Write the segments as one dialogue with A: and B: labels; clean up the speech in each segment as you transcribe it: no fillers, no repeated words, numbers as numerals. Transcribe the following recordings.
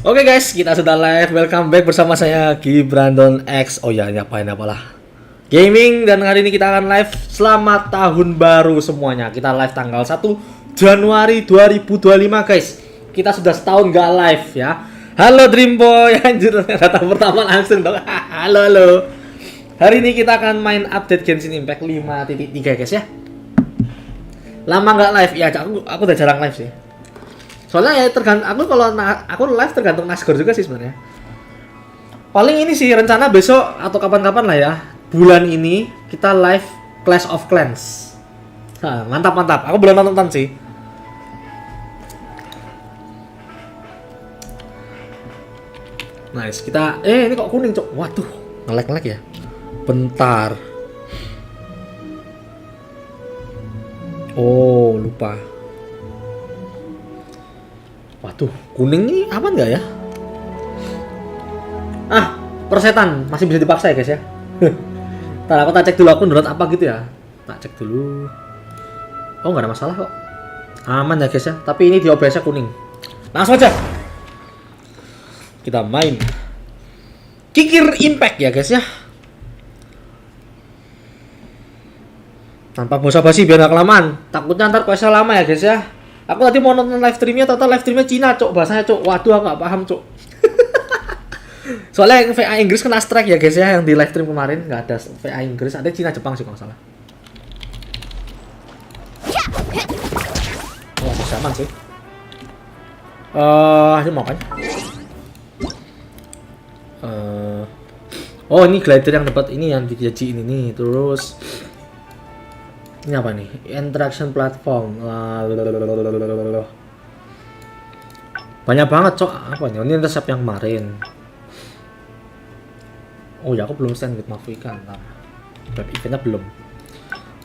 A: Oke guys, kita sudah live. Welcome back bersama saya Gibrandon-X. Oh ya, nyapain apalah gaming, dan hari ini kita akan live selamat tahun baru semuanya. Kita live tanggal 1 Januari 2025 guys. Kita sudah setahun gak live ya. Halo Dream Boy, anjir datang pertama langsung dong. Halo. Hari ini kita akan main update Genshin Impact 5.3 guys ya. Lama nggak live ya, aku udah jarang live sih. Soalnya ya tergantung aku live tergantung Nasgore juga sih sebenarnya. Paling ini sih rencana besok atau kapan-kapan lah ya. Bulan ini kita live Clash of Clans. Nah, mantap. Aku belum nonton sih. Nice, kita ini kok kuning, Cok. Waduh, nge-lag ya. Bentar. Oh, lupa. Waduh, kuning ini aman nggak ya? Persetan masih bisa dipaksa ya guys ya. Ntar aku tak cek dulu aku download apa gitu ya. Tak cek dulu. Oh, nggak ada masalah kok. Aman ya guys ya. Tapi ini di OBS-nya kuning. Langsung aja. Kita main Kikir Impact ya guys ya. Tanpa basa-basi biar gak kelamaan. Takutnya ntar kuasa lama ya guys ya. Aku tadi mau nonton live streamnya, ternyata live streamnya Cina, Cok. Bahasanya, Cok. Waduh, aku gak paham, Cok. Soalnya yang VA Inggris kena strike ya guys ya. Yang di live stream kemarin gak ada VA Inggris. Ada Cina, Jepang sih kalau gak salah. Oh, bisa aman sih. Ini mau apa? Oh, ini glider yang dapat ini yang dijaji ini nih. Terus ini apa nih? Interaction platform. Banyak banget, Cok. Apa nih? Ini resep yang kemarin. Oh ya, aku belum send with Mafika. Nah, web eventnya belum.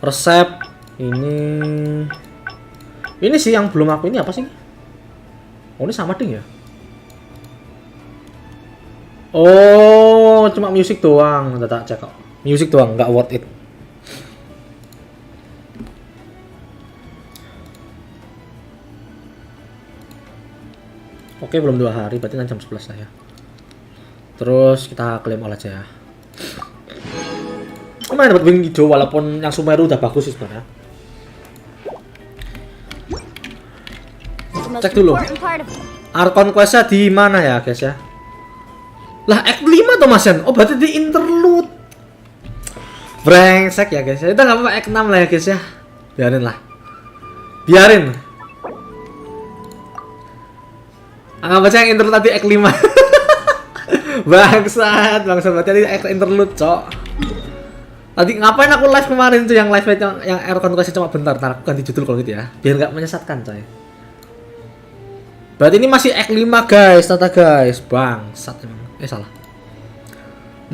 A: Resep ini sih yang belum aku. Ini apa sih? Oh, ini sama ding ya. Oh, cuma music doang. Udah tak cek kok. Music doang, nggak worth it. Oke, belum 2 hari, berarti kan jam 11 lah ya. Terus kita klaim all aja ya. Kemarin dapat wing hijau walaupun yang Sumeru udah bagus sih sebenarnya. Cek dulu. Arkon quest-nya di mana ya, guys ya? Lah, Act 5 tuh Mas Yan. Oh, berarti di interlude. Brengsek ya, guys ya. Kita nggak apa-apa Act 6 lah ya, guys ya. Biarin. Anggap aja yang interlude tadi Act 5. Bangsat berarti tadi Act interlude, Cok. Tadi ngapain aku live kemarin tuh yang live yang Arkon quest cuma bentar. Ntar aku ganti judul kalau gitu ya. Biar nggak menyesatkan, coy. Berarti ini masih Act 5 guys, tata guys. Bangsat emang. Salah.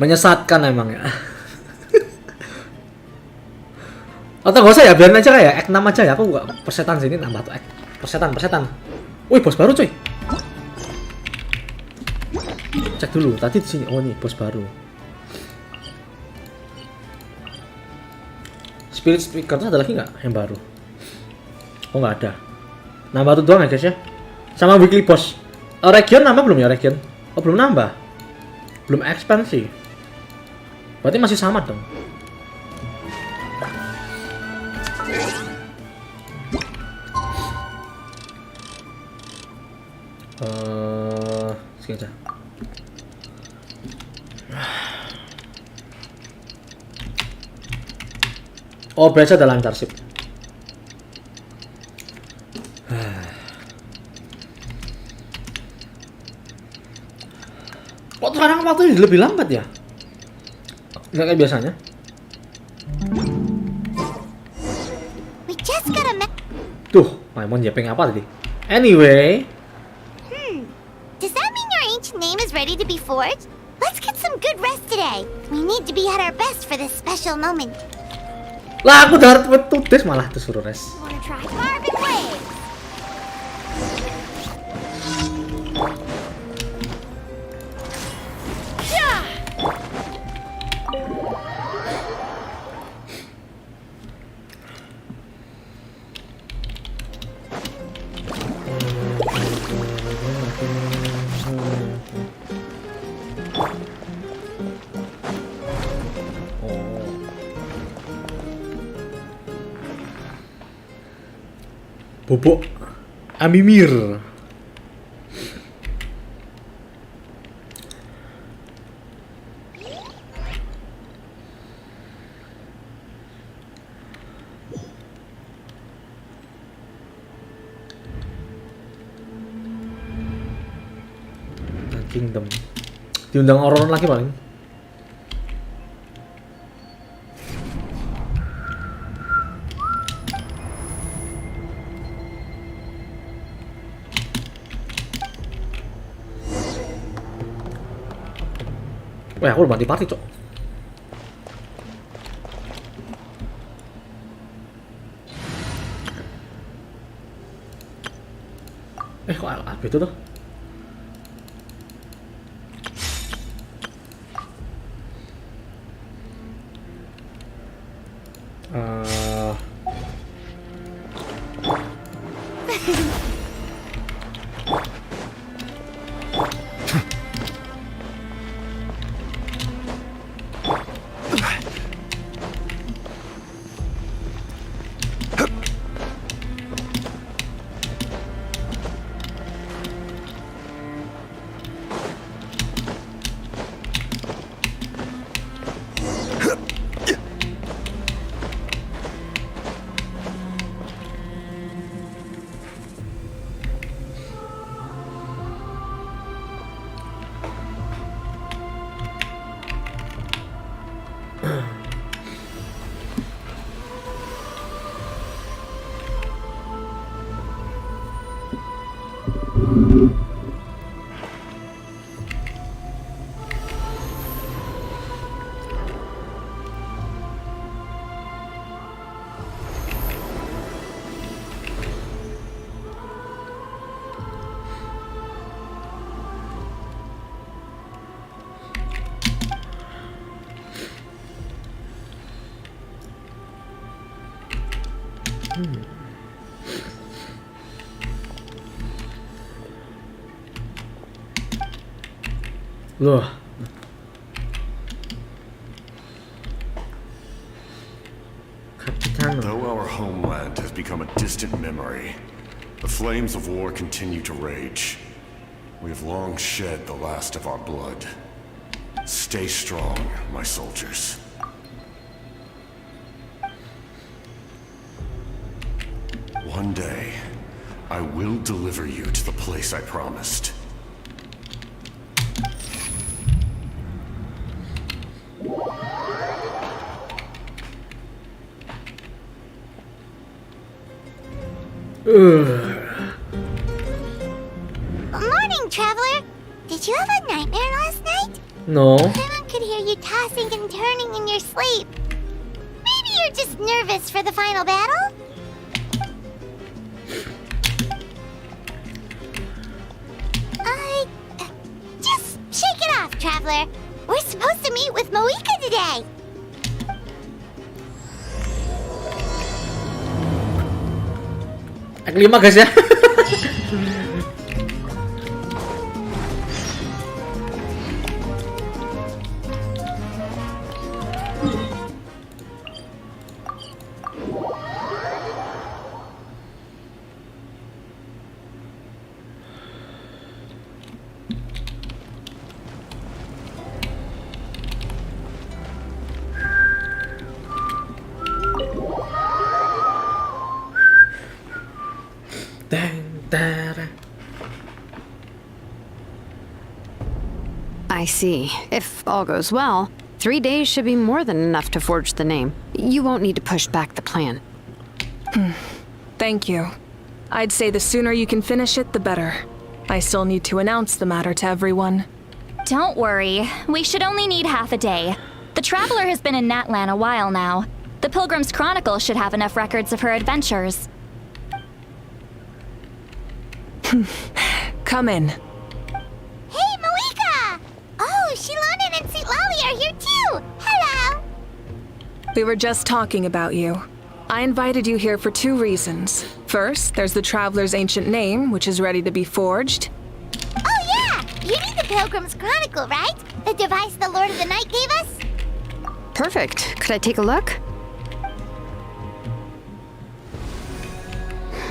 A: Menyesatkan emang ya. Atau gak usah ya, biarin aja kayak Act 6 aja ya. Aku gak persetan sini nambah tuh Act. Persetan. Wih, bos baru cuy. Cek dulu, tadi di sini. Oh, nih bos baru. Spirit Speaker itu ada lagi nggak yang baru? Oh, nggak ada. Nambah tuh doang ya guys ya. Sama weekly boss. Region nambah belum ya region? Oh, belum nambah. Belum ekspansi. Berarti masih sama dong. Sini aja. Oh, biasa ada lancar sip. Kok sekarang waktunya lebih lambat ya? Nggak kayak biasanya. Tuh, Maimon jepeng apa tadi? Anyway.
B: Does that mean your ancient name is ready to be forged? Let's get some good rest today. We need to be at our best for this special moment.
A: Lah, aku udah tutis malah tuh suruh res.
B: Wanna try carbon wave?
A: Bobok Amimir. Kingdom. Diundang orang lagi paling. Wah, aku udah mati party, cok. Kok LAB itu tuh? Loh.
C: Though our homeland has become a distant memory, the flames of war continue to rage. We have long shed the last of our blood. Stay strong, my soldiers. One day, I will deliver you to the place I promised.
B: Morning, traveler. Did you have a nightmare last night?
A: No.
B: Everyone could hear you tossing and turning in your sleep. Maybe you're just nervous for the final battle? Just shake it off, traveler. We're supposed to meet with Moika today.
A: Act 5 guys ya.
D: I see. If all goes well, 3 days should be more than enough to forge the name. You won't need to push back the plan.
E: Thank you. I'd say the sooner you can finish it, the better. I still need to announce the matter to everyone.
F: Don't worry. We should only need half a day. The Traveler has been in Natlan a while now. The Pilgrim's Chronicle should have enough records of her adventures.
E: Come in.
B: Hey, Moika! Oh, Shilonen and St. Lolly are here too! Hello!
E: We were just talking about you. I invited you here for 2 reasons. First, there's the Traveler's ancient name, which is ready to be forged.
B: Oh yeah! You need the Pilgrim's Chronicle, right? The device the Lord of the Night gave us?
D: Perfect. Could I take a look?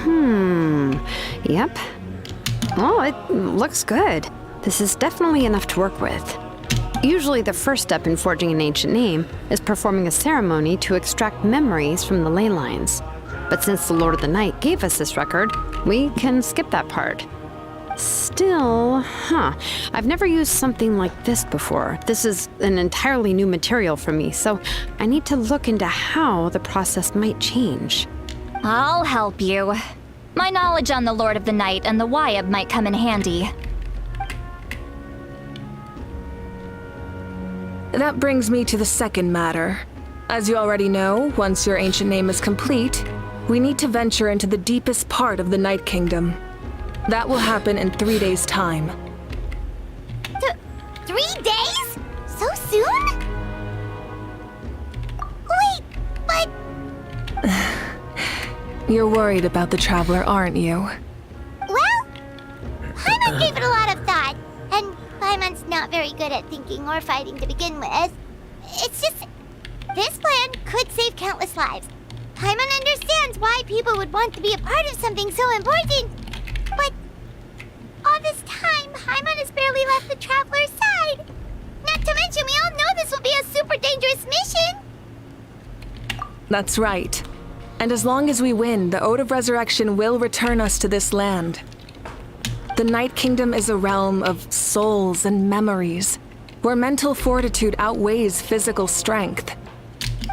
D: Yep. Oh, it looks good. This is definitely enough to work with. Usually the first step in forging an ancient name is performing a ceremony to extract memories from the ley lines. But since the Lord of the Night gave us this record, we can skip that part. Still, I've never used something like this before. This is an entirely new material for me, so I need to look into how the process might change.
F: I'll help you. My knowledge on the Lord of the Night and the Wyab might come in handy.
E: That brings me to the second matter. As you already know, once your ancient name is complete, we need to venture into the deepest part of the Night Kingdom. That will happen in 3 days' time.
B: 3 days? So soon? Wait, but...
E: You're worried about the Traveler, aren't you?
B: Well, Paimon gave it a lot of thought, and Paimon's not very good at thinking or fighting to begin with. It's just, this plan could save countless lives. Paimon understands why people would want to be a part of something so important, but all this time, Paimon has barely left the Traveler's side. Not to mention, we all know this will be a super dangerous mission.
E: That's right. And as long as we win, the Ode of Resurrection will return us to this land. The Night Kingdom is a realm of souls and memories, where mental fortitude outweighs physical strength.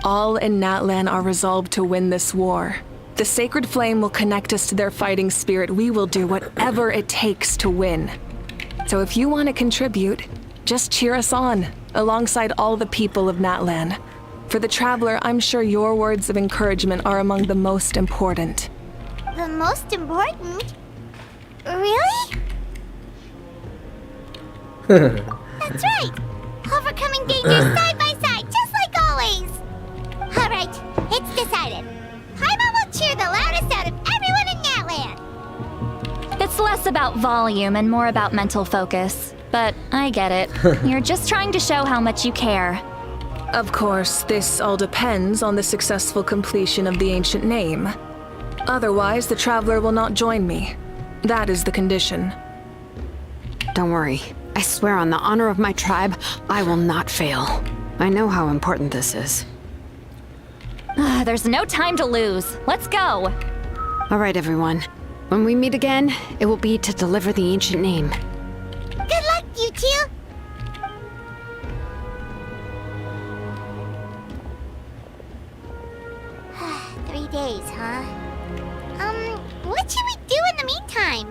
E: All in Natlan are resolved to win this war. The sacred flame will connect us to their fighting spirit. We will do whatever it takes to win. So if you want to contribute, just cheer us on, alongside all the people of Natlan. For the Traveler, I'm sure your words of encouragement are among the most important.
B: The most important? Really? That's right! Overcoming dangers side by side, just like always! Alright, it's decided. Paimon will cheer the loudest out of everyone in Natlan!
F: It's less about volume and more about mental focus. But I get it. You're just trying to show how much you care.
E: Of course, this all depends on the successful completion of the ancient name. Otherwise, the Traveler will not join me. That is the condition.
D: Don't worry. I swear on the honor of my tribe, I will not fail. I know how important this is.
F: There's no time to lose. Let's go.
D: All right, everyone. When we meet again, it will be to deliver the ancient name.
B: Good luck, you two! Days, huh? What should we do in the meantime?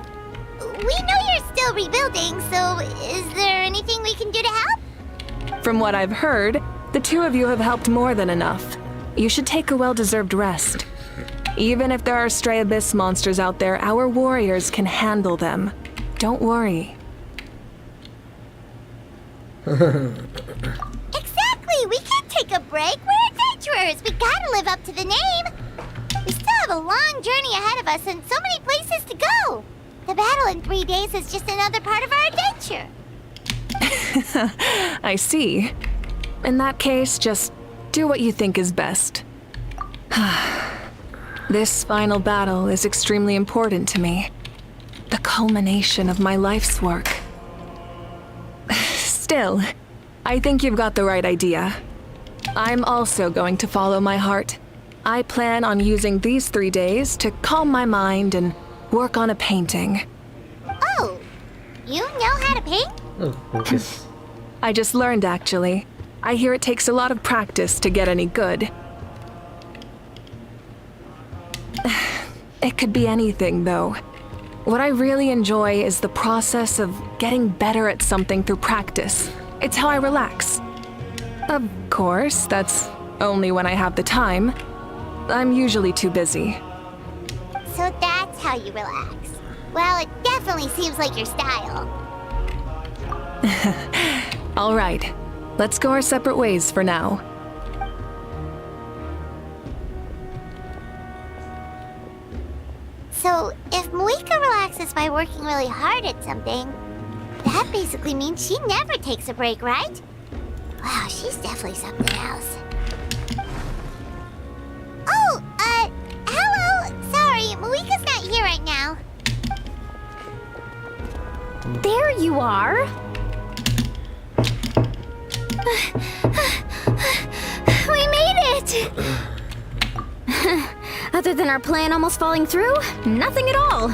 B: We know you're still rebuilding, so is there anything we can do to help?
E: From what I've heard, the two of you have helped more than enough. You should take a well-deserved rest. Even if there are stray abyss monsters out there, our warriors can handle them. Don't worry.
B: Exactly! We can't take a break. We're adventurers. We gotta live up to the name. We still have a long journey ahead of us and so many places to go. The battle in 3 days is just another part of our adventure.
E: I see. In that case, just do what you think is best. This final battle is extremely important to me. The culmination of my life's work. Still, I think you've got the right idea. I'm also going to follow my heart. I plan on using these 3 days to calm my mind and work on a painting.
B: Oh, you know how to paint?
A: Oh, focus.
E: I just learned, actually. I hear it takes a lot of practice to get any good. It could be anything, though. What I really enjoy is the process of getting better at something through practice. It's how I relax. Of course, that's only when I have the time. I'm usually too busy.
B: So that's how you relax. Well, it definitely seems like your style.
E: All right, let's go our separate ways for now.
B: So, if Moika relaxes by working really hard at something, that basically means she never takes a break, right? Wow, she's definitely something else. Oh, hello! Sorry, Moika's not
G: you are.
B: We made it!
G: Other than our plan almost falling through, nothing at all.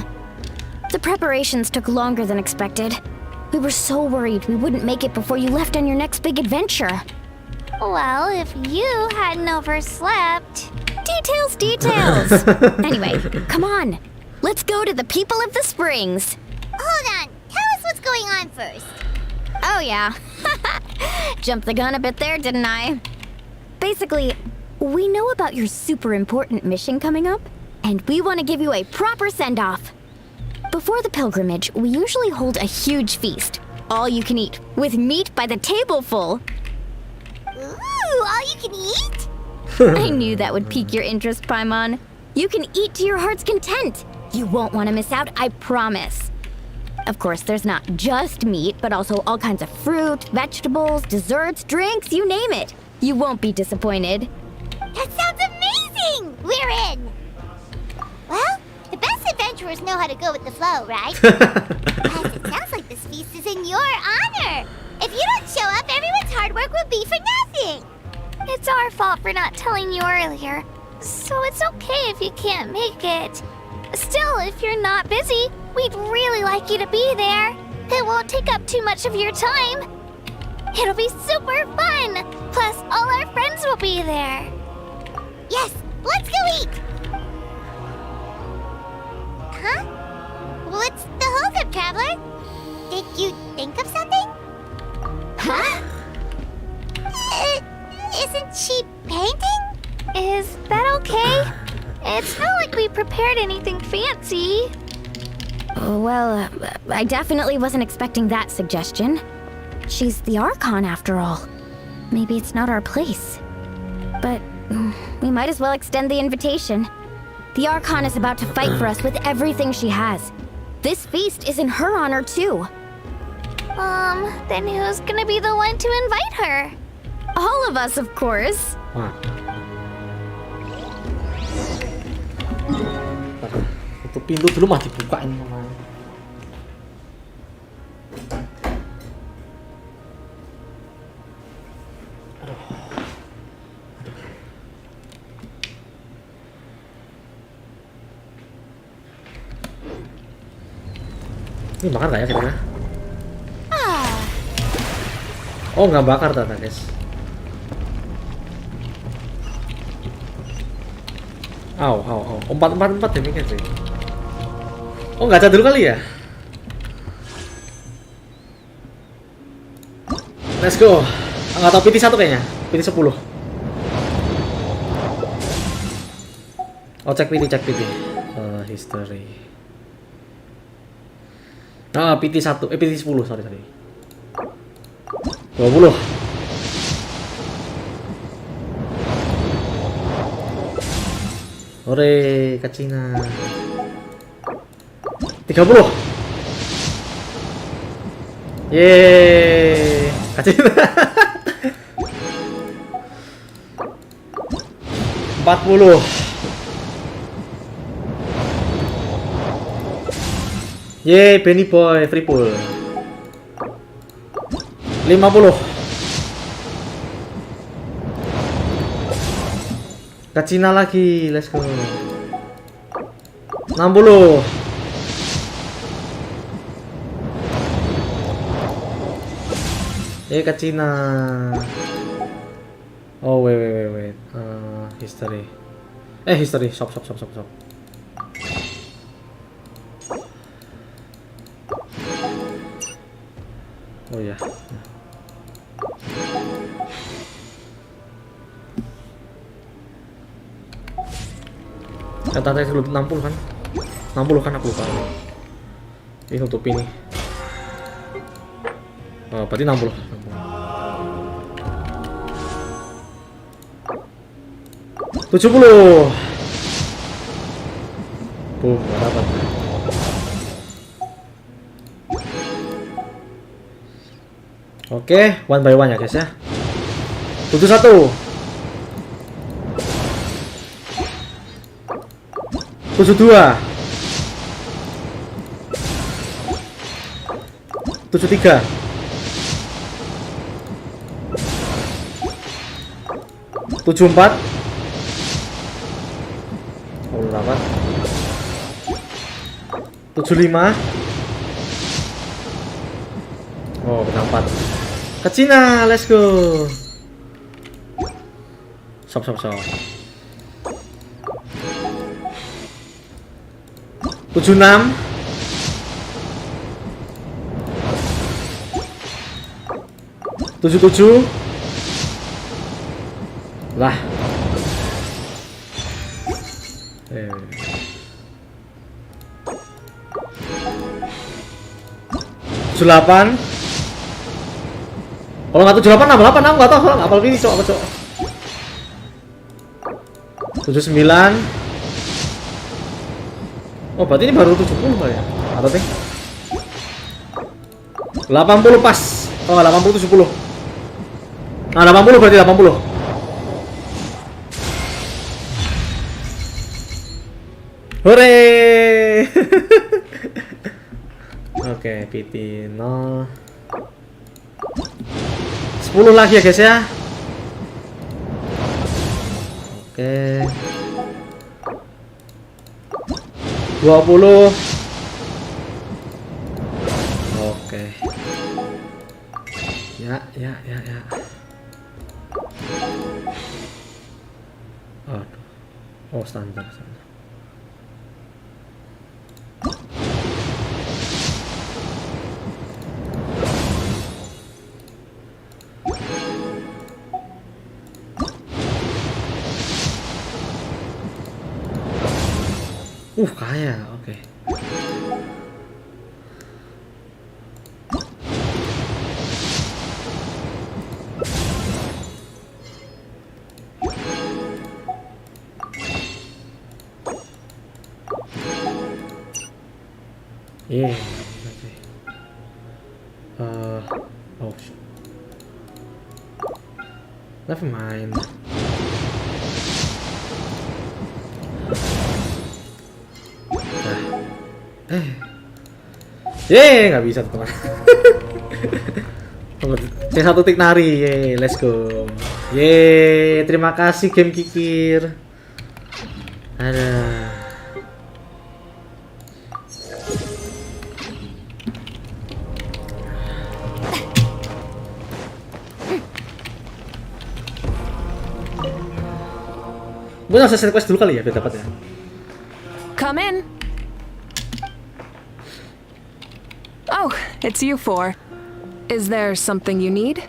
G: The preparations took longer than expected. We were so worried we wouldn't make it before you left on your next big adventure.
B: Well, if you hadn't overslept...
G: Details! Anyway, come on. Let's go to the people of the springs.
B: Hold on, tell us what's going on first.
G: Oh yeah. Jumped the gun a bit there, didn't I? Basically, we know about your super important mission coming up, and we want to give you a proper send-off. Before the pilgrimage, we usually hold a huge feast, all you can eat, with meat by the tableful.
B: Ooh, all you can eat?
G: I knew that would pique your interest, Paimon. You can eat to your heart's content. You won't want to miss out, I promise. Of course, there's not just meat, but also all kinds of fruit, vegetables, desserts, drinks, you name it. You won't be disappointed.
B: That sounds amazing! We're in! Well, the best adventurers know how to go with the flow, right? Plus, it sounds like this feast is in your honor! If you don't show up, everyone's hard work will be for nothing! It's our fault for not telling you earlier, so it's okay if you can't make it. Still, if you're not busy, we'd really like you to be there. It won't take up too much of your time. It'll be super fun! Plus, all our friends will be there. Yes, let's go eat! Huh? What's the holdup, traveler? Did you think of something?
G: Huh?
B: Isn't she painting? Is that okay? It's not like we prepared anything fancy.
G: Well, I definitely wasn't expecting that suggestion. She's the Archon, after all. Maybe it's not our place. But we might as well extend the invitation. The Archon is about to fight for us with everything she has. This feast is in her honor, too.
B: Then who's gonna be the one to invite her?
G: All of us, of course.
A: Wah. Itu pintu dulu mah dibukain sama. Ini bakar nggak ya kira-kira? Oh, nggak bakar ternyata, guys. Au. 444 demikian sih. Oh, nggak dulu kali ya? Let's go. Nggak tahu PT 1 kayaknya. PT 10. Oh, cek PT. History. Ah, PT 1. PT 10, sorry. 20. Ore, kacina. 30. Yeay, kacina. 40. Yeay, Benny Boy, free pull. 50. Ke Cina lagi, let's go. 60. Ke Cina. Oh, wait. History. History, shop. Oh ya. Kata saya 60 kan? 60 kan aku lupa. Ini untuk ini. Oh, berarti 60. $70. Boom, gak dapat. Oke, one by one ya guys ya. 71. 72. 73. 74. 48. 75. Oh, bintang 4. Ke Cina, let's go. Sop. 76. 77. Lah. 78. Kalau nggak 78, 68, aku nggak tahu, soalnya apal ini cok. 79. Oh, berarti ini baru 70 Pak ya? Atau sih? 80 pas. Oh, 80 70. Nah, 80 berarti 80. Hore. Oke, PT 0. 10 lagi ya guys ya. Oke. 20. Oke. Ya. Aduh. Oh, standar. Kaya, oke. Yeah, oke. Oh, never mind. Nggak bisa teman. C1 tik nari, let's go. Terima kasih game kikir. Ada. Gue harus request dulu kali ya biar dapat ya.
E: Come in. Oh, it's you four. Is there something you need?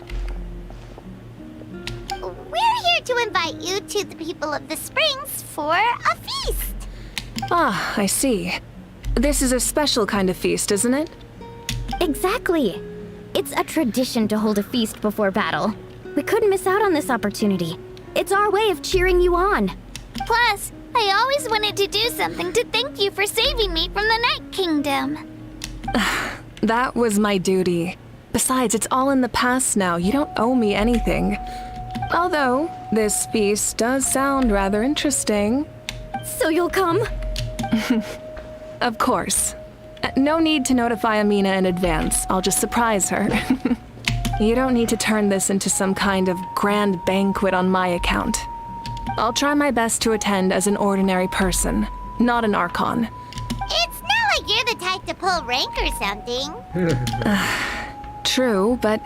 B: We're here to invite you to the people of the Springs for a feast.
E: Ah, I see. This is a special kind of feast, isn't it?
G: Exactly. It's a tradition to hold a feast before battle. We couldn't miss out on this opportunity. It's our way of cheering you on.
B: Plus, I always wanted to do something to thank you for saving me from the Night Kingdom.
E: That was my duty. Besides, it's all in the past now. You don't owe me anything. Although, this feast does sound rather interesting.
G: So you'll come?
E: Of course. No need to notify Amina in advance. I'll just surprise her. You don't need to turn this into some kind of grand banquet on my account. I'll try my best to attend as an ordinary person, not an Archon.
B: It's not like you're the type to pull rank or something.
E: True, but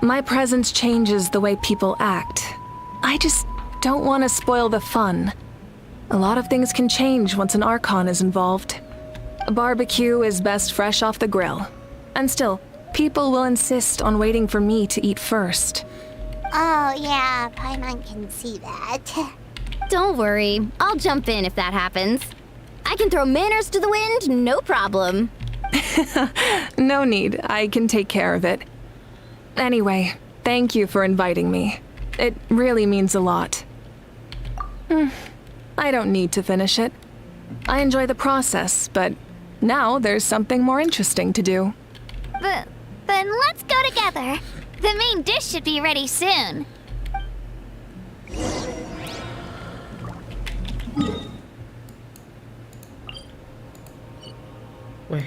E: my presence changes the way people act. I just don't want to spoil the fun. A lot of things can change once an Archon is involved. A barbecue is best fresh off the grill. And still, people will insist on waiting for me to eat first.
B: Oh yeah, Paimon can see that.
G: Don't worry. I'll jump in if that happens. I can throw manners to the wind, no problem.
E: No need. I can take care of it. Anyway, thank you for inviting me. It really means a lot. I don't need to finish it. I enjoy the process, but now there's something more interesting to do.
B: Then let's go together. The main dish should be ready soon.
A: Weh.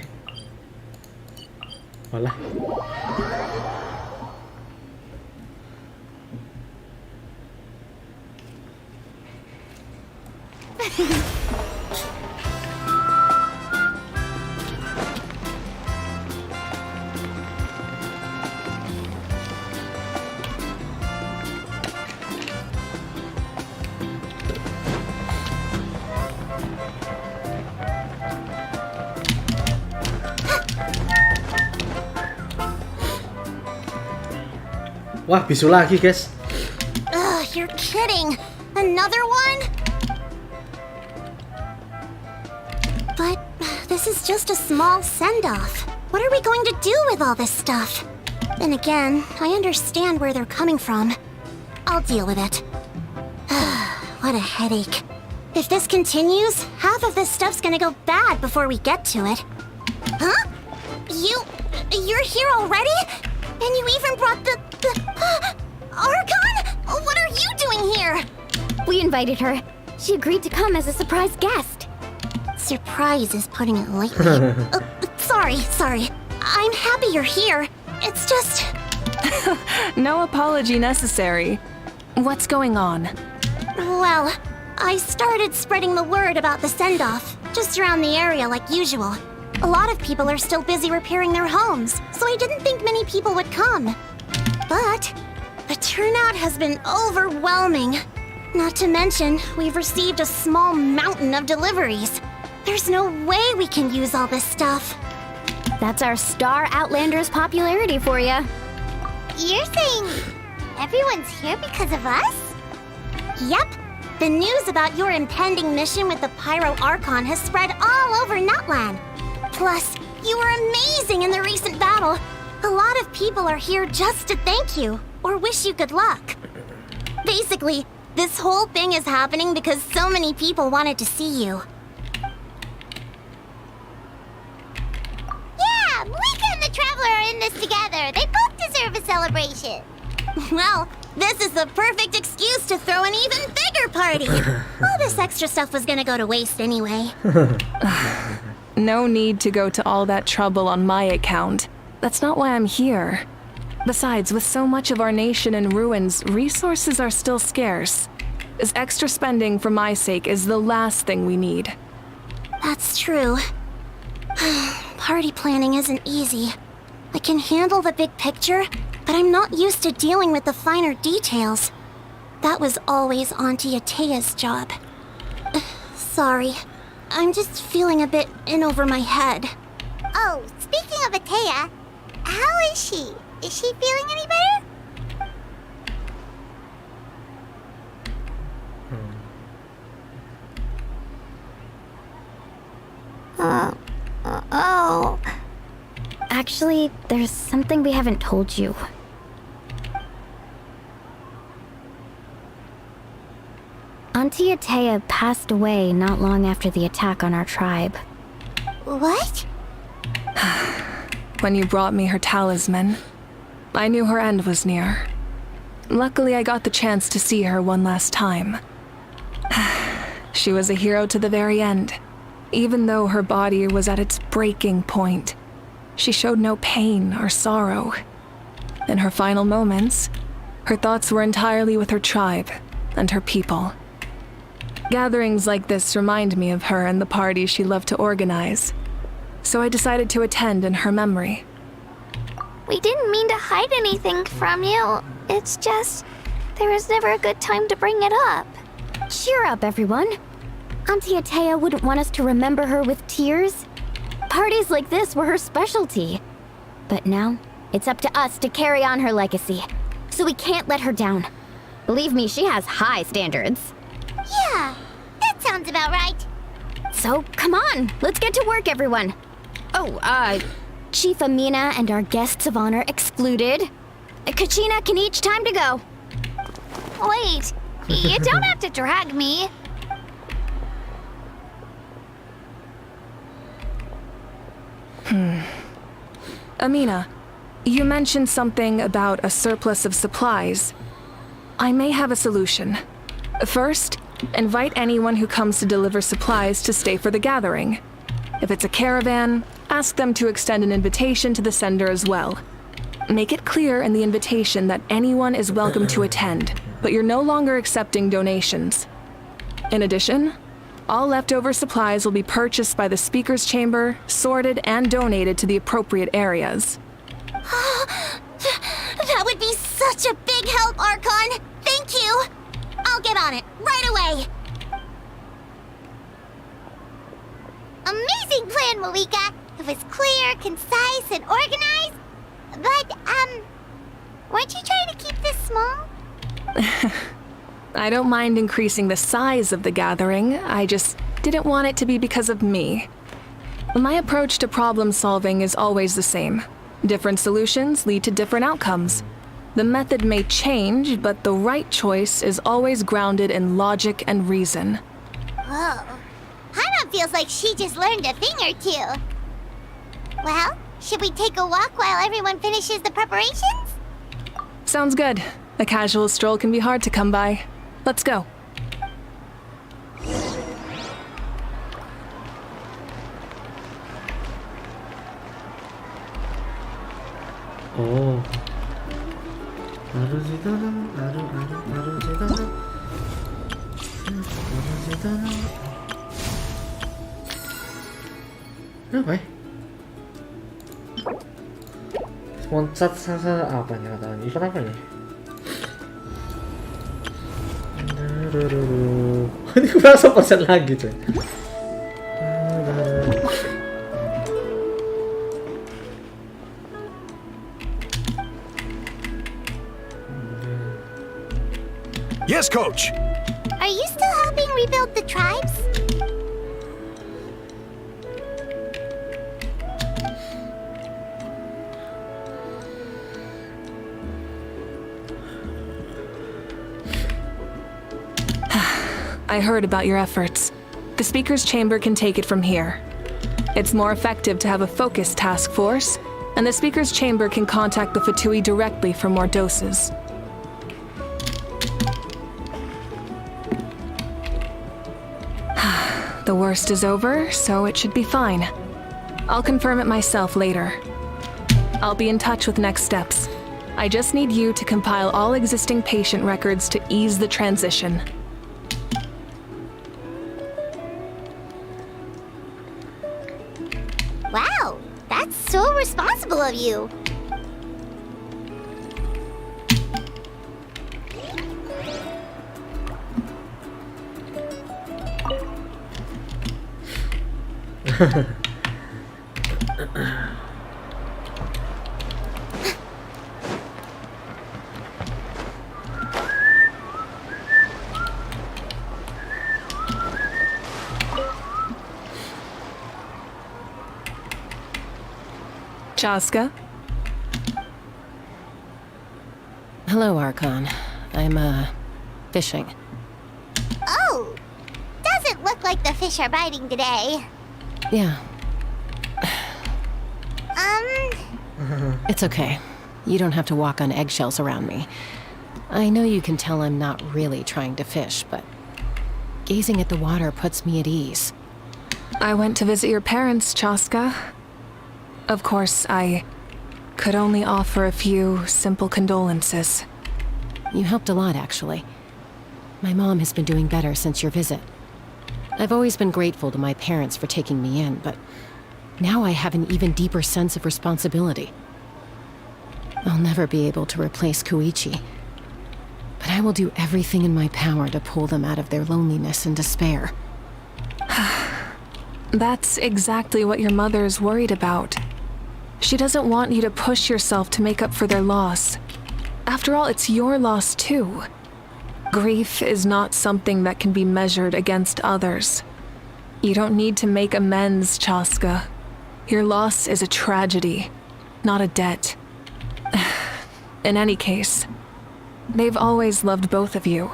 A: Walah. Wah, bisu lagi, guys.
B: Ugh, you're kidding. Another one? But this is just a small send-off. What are we going to do with all this stuff? Then again, I understand where they're coming from. I'll deal with it. What a headache. If this continues, half of this stuff's gonna go bad before we get to it. Huh? You're here already? And you even brought the Archon? What are you doing here?
G: We invited her. She agreed to come as a surprise guest.
B: Surprise is putting it lightly. Sorry. I'm happy you're here. It's just...
E: No apology necessary. What's going on?
B: Well, I started spreading the word about the send-off, just around the area like usual. A lot of people are still busy repairing their homes, so I didn't think many people would come. But the turnout has been overwhelming. Not to mention, we've received a small mountain of deliveries. There's no way we can use all this stuff.
G: That's our star Outlander's popularity for you.
B: You're saying everyone's here because of us? Yep. The news about your impending mission with the Pyro Archon has spread all over Natlan. Plus, you were amazing in the recent battle. A lot of people are here just to thank you, or wish you good luck. Basically, this whole thing is happening because so many people wanted to see you. Yeah, Mika and the Traveler are in this together. They both deserve a celebration. Well, this is the perfect excuse to throw an even bigger party. All this extra stuff was gonna go to waste anyway.
E: No need to go to all that trouble on my account. That's not why I'm here. Besides, with so much of our nation in ruins, resources are still scarce. This extra spending for my sake is the last thing we need.
B: That's true. Party planning isn't easy. I can handle the big picture, but I'm not used to dealing with the finer details. That was always Auntie Atea's job. Sorry. I'm just feeling a bit in over my head. Oh, speaking of Atea, how is she? Is she feeling any better? Oh.
G: Actually, there's something we haven't told you. Auntie Atea passed away not long after the attack on our tribe.
B: What?
E: When you brought me her talisman, I knew her end was near. Luckily, I got the chance to see her one last time. She was a hero to the very end. Even though her body was at its breaking point, she showed no pain or sorrow. In her final moments, her thoughts were entirely with her tribe and her people. Gatherings like this remind me of her and the parties she loved to organize, so I decided to attend in her memory.
B: We didn't mean to hide anything from you. It's just, there was never a good time to bring it up.
G: Cheer up, everyone. Auntie Atea wouldn't want us to remember her with tears. Parties like this were her specialty. But now, it's up to us to carry on her legacy, so we can't let her down. Believe me, she has high standards.
B: Yeah, that sounds about right.
G: So, come on, let's get to work, everyone. Oh, Chief Amina and our guests of honor excluded. Kachina can each time to go.
B: Wait, you don't have to drag me.
E: Amina, you mentioned something about a surplus of supplies. I may have a solution. First, invite anyone who comes to deliver supplies to stay for the gathering. If it's a caravan, Ask them to extend an invitation to the sender as well. Make it clear in the invitation that anyone is welcome to attend, but you're no longer accepting donations. In addition, all leftover supplies will be purchased by the speaker's chamber, sorted, and donated to the appropriate areas.
B: That would be such a big help, Archon! Thank you! I'll get on it right away! Amazing plan, Malika! It was clear, concise, and organized. But, weren't you trying to keep this small?
E: I don't mind increasing the size of the gathering, I just didn't want it to be because of me. My approach to problem solving is always the same. Different solutions lead to different outcomes. The method may change, but the right choice is always grounded in logic and reason.
B: Whoa. Hana feels like she just learned a thing or two. Well, should we take a walk while everyone finishes the preparations?
E: Sounds good. A casual stroll can be hard to come by. Let's go.
A: Oh. Harus di dalam, harus di dalam. Harus di dalam. Apa ya? Sponsat sasa apa nih katanya? Event apa nih? Ini kurang 1% lagi coy.
H: Yes, Coach!
B: Are you still helping rebuild the tribes?
E: I heard about your efforts. The Speaker's Chamber can take it from here. It's more effective to have a focused task force, and the Speaker's Chamber can contact the Fatui directly for more doses. The worst is over, so it should be fine. I'll confirm it myself later. I'll be in touch with next steps. I just need you to compile all existing patient records to ease the transition.
B: Wow, that's so responsible of you.
E: Chaska?
I: Hello, Archon. I'm, fishing.
B: Oh, doesn't look like the fish are biting today.
I: Yeah. It's okay. You don't have to walk on eggshells around me. I know you can tell I'm not really trying to fish, but gazing at the water puts me at ease.
E: I went to visit your parents, Chaska. Of course, I could only offer a few simple condolences.
I: You helped a lot, actually. My mom has been doing better since your visit. I've always been grateful to my parents for taking me in, but now I have an even deeper sense of responsibility. I'll never be able to replace Koichi, but I will do everything in my power to pull them out of their loneliness and despair.
E: That's exactly what your mother's worried about. She doesn't want you to push yourself to make up for their loss. After all, it's your loss too. Grief is not something that can be measured against others. You don't need to make amends, Chaska. Your loss is a tragedy, not a debt. In any case, they've always loved both of you.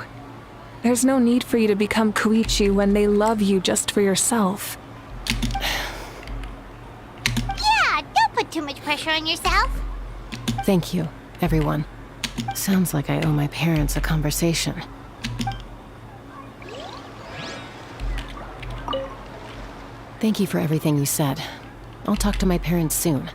E: There's no need for you to become Koichi when they love you just for yourself.
B: Yeah, don't put too much pressure on yourself.
I: Thank you, everyone. Sounds like I owe my parents a conversation. Thank you for everything you said. I'll talk to my parents soon.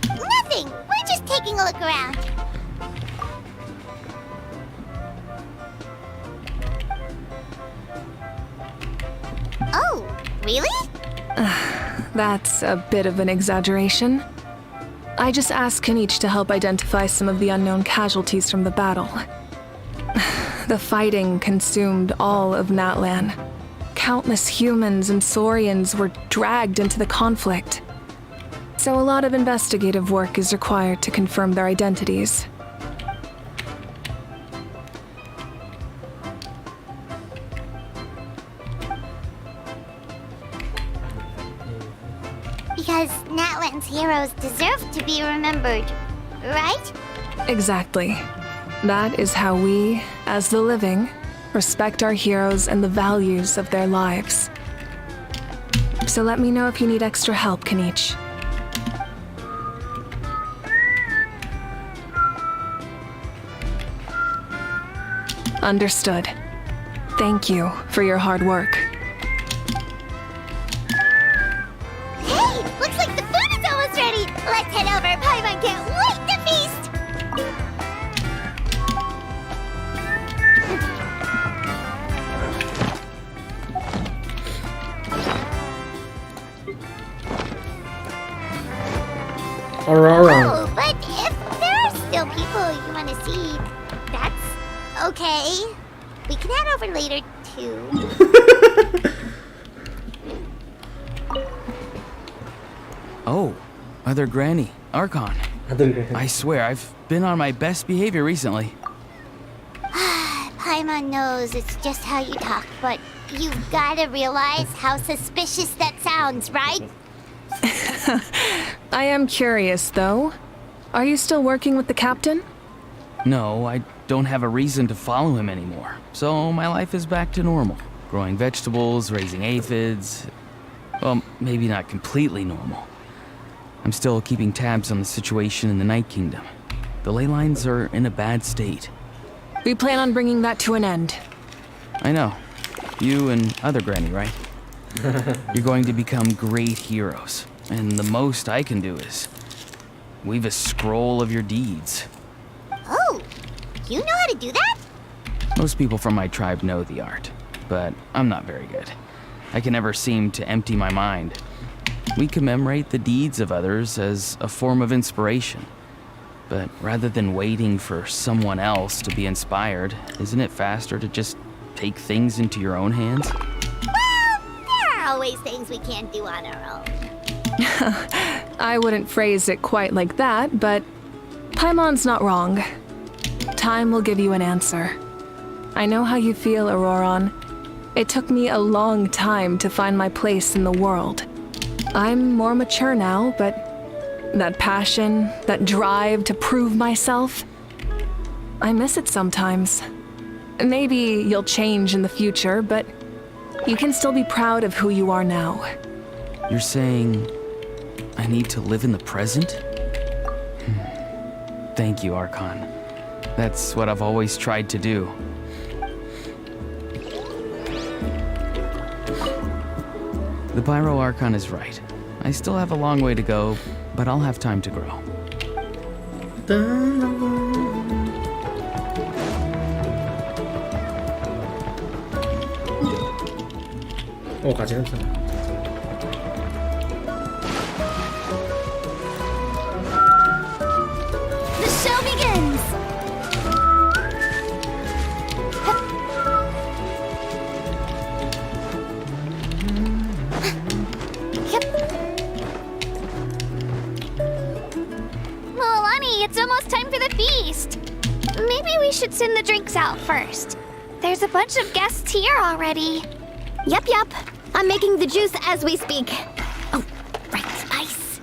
B: Nothing! We're just taking a look around. Oh, really?
E: That's a bit of an exaggeration. I just asked Kenichi to help identify some of the unknown casualties from the battle. The fighting consumed all of Natlan. Countless humans and Saurians were dragged into the conflict. So a lot of investigative work is required to confirm their identities.
B: Because Natlan's heroes deserve to be remembered, right?
E: Exactly. That is how we, as the living, respect our heroes and the values of their lives. So let me know if you need extra help, Kenichi. Understood. Thank you for your hard work.
B: Hey, looks like the food is almost ready. Let's head over. Paimon can't wait to feast.
A: Aurora.
B: Oh, but if there are still people you want to see, that's okay. We can head over later too.
J: Oh, Mother Granny, Archon. I swear, I've been on my best behavior recently.
B: Paimon knows it's just how you talk, but you've gotta realize how suspicious that sounds, right?
E: I am curious, though. Are you still working with the captain?
J: No, I don't have a reason to follow him anymore. So my life is back to normal. Growing vegetables, raising aphids. Well, maybe not completely normal. I'm still keeping tabs on the situation in the Night Kingdom. The ley lines are in a bad state.
E: We plan on bringing that to an end.
J: I know. You and other Granny, right? You're going to become great heroes. And the most I can do is weave a scroll of your deeds.
B: Oh, you know how to do that?
J: Most people from my tribe know the art, but I'm not very good. I can never seem to empty my mind. We commemorate the deeds of others as a form of inspiration. But rather than waiting for someone else to be inspired, isn't it faster to just take things into your own hands?
B: Well, there are always things we can't do on our own.
E: I wouldn't phrase it quite like that, but Paimon's not wrong. Time will give you an answer. I know how you feel, Auroron. It took me a long time to find my place in the world. I'm more mature now, but that passion, that drive to prove myself, I miss it sometimes. Maybe you'll change in the future, but you can still be proud of who you are now.
J: You're saying I need to live in the present? Thank you, Archon. That's what I've always tried to do. The Pyro Archon is right. I still have a long way to go, but I'll have time to grow.
A: Oh, 같이 했잖아.
B: The show begins!
F: Milani, it's almost time for the feast. Maybe we should send the drinks out first. There's a bunch of guests here already.
G: Yup. I'm making the juice as we speak. Oh, right, spice.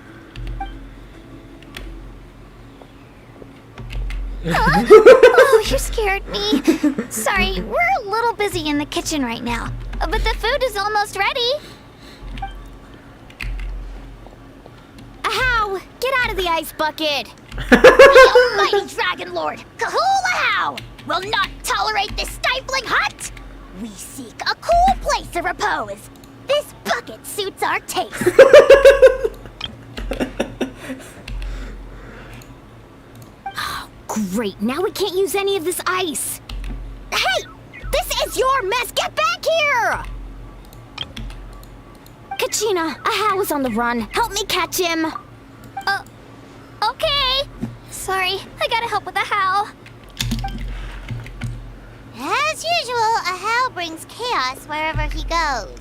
B: Oh,
G: You scared me. Sorry, we're a little busy in the kitchen right now. But the food is almost ready. How? Get out of the ice bucket.
B: The almighty Dragon Lord, Kahula will not tolerate this stifling hut. We seek a cool place to repose. This bucket suits our taste.
G: Oh, great. Now we can't use any of this ice. Hey! This is your mess! Get back here! Kachina, Ahau is on the run. Help me catch him.
F: Okay. Sorry, I gotta help with the how.
B: As usual, Ahau brings chaos wherever he goes.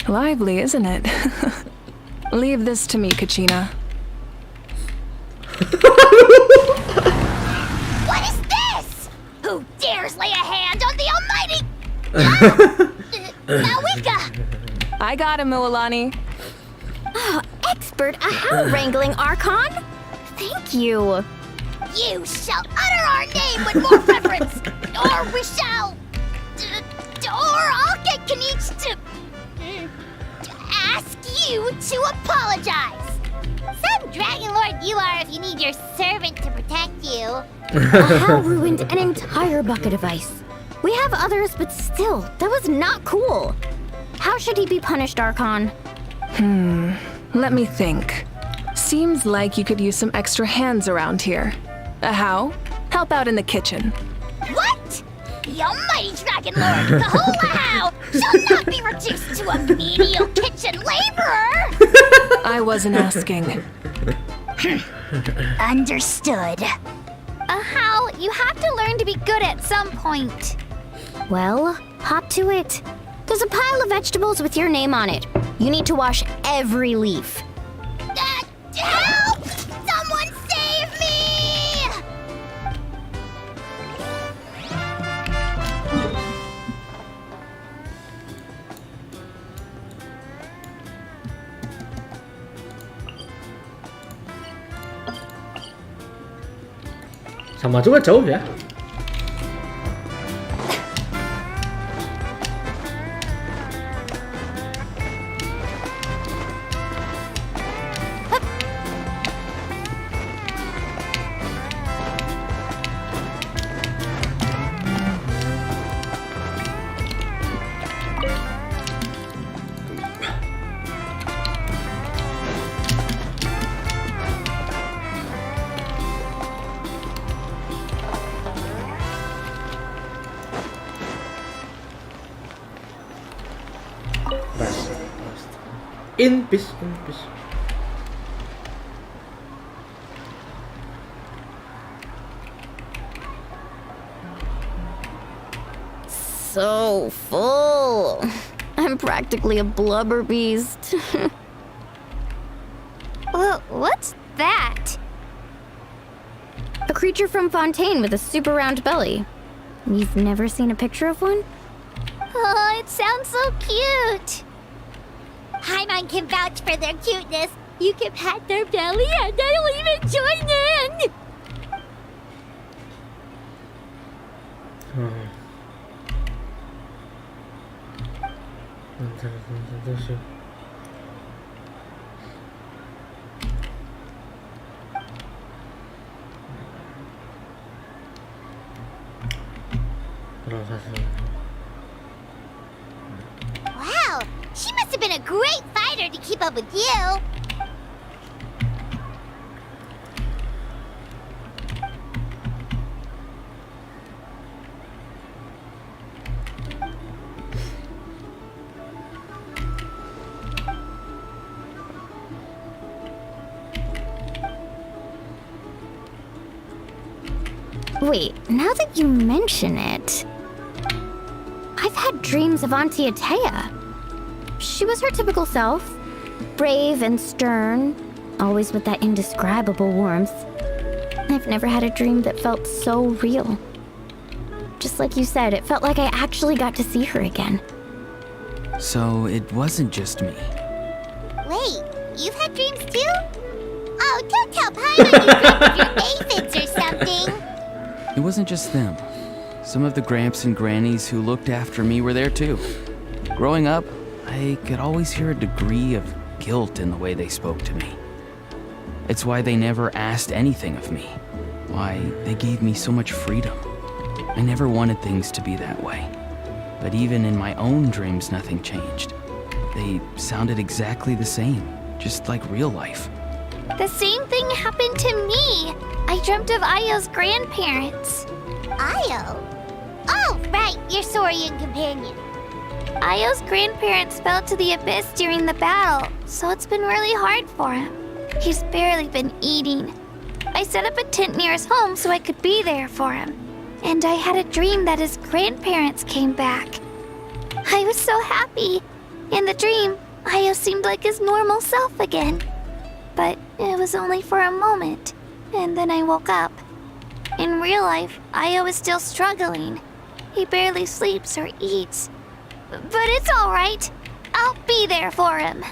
E: Lively, isn't it? Leave this to me, Kachina.
B: What is this? Who dares lay a hand on the almighty... Mawika!
E: I got him, Mualani.
G: Oh, expert Ahau wrangling, Archon. Thank you.
B: You shall utter our name with more reverence, or we shall... or I'll get Kanich to ask you to apologize. Some Dragon Lord you are if you need your servant to protect you.
G: Ahau ruined an entire bucket of ice. We have others, but still, that was not cool. How should he be punished, Archon?
E: Let me think. Seems like you could use some extra hands around here. How? Help out in the kitchen.
B: What? The almighty Dragon Lord, Kahula shall not be reduced to a menial kitchen laborer!
E: I wasn't asking.
B: Understood.
F: How? You have to learn to be good at some point.
G: Well, hop to it. There's a pile of vegetables with your name on it. You need to wash every leaf.
B: Help! Someone save me!
A: Sama juga jauh ya. In peace, in peace.
G: So full. I'm practically a blubber beast.
F: What's that?
G: A creature from Fontaine with a super round belly. You've never seen a picture of one?
F: Oh, it sounds so cute.
B: Paimon can vouch for their cuteness. You can pat their belly and they'll even join in! Wow, she must have been a great fighter to keep up with you.
G: Wait, now that you mention it, I've had dreams of Auntie Atea. She was her typical self, brave and stern, always with that indescribable warmth. I've never had a dream that felt so real. Just like you said, it felt like I actually got to see her again.
J: So it wasn't just me.
B: Wait, you've had dreams too? Oh, don't tell Paimon you dreamed of your aphids or something.
J: wasn't just them. Some of the gramps and grannies who looked after me were there too. Growing up, I could always hear a degree of guilt in the way they spoke to me. It's why they never asked anything of me. Why they gave me so much freedom. I never wanted things to be that way. But even in my own dreams, nothing changed. They sounded exactly the same, just like real life.
B: The same thing happened to me. I dreamt of Ayo's grandparents. Ayo? Oh, right, your Saurian companion. Ayo's grandparents fell to the abyss during the battle, so it's been really hard for him. He's barely been eating. I set up a tent near his home so I could be there for him. And I had a dream that his grandparents came back. I was so happy. In the dream, Ayo seemed like his normal self again. But it was only for a moment, and then I woke up. In real life, Ayo is still struggling. He barely sleeps or eats. But it's all right. I'll be there for him.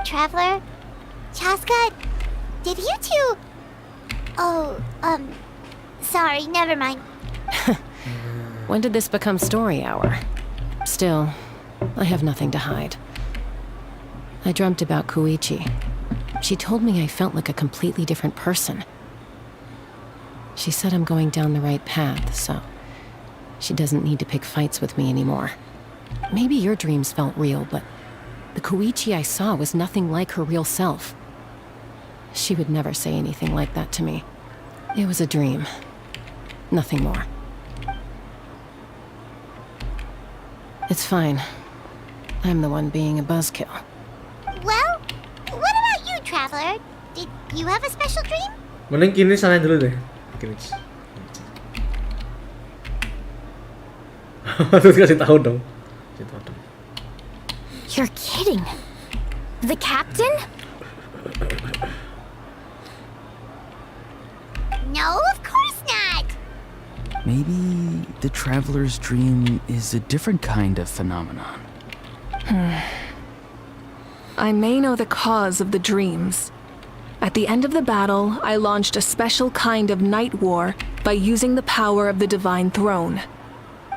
B: Traveler? Chaska? Did you two... Oh, sorry, never mind.
I: When did this become story hour? Still, I have nothing to hide. I dreamt about Koichi. She told me I felt like a completely different person. She said I'm going down the right path, so she doesn't need to pick fights with me anymore. Maybe your dreams felt real, but the Koichi I saw was nothing like her real self. She would never say anything like that to me. It was a dream. Nothing more. It's fine. I'm the one being a buzzkill.
B: Well, what about you, Traveler? Did you have a special dream?
A: Mending kini salahin dulu deh. Kini. Terus kasih tahu dong. Kasih tahu dong.
G: You're kidding. The captain?
B: No, of course not.
J: Maybe the traveler's dream is a different kind of phenomenon.
E: I may know the cause of the dreams. At the end of the battle, I launched a special kind of night war by using the power of the Divine Throne.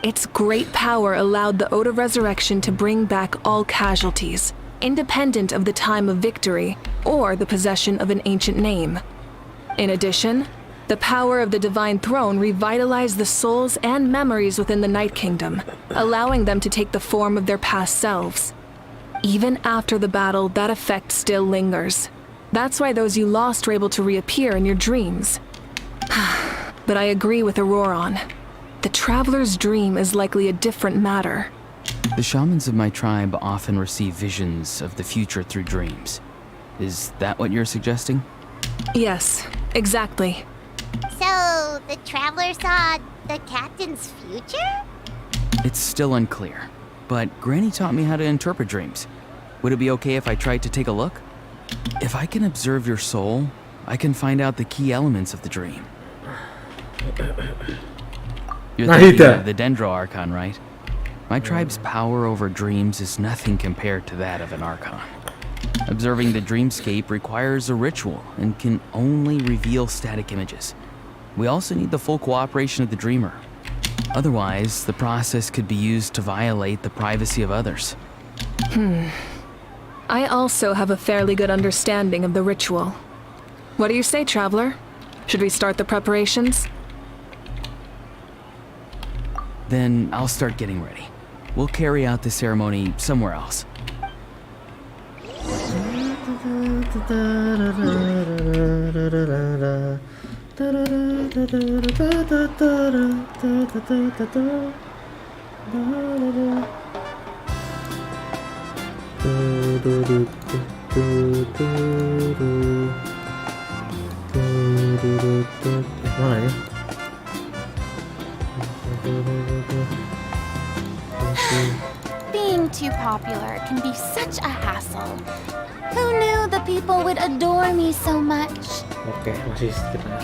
E: Its great power allowed the Ode of Resurrection to bring back all casualties, independent of the time of victory or the possession of an ancient name. In addition, the power of the Divine Throne revitalized the souls and memories within the Night Kingdom, allowing them to take the form of their past selves. Even after the battle, that effect still lingers. That's why those you lost were able to reappear in your dreams. But I agree with Auroron. The Traveler's dream is likely a different matter.
J: The shamans of my tribe often receive visions of the future through dreams. Is that what you're suggesting?
E: Yes, exactly.
B: So, the Traveler saw the captain's future?
J: It's still unclear, but Granny taught me how to interpret dreams. Would it be okay if I tried to take a look? If I can observe your soul, I can find out the key elements of the dream. You're thinking of the Dendro Archon, right? My tribe's power over dreams is nothing compared to that of an Archon. Observing the dreamscape requires a ritual and can only reveal static images. We also need the full cooperation of the dreamer. Otherwise, the process could be used to violate the privacy of others.
E: I also have a fairly good understanding of the ritual. What do you say, Traveler? Should we start the preparations?
J: Then I'll start getting ready. We'll carry out the ceremony somewhere else.
A: Mana ya?
K: Being too popular can be such a hassle. Who knew the people would adore me so much?
A: Oke, masih sedikit ya.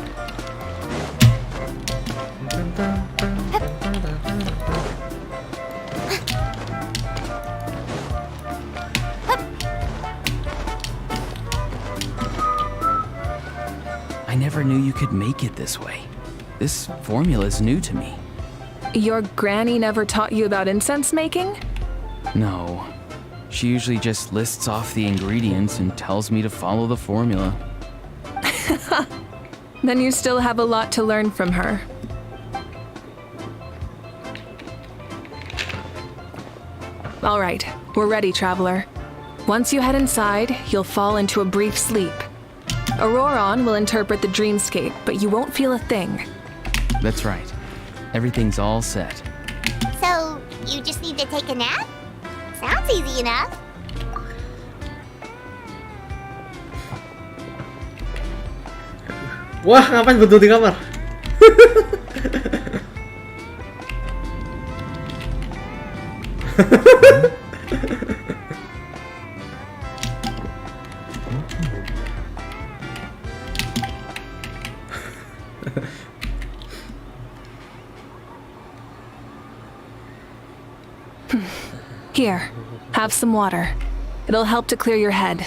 J: never knew you could make it this way. This formula is new to me.
E: Your granny never taught you about incense making?
J: No. She usually just lists off the ingredients and tells me to follow the formula.
E: Then you still have a lot to learn from her. All right, we're ready, traveler. Once you head inside, you'll fall into a brief sleep. Auroron will interpret the dreamscape, but you won't feel a thing.
J: That's right. Everything's all set.
B: So, you just need to take a nap? Sounds easy enough.
A: Wah, ngapain betul di kamar?
E: Here, have some water. It'll help to clear your head.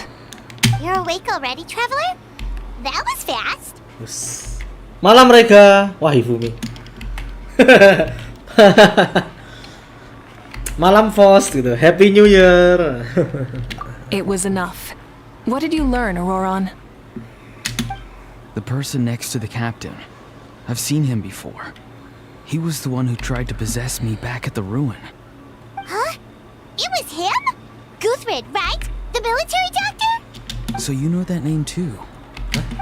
B: You're awake already, traveler? That was fast.
A: Malam mereka. Wah, Hifumi. Malam Fos gitu. Happy New Year.
E: It was enough. What did you learn, Auroron?
J: The person next to the captain. I've seen him before. He was the one who tried to possess me back at the ruin.
B: Huh? It was him? Guthrid, right? The military doctor?
J: So you know that name too?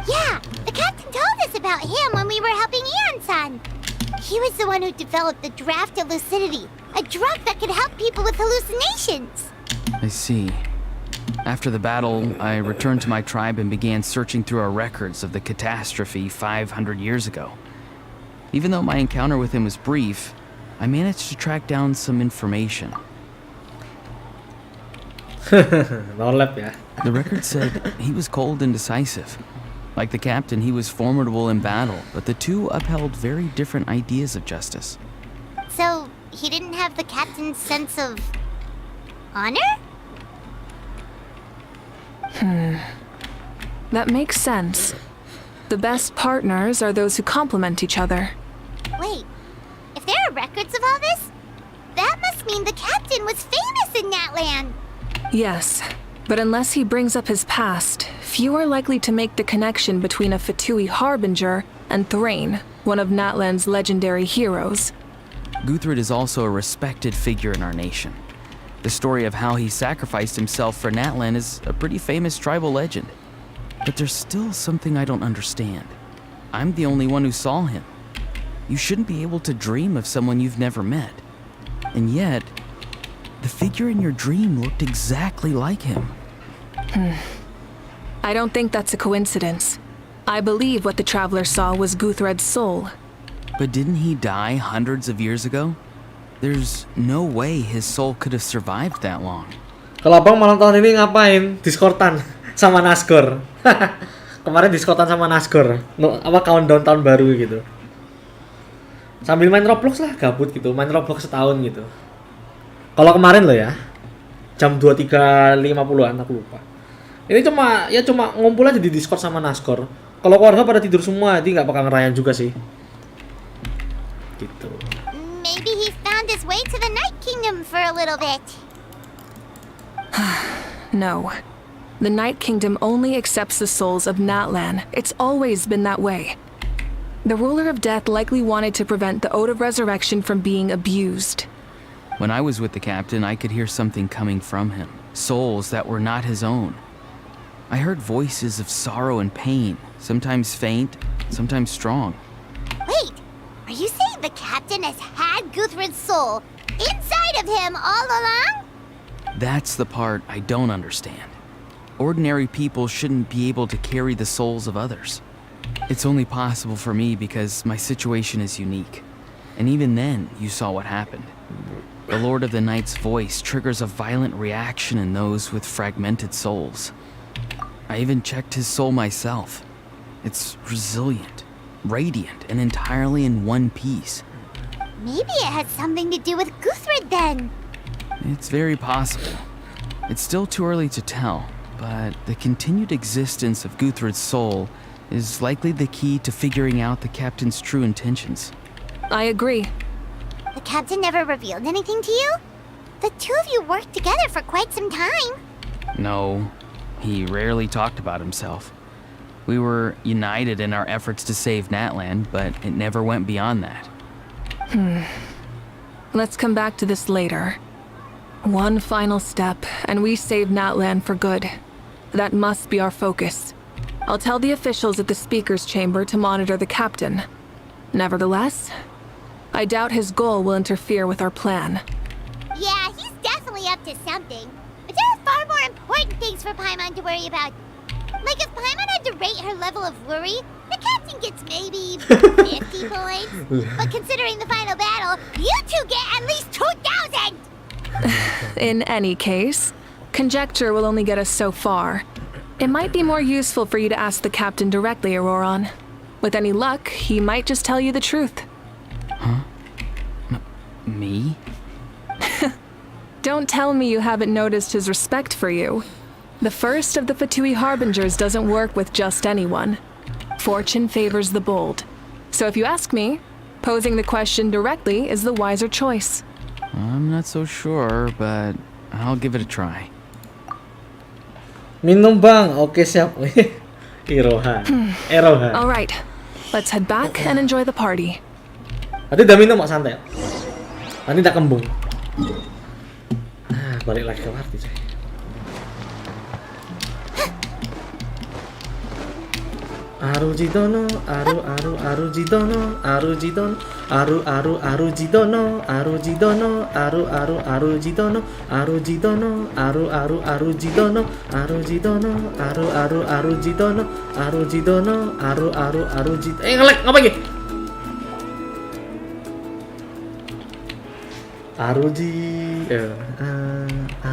B: Yeah, the captain told us about him when we were helping Eon-san. He was the one who developed the draft of lucidity, a drug that could help people with hallucinations.
J: I see. After the battle, I returned to my tribe and began searching through our records of the catastrophe 500 years ago. Even though my encounter with him was brief, I managed to track down some information.
A: Nolep ya.
J: The record said he was cold and decisive. Like the captain, he was formidable in battle, but the two upheld very different ideas of justice.
B: So, he didn't have the captain's sense of honor?
E: That makes sense. The best partners are those who complement each other.
B: Wait, if there are records of all this, that must mean the captain was famous in Natlan.
E: Yes, but unless he brings up his past, few are likely to make the connection between a Fatui harbinger and Thrain, one of Natlan's legendary heroes.
J: Guthrid is also a respected figure in our nation. The story of how he sacrificed himself for Natlan is a pretty famous tribal legend. But there's still something I don't understand. I'm the only one who saw him. You shouldn't be able to dream of someone you've never met. And yet, the figure in your dream looked exactly like him.
E: I don't think that's a coincidence. I believe what the traveler saw was Guthred's soul.
J: But didn't he die hundreds of years ago? There's no way his soul could have survived that long.
A: Kalau abang malam tahun ini ngapain? Discordan sama Nasgore. Kemarin Discordan sama Nasgore. Countdown tahun baru gitu. Sambil main Roblox lah, gabut gitu. Main Roblox setahun gitu. Kalau kemarin loh ya. Jam 23.50-an aku lupa. Ini cuma ngumpul aja di Discord sama Nasgore. Kalau keluarga pada tidur semua, jadi nggak bakal ngerayain juga sih. Gitu.
B: Maybe he found his way to the Night Kingdom for a little bit.
E: No. The Night Kingdom only accepts the souls of Natlan. It's always been that way. The ruler of death likely wanted to prevent the Ode of Resurrection from being abused.
J: When I was with the captain, I could hear something coming from him. Souls that were not his own. I heard voices of sorrow and pain, sometimes faint, sometimes strong.
B: Wait, are you saying the captain has had Guthrid's soul inside of him all along?
J: That's the part I don't understand. Ordinary people shouldn't be able to carry the souls of others. It's only possible for me because my situation is unique. And even then, you saw what happened. The Lord of the Night's voice triggers a violent reaction in those with fragmented souls. I even checked his soul myself. It's resilient, radiant, and entirely in one piece.
B: Maybe it had something to do with Guthrid then.
J: It's very possible. It's still too early to tell, but the continued existence of Guthrid's soul is likely the key to figuring out the captain's true intentions.
E: I agree.
B: The captain never revealed anything to you? The two of you worked together for quite some time.
J: No, he rarely talked about himself. We were united in our efforts to save Natlan, but it never went beyond that.
E: Let's come back to this later. One final step, and we save Natlan for good. That must be our focus. I'll tell the officials at the speaker's chamber to monitor the captain. Nevertheless, I doubt his goal will interfere with our plan.
B: Yeah, he's definitely up to something. But there are far more important things for Paimon to worry about. Like if Paimon had to rate her level of worry, the captain gets maybe 50 points. But considering the final battle, you two get at least 2,000!
E: In any case, conjecture will only get us so far. It might be more useful for you to ask the captain directly, Auroron. With any luck, he might just tell you the truth.
J: Huh? Me?
E: Don't tell me you haven't noticed his respect for you. The first of the Fatui Harbingers doesn't work with just anyone. Fortune favors the bold. So if you ask me, posing the question directly is the wiser choice.
J: I'm not so sure, but I'll give it a try.
A: Minum bang. Oke, siap. Irohan. Erohan.
E: All right, let's head back and enjoy the party.
A: Nanti udah minum, mak santai. Nanti udah kembung. Balik lagi ke party, coy. Aru jidono, aru jidono, aru jidono, aru jidono, aru jidono, aru jidono, aru jidono, aru jidono, aru jidono, aru jidono, aru jidono, aru jidono. Ngelek ngapa lagi?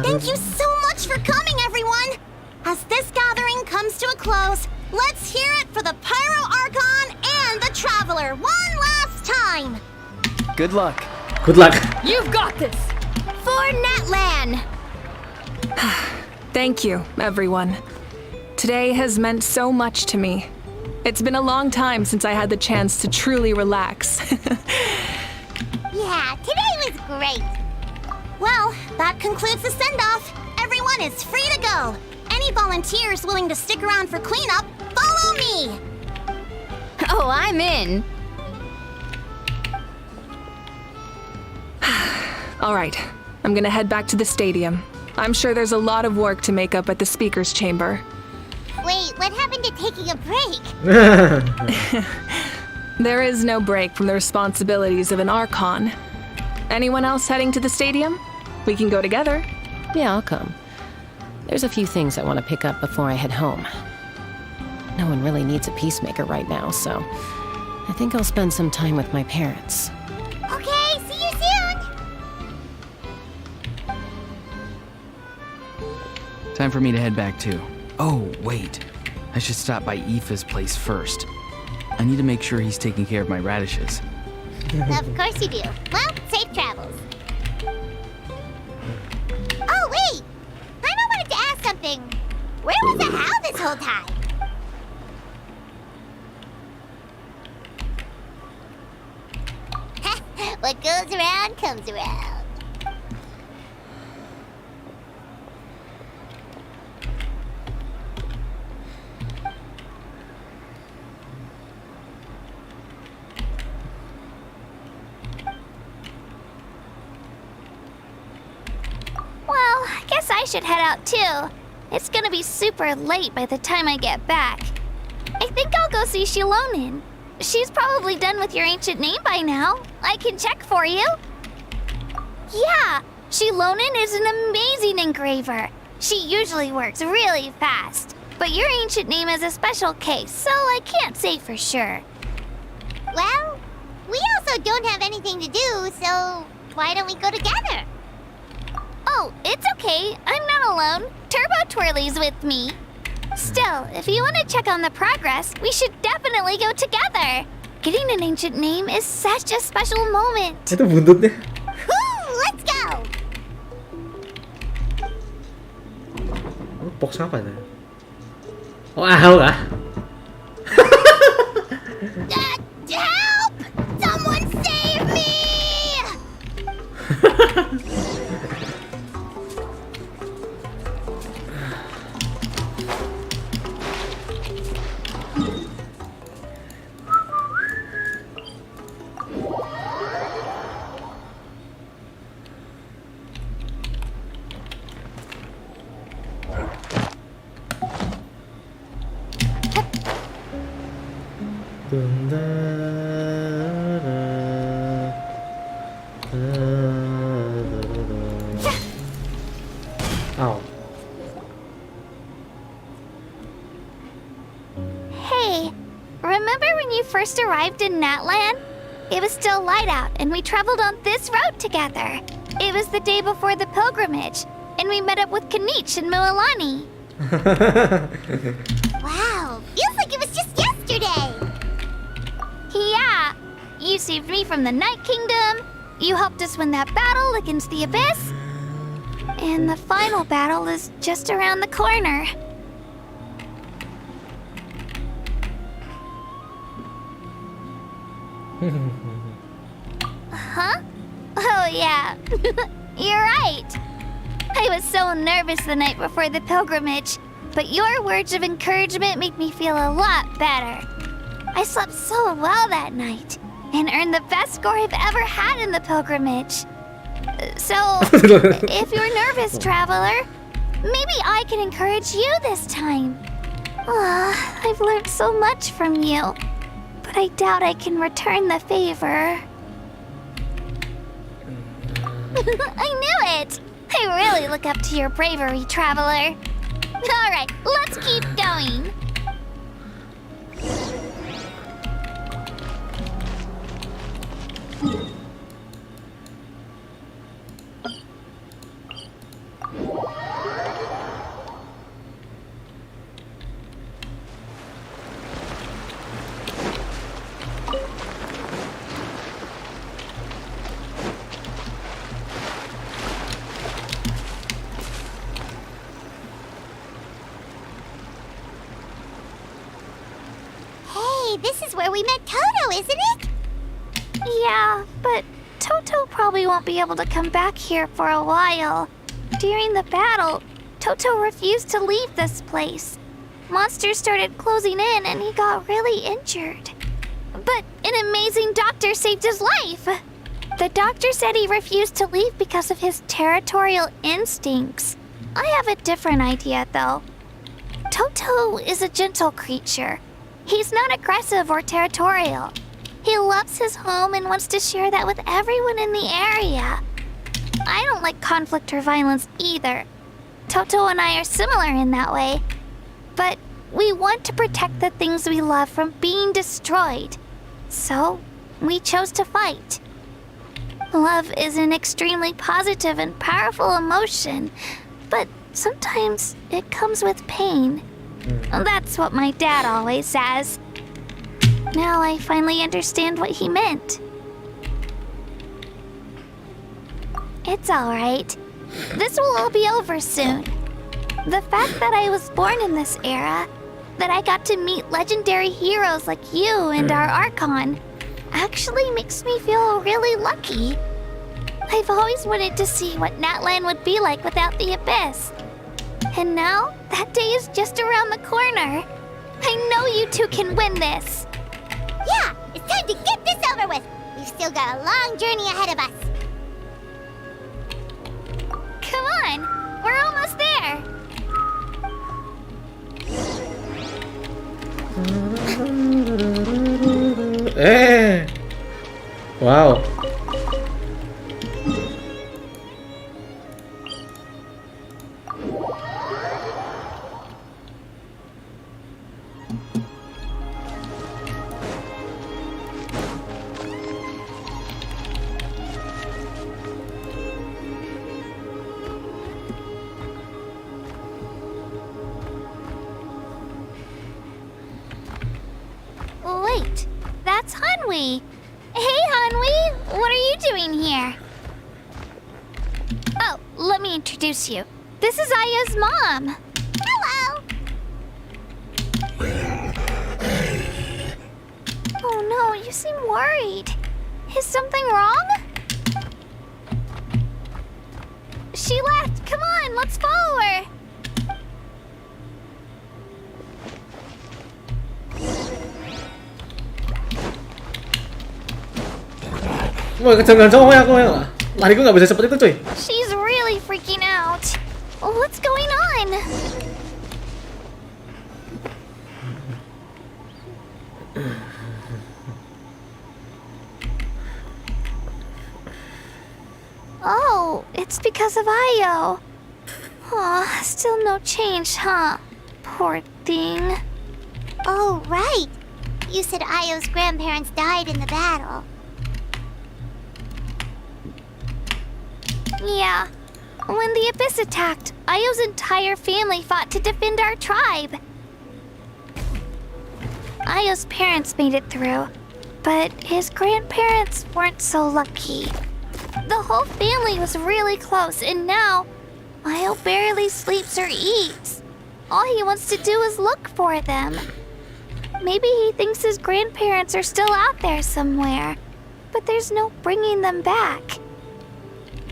K: Thank you so much for coming, everyone! As this gathering comes to a close, let's hear it for the Pyro Archon and the Traveler one last time!
J: Good luck.
A: Good luck.
G: You've got this! For Natlan!
E: Thank you, everyone. Today has meant so much to me. It's been a long time since I had the chance to truly relax.
B: Yeah, today was great.
K: Well, that concludes the send-off. Everyone is free to go. Any volunteers willing to stick around for cleanup, follow me!
G: Oh, I'm in!
E: All right, I'm gonna head back to the stadium. I'm sure there's a lot of work to make up at the speaker's chamber.
B: Wait, what happened to taking a break?
E: There is no break from the responsibilities of an Archon. Anyone else heading to the stadium? We can go together.
I: Yeah, I'll come. There's a few things I want to pick up before I head home. No one really needs a peacemaker right now, so I think I'll spend some time with my parents.
B: Okay, see you soon!
J: Time for me to head back too. Oh, wait. I should stop by Aoife's place first. I need to make sure he's taking care of my radishes.
B: Of course you do. Well, safe travels. Oh, wait! I wanted to ask something. Where was the How this whole time? What goes around comes around.
F: Well, I guess I should head out too. It's gonna be super late by the time I get back. I think I'll go see Shilonin. She's probably done with your ancient name by now. I can check for you. Yeah, Shilonin is an amazing engraver. She usually works really fast. But your ancient name is a special case, so I can't say for sure.
B: Well, we also don't have anything to do, so why don't we go together?
F: Oh, it's okay. I'm not alone. Turbo Twirly's with me. Still, if you want to check on the progress, we should definitely go together. Getting an ancient name is such a special moment.
A: Itu buntutnya.
B: Woo, let's go!
A: Box apa itu? Oh, ahal kah?
B: Help! Someone save me!
A: Ow.
F: Hey, remember when you first arrived in Natlan? It was still light out, and we traveled on this road together. It was the day before the pilgrimage, and we met up with Kanich and Mililani.
B: Wow, feels like it was just yesterday.
F: Yeah, you saved me from the Night Kingdom, you helped us win that battle against the Abyss, and the final battle is just around the corner. Huh? Oh yeah, you're right. I was so nervous the night before the pilgrimage, but your words of encouragement made me feel a lot better. I slept so well that night, and earned the best score I've ever had in the pilgrimage. So, if you're nervous, traveler, maybe I can encourage you this time. I've learned so much from you, but I doubt I can return the favor. I knew it! I really look up to your bravery, traveler. Alright, let's keep going.
B: Hey, this is where we met Toto, isn't it?
F: Yeah, but Toto probably won't be able to come back here for a while. During the battle, Toto refused to leave this place. Monsters started closing in and he got really injured. But an amazing doctor saved his life. The doctor said he refused to leave because of his territorial instincts. I have a different idea, though. Toto is a gentle creature. He's not aggressive or territorial. He loves his home and wants to share that with everyone in the area. I don't like conflict or violence either. Toto and I are similar in that way. But we want to protect the things we love from being destroyed. So, we chose to fight. Love is an extremely positive and powerful emotion, but sometimes it comes with pain. That's what my dad always says. Now I finally understand what he meant. It's alright. This will all be over soon. The fact that I was born in this era, that I got to meet legendary heroes like you and our Archon, actually makes me feel really lucky. I've always wanted to see what Natlan would be like without the Abyss. And now, that day is just around the corner. I know you two can win this.
B: Yeah, it's time to get this over with. We've still got a long journey ahead of us.
F: Come on, we're almost there.
A: Eh. Wow.
F: Wait, that's Hanwi. Hey, Hanwi, what are you doing here? Oh, let me introduce you. This is Aya's mom.
B: Hello.
F: You seem worried. Is something wrong? She left. Come on, let's follow her.
A: Woi, jangan cowok ya, lariku nggak bisa seperti itu, cuy.
F: She's really freaking out. What's going on? Oh, it's because of Ayo. Aw, still no change, huh? Poor thing.
B: Oh, right. You said Ayo's grandparents died in the battle.
F: Yeah. When the Abyss attacked, Ayo's entire family fought to defend our tribe. Ayo's parents made it through, but his grandparents weren't so lucky. The whole family was really close, and now Ayo barely sleeps or eats. All he wants to do is look for them. Maybe he thinks his grandparents are still out there somewhere, but there's no bringing them back.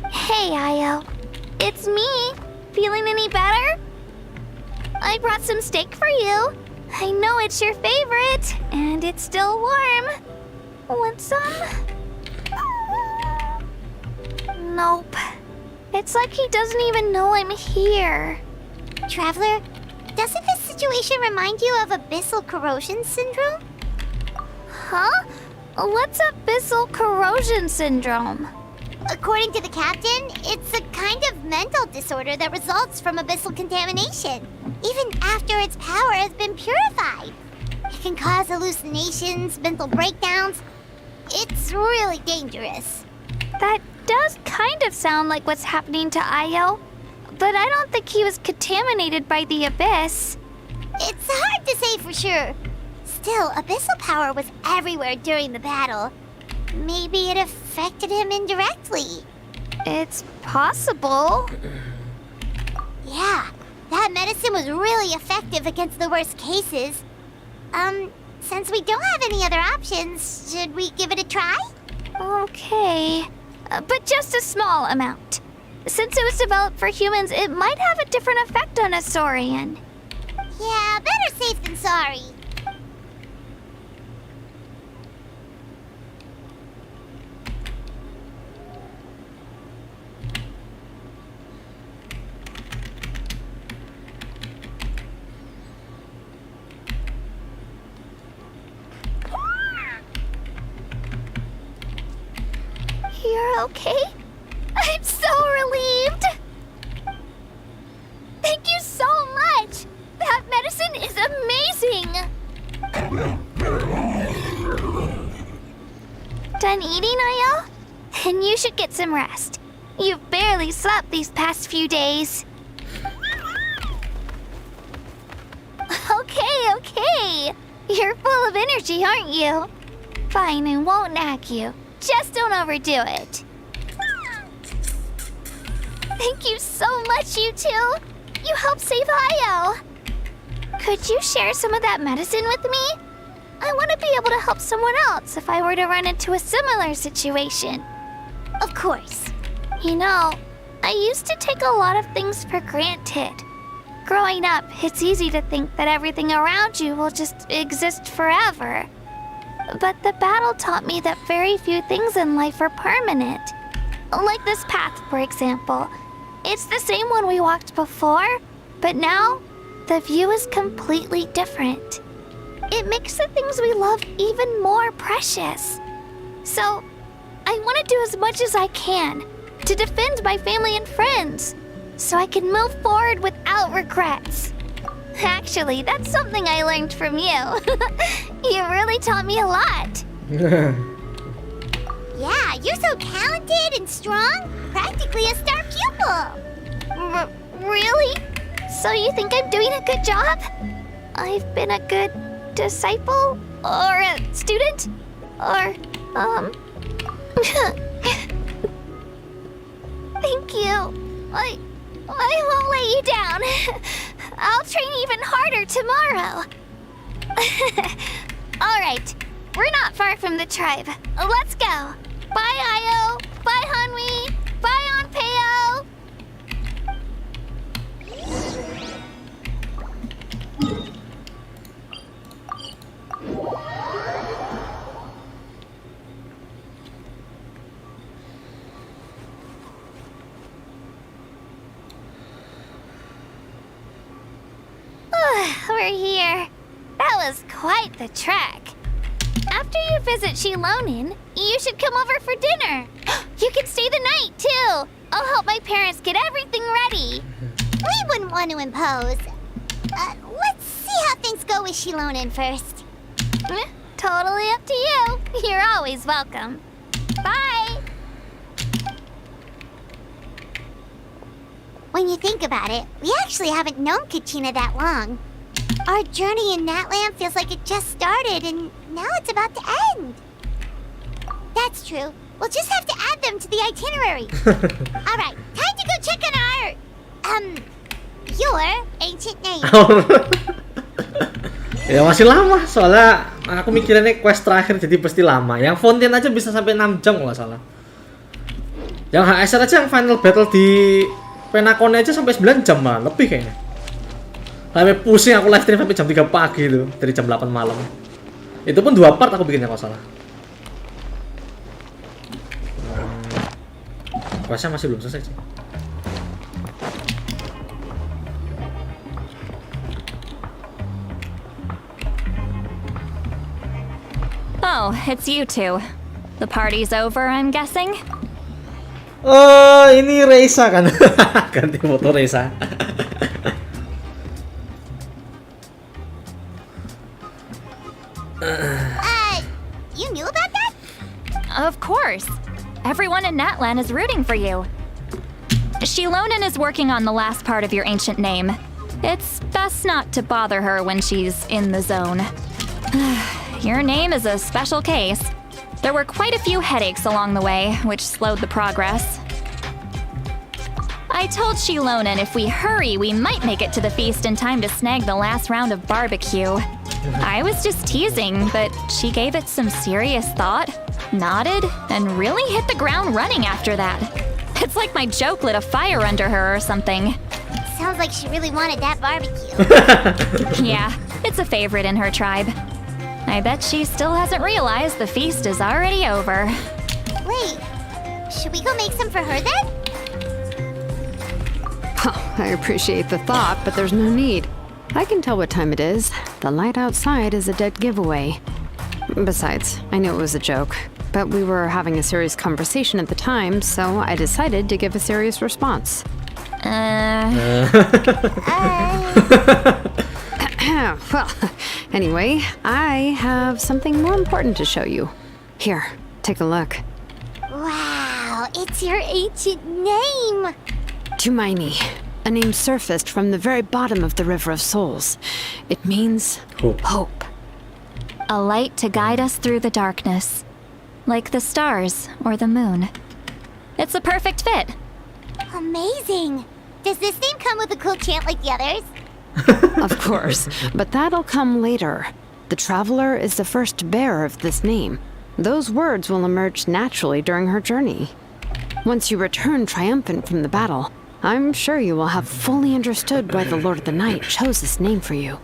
F: Hey, Ayo. It's me. Feeling any better? I brought some steak for you. I know it's your favorite, and it's still warm. Want some? Nope. It's like he doesn't even know I'm here.
B: Traveler, doesn't this situation remind you of abyssal corrosion syndrome?
F: Huh? What's abyssal corrosion syndrome?
B: According to the captain, it's a kind of mental disorder that results from abyssal contamination, even after its power has been purified. It can cause hallucinations, mental breakdowns. It's really dangerous.
F: That does kind of sound like what's happening to Ayo, but I don't think he was contaminated by the Abyss.
B: It's hard to say for sure. Still, abyssal power was everywhere during the battle. Maybe it affected him indirectly.
F: It's possible.
B: Yeah, that medicine was really effective against the worst cases. Since we don't have any other options, should we give it a try?
F: Okay, but just a small amount. Since it was developed for humans, it might have a different effect on a Saurian.
B: Yeah, better safe than sorry.
F: You're okay? I'm so relieved! Thank you so much! That medicine is amazing! Done eating, Ayo? Then you should get some rest. You've barely slept these past few days. Okay. You're full of energy, aren't you? Fine, I won't nag you. Just don't overdo it. Thank you so much, you two. You helped save Ayo. Could you share some of that medicine with me? I want to be able to help someone else if I were to run into a similar situation.
B: Of course.
F: You know, I used to take a lot of things for granted. Growing up, it's easy to think that everything around you will just exist forever. But the battle taught me that very few things in life are permanent. Like this path, for example. It's the same one we walked before, but now the view is completely different. It makes the things we love even more precious. So, I want to do as much as I can to defend my family and friends, so I can move forward without regrets. Actually, that's something I learned from you. You really taught me a lot.
B: Yeah, you're so talented and strong. Practically a star pupil.
F: Really? So you think I'm doing a good job? I've been a good disciple? Or a student? Or, Thank you. I won't let you down. I'll train even harder tomorrow. All right. We're not far from the tribe. Let's go. Bye, Io. Bye, Hanwi. Bye, Onpeo. We're here. That was quite the trek. After you visit Shilonin, you should come over for dinner. You can stay the night, too. I'll help my parents get everything ready.
B: We wouldn't want to impose. Let's see how things go with Shilonin first.
F: Totally up to you. You're always welcome. Bye.
B: When you think about it, we actually haven't known Kachina that long. Our journey in Natlan feels like it just started, and now it's about to end. That's true. We'll just have to add them to the itinerary. Alright, time to go check on your ancient name.
A: Ya masih lama, soalnya aku mikirinnya quest terakhir jadi pasti lama. Yang Fountain aja bisa sampai 6 jam kalau nggak salah. Yang HSR aja yang final battle di Penacone aja sampai 9 jam malah, lebih kayaknya. Sampai pusing aku live stream sampai jam 3 pagi itu, dari jam 8 malam. Itu pun 2 part aku bikinnya kalau salah. Questnya masih belum selesai sih.
L: Oh, it's you two. The party's over, I'm guessing?
A: Oh, ini Reisa kan. Ganti foto Reisa.
B: You knew about that?
L: Of course. Everyone in Natlan is rooting for you. Shilonin is working on the last part of your ancient name. It's best not to bother her when she's in the zone. Your name is a special case. There were quite a few headaches along the way, which slowed the progress. I told Shilonin if we hurry, we might make it to the feast in time to snag the last round of barbecue. I was just teasing, but she gave it some serious thought, nodded, and really hit the ground running after that. It's like my joke lit a fire under her or something.
B: Sounds like she really wanted that barbecue.
L: Yeah, it's a favorite in her tribe. I bet she still hasn't realized the feast is already over.
B: Wait, should we go make some for her then?
D: I appreciate the thought, but there's no need. I can tell what time it is. The light outside is a dead giveaway. Besides, I knew it was a joke, but we were having a serious conversation at the time, so I decided to give a serious response. Well, anyway, I have something more important to show you. Here, take a look.
B: Wow, it's your ancient name.
D: Tumaini, a name surfaced from the very bottom of the River of Souls. It means hope.
L: A light to guide us through the darkness, like the stars or the moon. It's a perfect fit.
B: Amazing. Does this name come with a cool chant like the others?
D: Of course, but that'll come later. The Traveler is the first bearer of this name. Those words will emerge naturally during her journey. Once you return triumphant from the battle, I'm sure you will have fully understood why the Lord of the Night chose this name for you.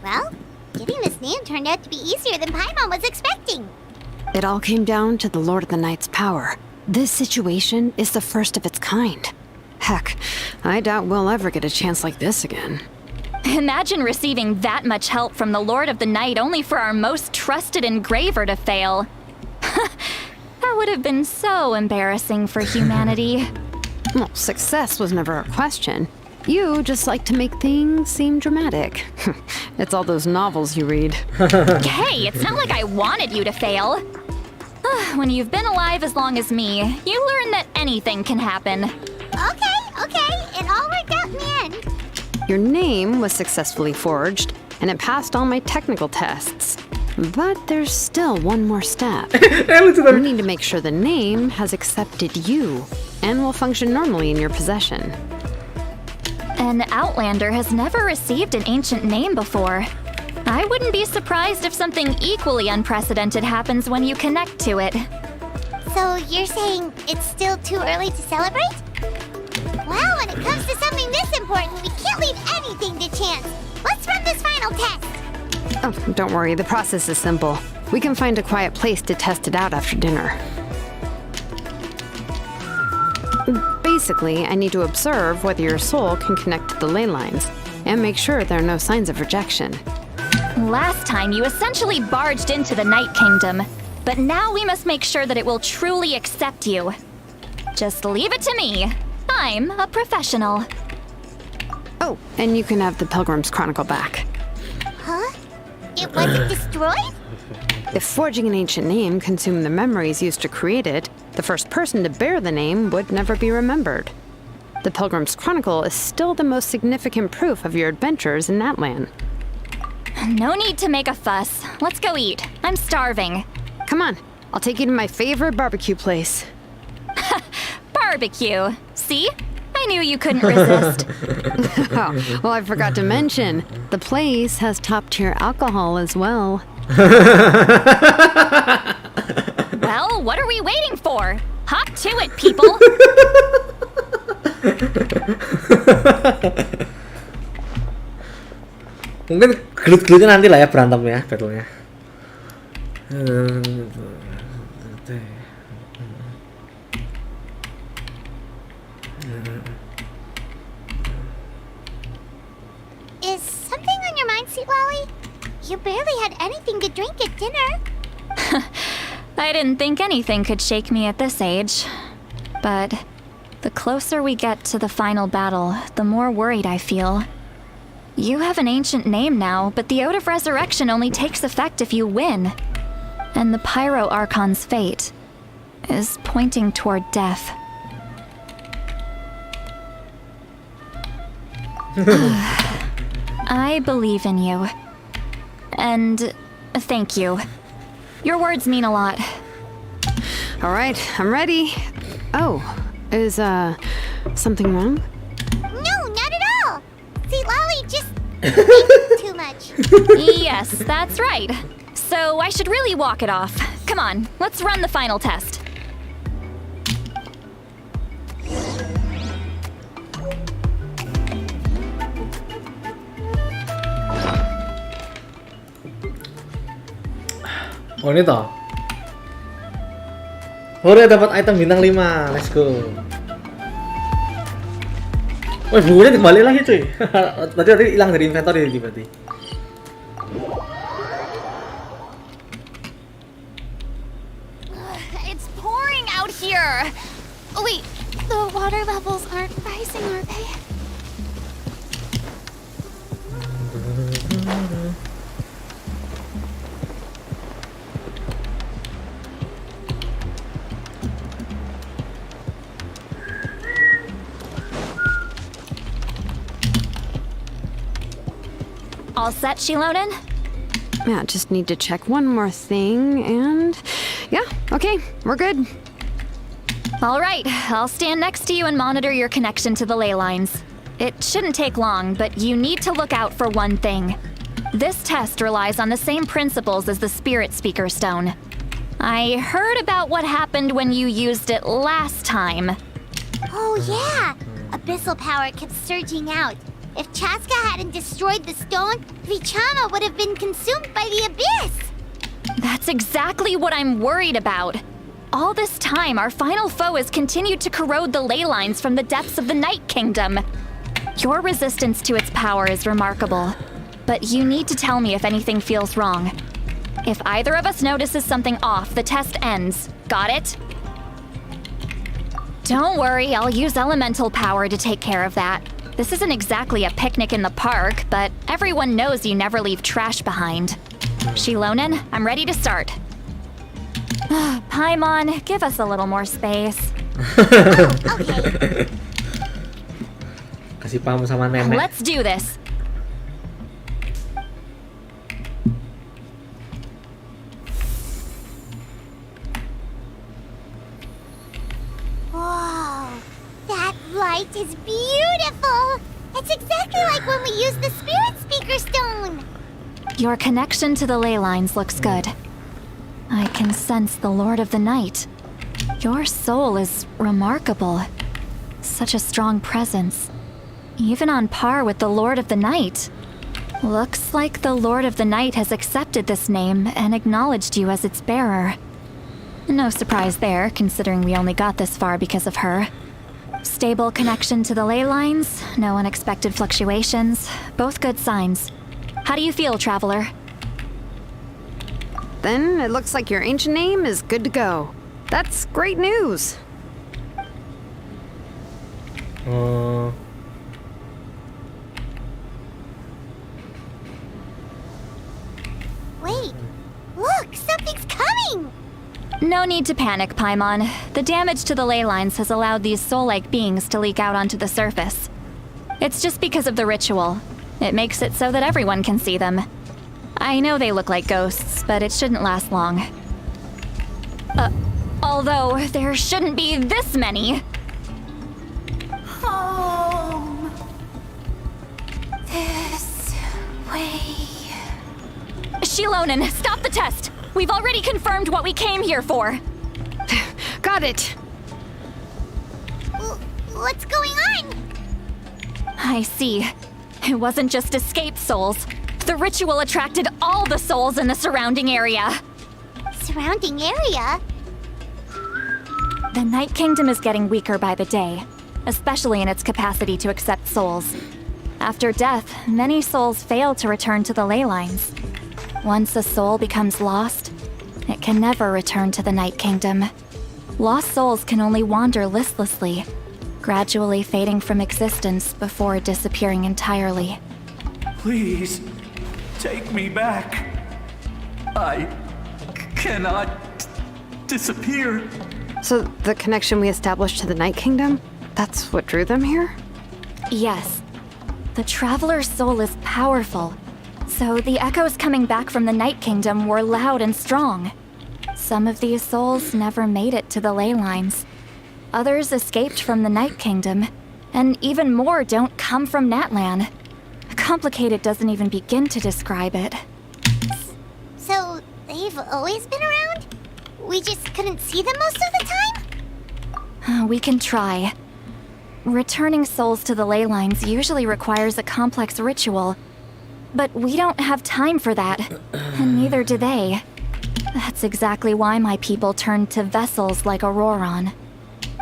B: Well, getting this name turned out to be easier than Paimon was expecting.
D: It all came down to the Lord of the Night's power. This situation is the first of its kind. Heck, I doubt we'll ever get a chance like this again.
L: Imagine receiving that much help from the Lord of the Night only for our most trusted engraver to fail. That would have been so embarrassing for humanity.
D: Well, success was never a question. You just like to make things seem dramatic. It's all those novels you read.
L: Hey, it's not like I wanted you to fail. When you've been alive as long as me, you learn that anything can happen.
B: Okay, it all worked out in the end.
D: Your name was successfully forged, and it passed all my technical tests. But there's still one more step. We need to make sure the name has accepted you, and will function normally in your possession.
L: An Outlander has never received an ancient name before. I wouldn't be surprised if something equally unprecedented happens when you connect to it.
B: So you're saying it's still too early to celebrate? Well, when it comes to something this important, we can't leave anything to chance. Let's run this final test.
D: Oh, don't worry, the process is simple. We can find a quiet place to test it out after dinner. Basically, I need to observe whether your soul can connect to the ley lines, and make sure there are no signs of rejection.
L: Last time, you essentially barged into the Night Kingdom, but now we must make sure that it will truly accept you. Just leave it to me. I'm a professional.
D: Oh, and you can have the Pilgrim's Chronicle back.
B: Huh? It wasn't destroyed?
D: If forging an ancient name consumed the memories used to create it, the first person to bear the name would never be remembered. The Pilgrim's Chronicle is still the most significant proof of your adventures in Natlan.
L: No need to make a fuss. Let's go eat. I'm starving.
D: Come on, I'll take you to my favorite barbecue place.
L: Barbecue. See? I knew you couldn't resist.
D: Oh, well, I forgot to mention, the place has top-tier alcohol as well.
L: Well, what are we waiting for? Hop to it, people!
A: Mungkin gelut-gelutnya nanti lah ya berantemnya, battle-nya.
B: Is something on your mind, Sweet Lolly? You barely had anything to drink at dinner.
L: I didn't think anything could shake me at this age. But the closer we get to the final battle, the more worried I feel. You have an ancient name now, but the Ode of Resurrection only takes effect if you win. And the Pyro Archon's fate is pointing toward death. I believe in you. And thank you. Your words mean a lot.
D: All right, I'm ready. Oh, is, something wrong?
B: No, not at all. Sweet Lolly just thinks too much.
L: Yes, that's right. So I should really walk it off. Come on, let's run the final test.
A: Oh ini toh. Hore dapat item bintang 5. Let's go. Wah, bukunya kembali lagi cuy. Tadi hilang dari inventory berarti.
F: It's pouring out here. Oh, wait, the water levels aren't rising, are they?
L: All set, Shilonen?
D: Yeah, just need to check one more thing, and yeah, okay, we're good.
L: All right, I'll stand next to you and monitor your connection to the ley lines. It shouldn't take long, but you need to look out for one thing. This test relies on the same principles as the Spirit Speaker Stone. I heard about what happened when you used it last time.
B: Oh yeah, abyssal power kept surging out. If Chaska hadn't destroyed the stone, Vichama would have been consumed by the abyss!
L: That's exactly what I'm worried about. All this time, our final foe has continued to corrode the ley lines from the depths of the Night Kingdom. Your resistance to its power is remarkable, but you need to tell me if anything feels wrong. If either of us notices something off, the test ends. Got it? Don't worry, I'll use elemental power to take care of that. This isn't exactly a picnic in the park, but everyone knows you never leave trash behind. Shilonen, I'm ready to start. Paimon, give us a little more space.
B: Okay.
A: Kasih paham sama nenek.
L: Let's do this.
B: Whoa, that light is beautiful! It's exactly like when we used the spirit speaker stone!
L: Your connection to the ley lines looks good. I can sense the Lord of the Night. Your soul is remarkable. Such a strong presence. Even on par with the Lord of the Night. Looks like the Lord of the Night has accepted this name and acknowledged you as its bearer. No surprise there, considering we only got this far because of her. Stable connection to the ley lines, no unexpected fluctuations, both good signs. How do you feel, Traveler?
D: Then it looks like your ancient name is good to go. That's great news.
B: Wait, look, something's coming!
L: No need to panic, Paimon. The damage to the ley lines has allowed these soul-like beings to leak out onto the surface. It's just because of the ritual. It makes it so that everyone can see them. I know they look like ghosts, but it shouldn't last long. Although there shouldn't be this many.
B: Home. This way.
L: Shilonen, stop the test! We've already confirmed what we came here for.
D: Got it.
B: What's going on?
L: I see. It wasn't just escaped souls. The ritual attracted all the souls in the surrounding area.
B: Surrounding area?
L: The Night Kingdom is getting weaker by the day, especially in its capacity to accept souls. After death, many souls fail to return to the ley lines. Once a soul becomes lost, it can never return to the Night Kingdom. Lost souls can only wander listlessly, gradually fading from existence before disappearing entirely.
M: Please, take me back. I cannot disappear.
D: So the connection we established to the Night Kingdom, that's what drew them here?
L: Yes. The Traveler's soul is powerful, so the echoes coming back from the Night Kingdom were loud and strong. Some of these souls never made it to the ley lines. Others escaped from the Night Kingdom, and even more don't come from Natlan. Complicated doesn't even begin to describe it.
B: So, they've always been around? We just couldn't see them most of the time?
L: We can try. Returning souls to the ley lines usually requires a complex ritual, but we don't have time for that, and neither do they. That's exactly why my people turned to vessels like Auroron.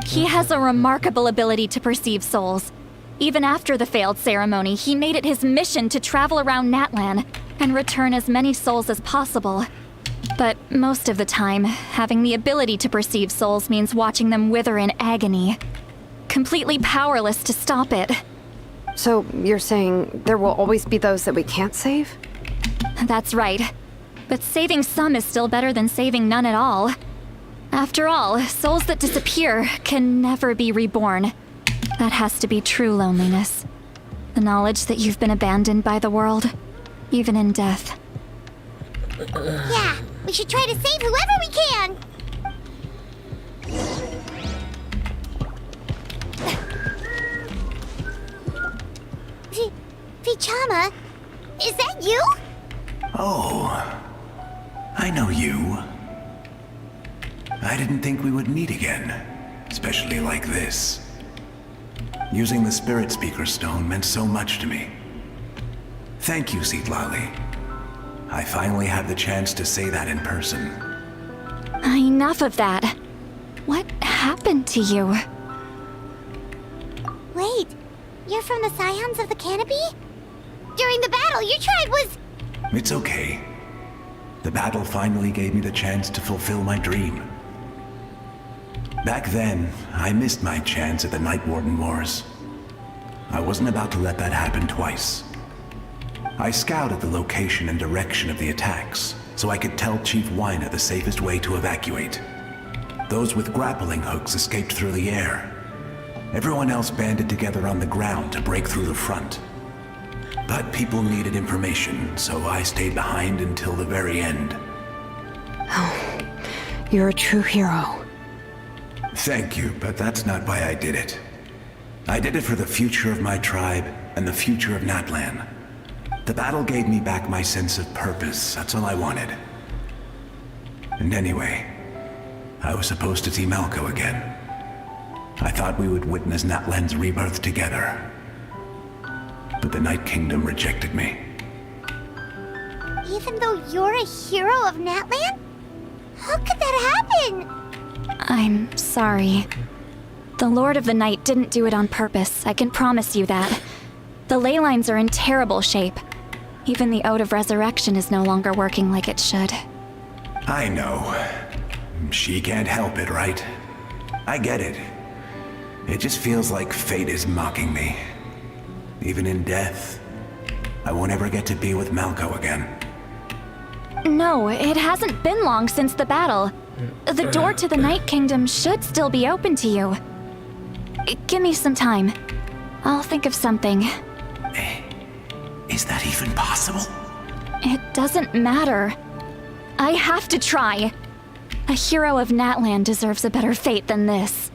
L: He has a remarkable ability to perceive souls. Even after the failed ceremony, he made it his mission to travel around Natlan and return as many souls as possible. But most of the time, having the ability to perceive souls means watching them wither in agony. Completely powerless to stop it.
D: So you're saying there will always be those that we can't save?
L: That's right. But saving some is still better than saving none at all. After all, souls that disappear can never be reborn. That has to be true loneliness. The knowledge that you've been abandoned by the world, even in death.
B: Yeah, we should try to save whoever we can! Vichama, is that you?
H: Oh, I know you. I didn't think we would meet again, especially like this. Using the Spirit Speaker Stone meant so much to me. Thank you, Seetlali. I finally had the chance to say that in person.
L: Enough of that. What happened to you?
B: Wait, you're from the Scions of the Canopy? During the battle, your tribe was...
H: It's okay. The battle finally gave me the chance to fulfill my dream. Back then, I missed my chance at the Night Warden Wars. I wasn't about to let that happen twice. I scouted the location and direction of the attacks, so I could tell Chief Wyna the safest way to evacuate. Those with grappling hooks escaped through the air. Everyone else banded together on the ground to break through the front. But people needed information, so I stayed behind until the very end.
D: Oh, you're a true hero.
H: Thank you, but that's not why I did it. I did it for the future of my tribe and the future of Natlan. The battle gave me back my sense of purpose. That's all I wanted. And anyway, I was supposed to see Malco again. I thought we would witness Natlan's rebirth together. But the Night Kingdom rejected me.
B: Even though you're a hero of Natlan? How could that happen?
L: I'm sorry. The Lord of the Night didn't do it on purpose, I can promise you that. The ley lines are in terrible shape. Even the Ode of Resurrection is no longer working like it should.
H: I know. She can't help it, right? I get it. It just feels like fate is mocking me. Even in death, I won't ever get to be with Malco again.
L: No, it hasn't been long since the battle. The door to the Night Kingdom should still be open to you. Give me some time. I'll think of something.
H: Is that even possible?
L: It doesn't matter. I have to try. A hero of Natlan deserves a better fate than this.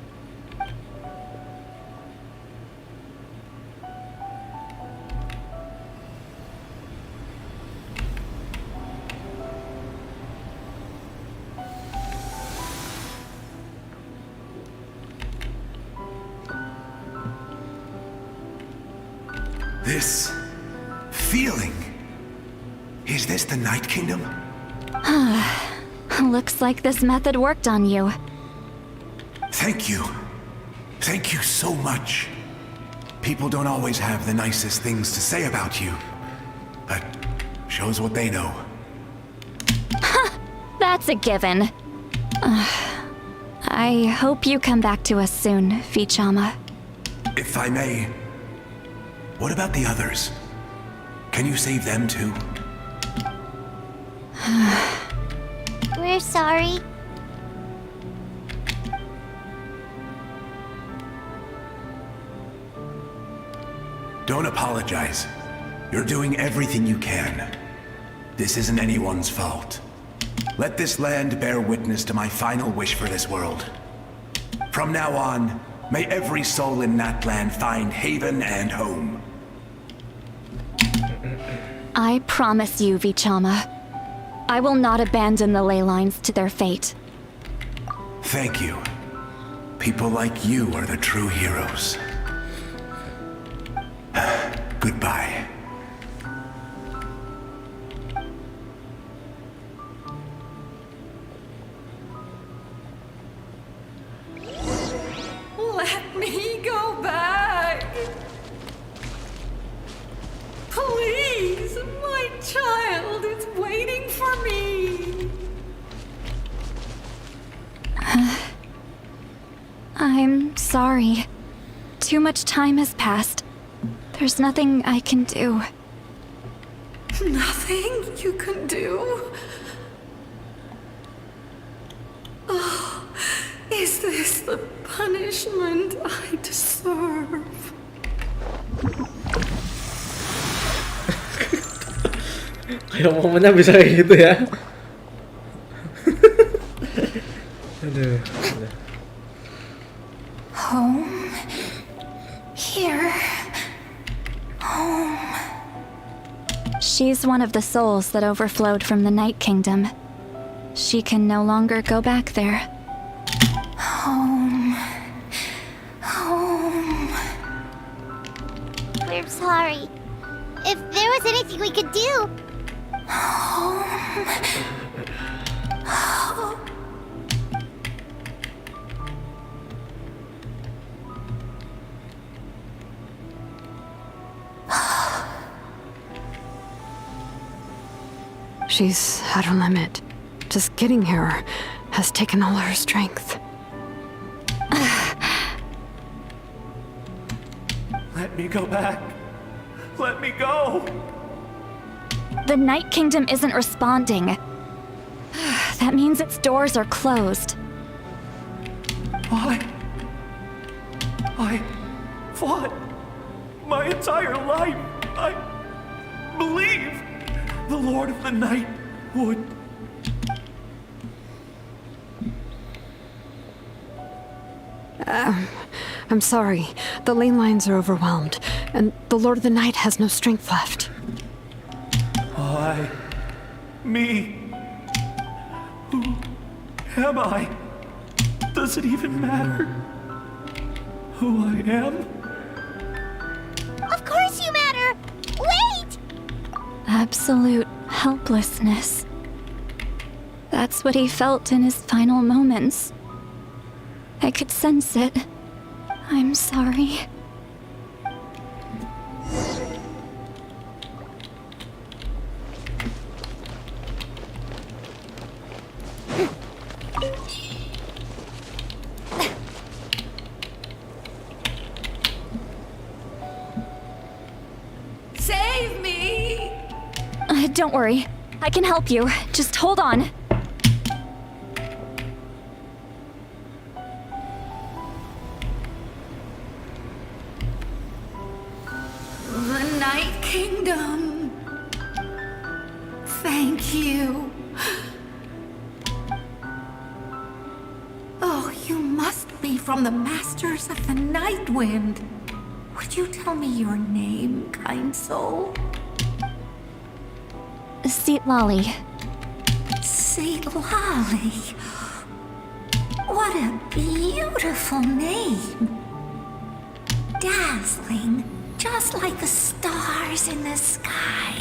H: This feeling. Is this the Night Kingdom?
L: Looks like this method worked on you.
H: Thank you. Thank you so much. People don't always have the nicest things to say about you. But shows what they know.
L: That's a given. I hope you come back to us soon, Vichama.
H: If I may, what about the others? Can you save them too?
B: We're sorry.
H: Don't apologize. You're doing everything you can. This isn't anyone's fault. Let this land bear witness to my final wish for this world. From now on, may every soul in Natlan find haven and home.
L: I promise you, Vichama. I will not abandon the ley lines to their fate.
H: Thank you. People like you are the true heroes. Goodbye.
N: Let me go back. Please, my child is waiting for me.
L: I'm sorry. Too much time has passed. There's nothing I can do.
N: Nothing you can do? Oh, is this the punishment I deserve?
A: Kayak momennya bisa kayak gitu ya. Aduh.
N: Home. Here. Home.
L: She's one of the souls that overflowed from the Night Kingdom. She can no longer go back there.
N: Home. Home.
B: We're sorry. If there was anything we could do.
N: Home. Home.
D: She's at her limit. Just getting here has taken all her strength.
M: Let me go back. Let me go.
L: The Night Kingdom isn't responding. That means its doors are closed.
M: I fought my entire life. I believed the Lord of the Night would.
D: I'm sorry. The ley lines are overwhelmed, and the Lord of the Night has no strength left.
M: Me. Who am I? Does it even matter who I am?
B: Of course you matter! Wait!
L: Absolute helplessness. That's what he felt in his final moments. I could sense it. I'm sorry.
N: Save me!
L: Don't worry. I can help you. Just hold on.
N: The Night Kingdom. Thank you. Oh, you must be from the Masters of the Night Wind. Would you tell me your name, kind soul?
L: Seat Lolly.
N: Seat Lolly. What a beautiful name. Dazzling, just like the stars in the sky.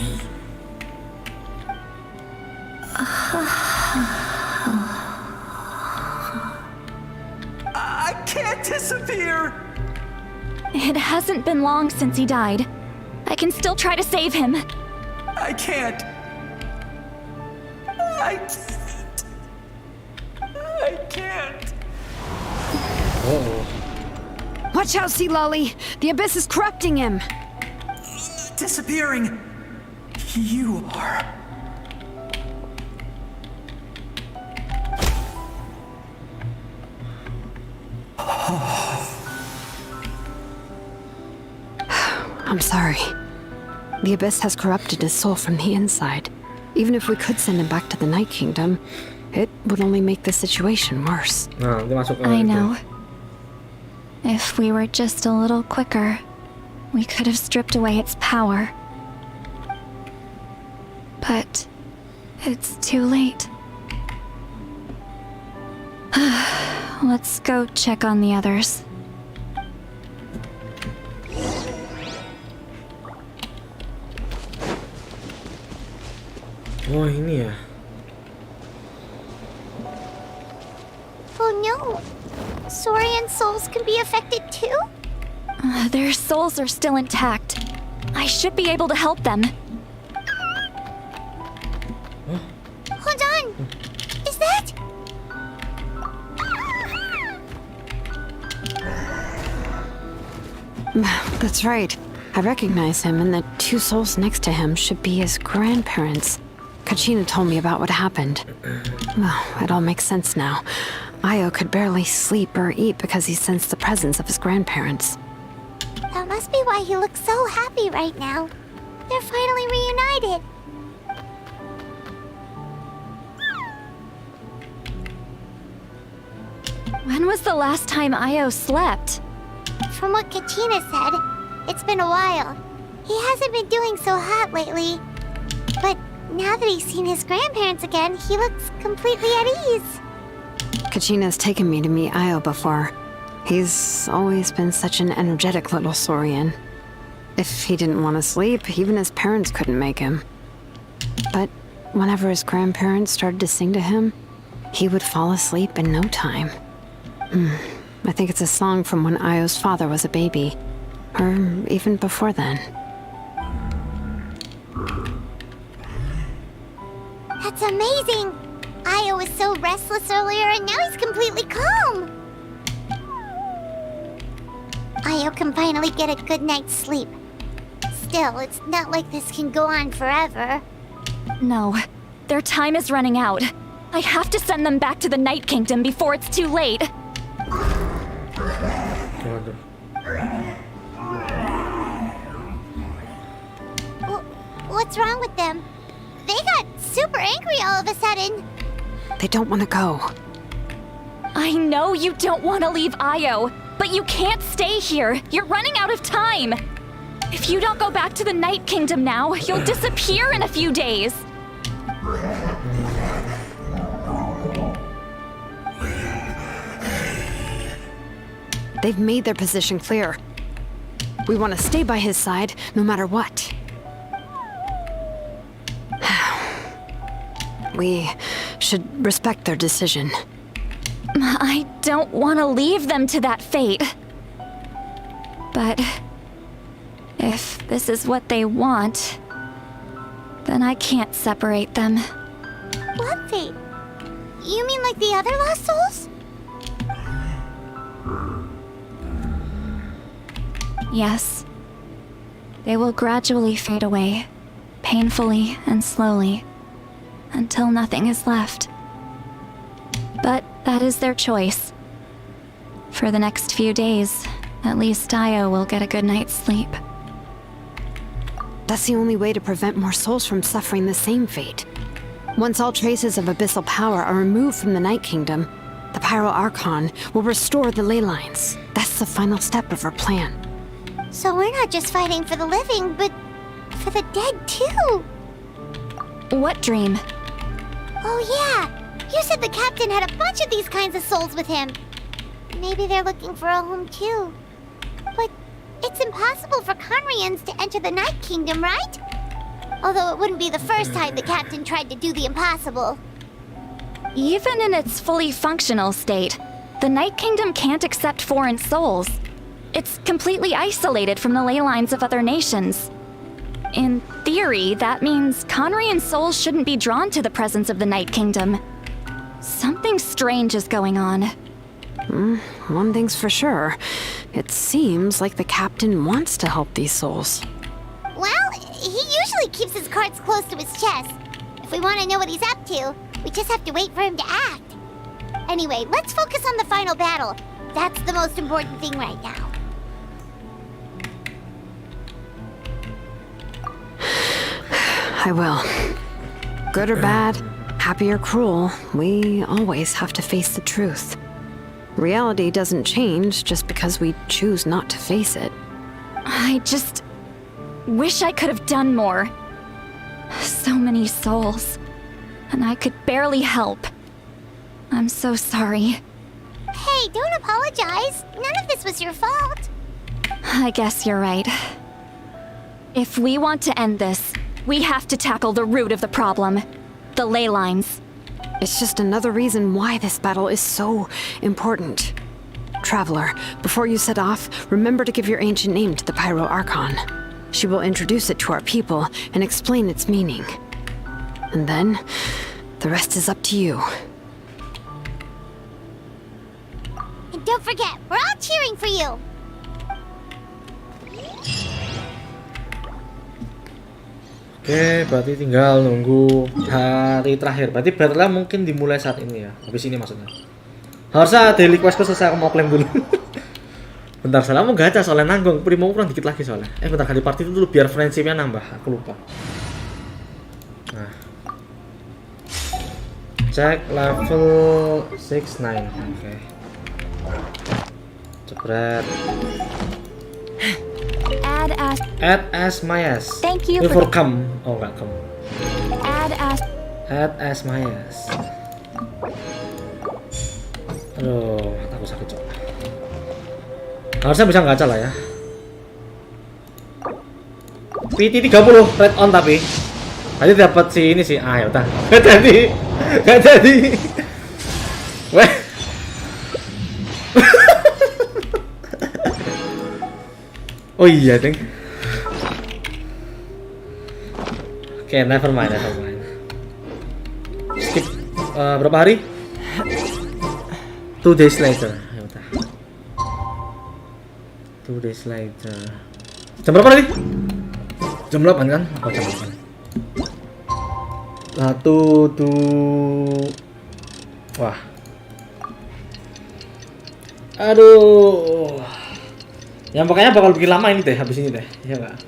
M: I can't disappear!
L: It hasn't been long since he died. I can still try to save him.
M: I can't. I can't.
D: Watch out, Sea Lolly! The Abyss is corrupting him!
M: Disappearing. You are.
D: I'm sorry. The Abyss has corrupted his soul from the inside. Even if we could send him back to the Night Kingdom, it would only make the situation worse.
A: Nah, dia masuk ke
L: I
A: itu.
L: know. If we were just a little quicker, we could have stripped away its power. But it's too late. Let's go check on the others.
A: Oh, ini ya.
B: Oh no! Saurian souls can be affected too?
L: Their souls are still intact. I should be able to help them.
B: Hold on! Is that...
D: That's right. I recognize him, and the two souls next to him should be his grandparents. Kachina told me about what happened. Well, it all makes sense now. Io could barely sleep or eat because he sensed the presence of his grandparents.
B: That must be why he looks so happy right now. They're finally reunited.
L: When was the last time Io slept?
B: From what Kachina said, it's been a while. He hasn't been doing so hot lately. But now that he's seen his grandparents again, he looks completely at ease.
D: Kachina's taken me to meet Io before. He's always been such an energetic little Saurian. If he didn't want to sleep, even his parents couldn't make him. But whenever his grandparents started to sing to him, he would fall asleep in no time. I think it's a song from when Io's father was a baby. Or even before then.
B: That's amazing! Io was so restless earlier and now he's completely calm! Io can finally get a good night's sleep. Still, it's not like this can go on forever.
L: No, their time is running out. I have to send them back to the Night Kingdom before it's too late.
B: What's wrong with them? They got super angry all of a sudden.
D: They don't want to go.
L: I know you don't want to leave Io, but But you can't stay here. You're running out of time. If you don't go back to the Night Kingdom now, you'll disappear in a few days.
D: They've made their position clear. We want to stay by his side, no matter what. We should respect their decision.
L: I don't want to leave them to that fate. But if this is what they want, then I can't separate them.
B: What fate? You mean like the other lost souls?
L: Yes. They will gradually fade away, painfully and slowly, until nothing is left. But that is their choice. For the next few days, at least Io will get a good night's sleep.
D: That's the only way to prevent more souls from suffering the same fate. Once all traces of abyssal power are removed from the Night Kingdom, the Pyro Archon will restore the ley lines. That's the final step of our plan.
B: So we're not just fighting for the living, but for the dead too.
L: What dream?
B: Oh yeah! You said the captain had a bunch of these kinds of souls with him. Maybe they're looking for a home too. But it's impossible for Conrians to enter the Night Kingdom, right? Although it wouldn't be the first time the captain tried to do the impossible.
L: Even in its fully functional state, the Night Kingdom can't accept foreign souls. It's completely isolated from the ley lines of other nations. In theory, that means Conrian souls shouldn't be drawn to the presence of the Night Kingdom. Something strange is going on.
D: One thing's for sure. It seems like the captain wants to help these souls.
B: Well, he usually keeps his cards close to his chest. If we want to know what he's up to, we just have to wait for him to act. Anyway, let's focus on the final battle. That's the most important thing right now.
D: I will. Good or bad, happy or cruel, we always have to face the truth. Reality doesn't change just because we choose not to face it.
L: I just wish I could have done more. So many souls, and I could barely help. I'm so sorry.
B: Hey, don't apologize. None of this was your fault.
L: I guess you're right. If we want to end this, we have to tackle the root of the problem. The ley lines.
D: It's just another reason why this battle is so important. Traveler, before you set off, remember to give your ancient name to the Pyro Archon. She will introduce it to our people and explain its meaning. And then, the rest is up to you.
B: And don't forget, we're all cheering for you.
A: Oke, berarti tinggal nunggu hari terakhir. Berarti battle-nya mungkin dimulai saat ini ya. Habis ini maksudnya. Harusnya daily quest-ku selesai, aku mau klaim dulu. Bentar, soalnya mau gacha soalnya nanggung. Primo kurang dikit lagi soalnya. Bentar, ganti party itu dulu biar friendship-nya nambah. Aku lupa. Nah. Cek level 69. Oke. Jebret. Add as Mayas.
L: Thank you
A: for come. Oh, enggak come.
L: Add
A: as Mayas. Aduh, aku sakit cok. Harusnya bisa gacha lah ya. PT 30 red on tapi. Tadi dapat si ini sih. Ah, ya udah. Enggak jadi. Weh. Oh iya, deng. Oke, never mind. Skip berapa hari? 2 days later. Ya udah. 2 days later. Jam berapa tadi? Jam 8 kan? Oh, jam 8. 1, 2. Wah. Aduh. Yang pokoknya bakal bikin lama ini deh, habis ini deh. Iya enggak?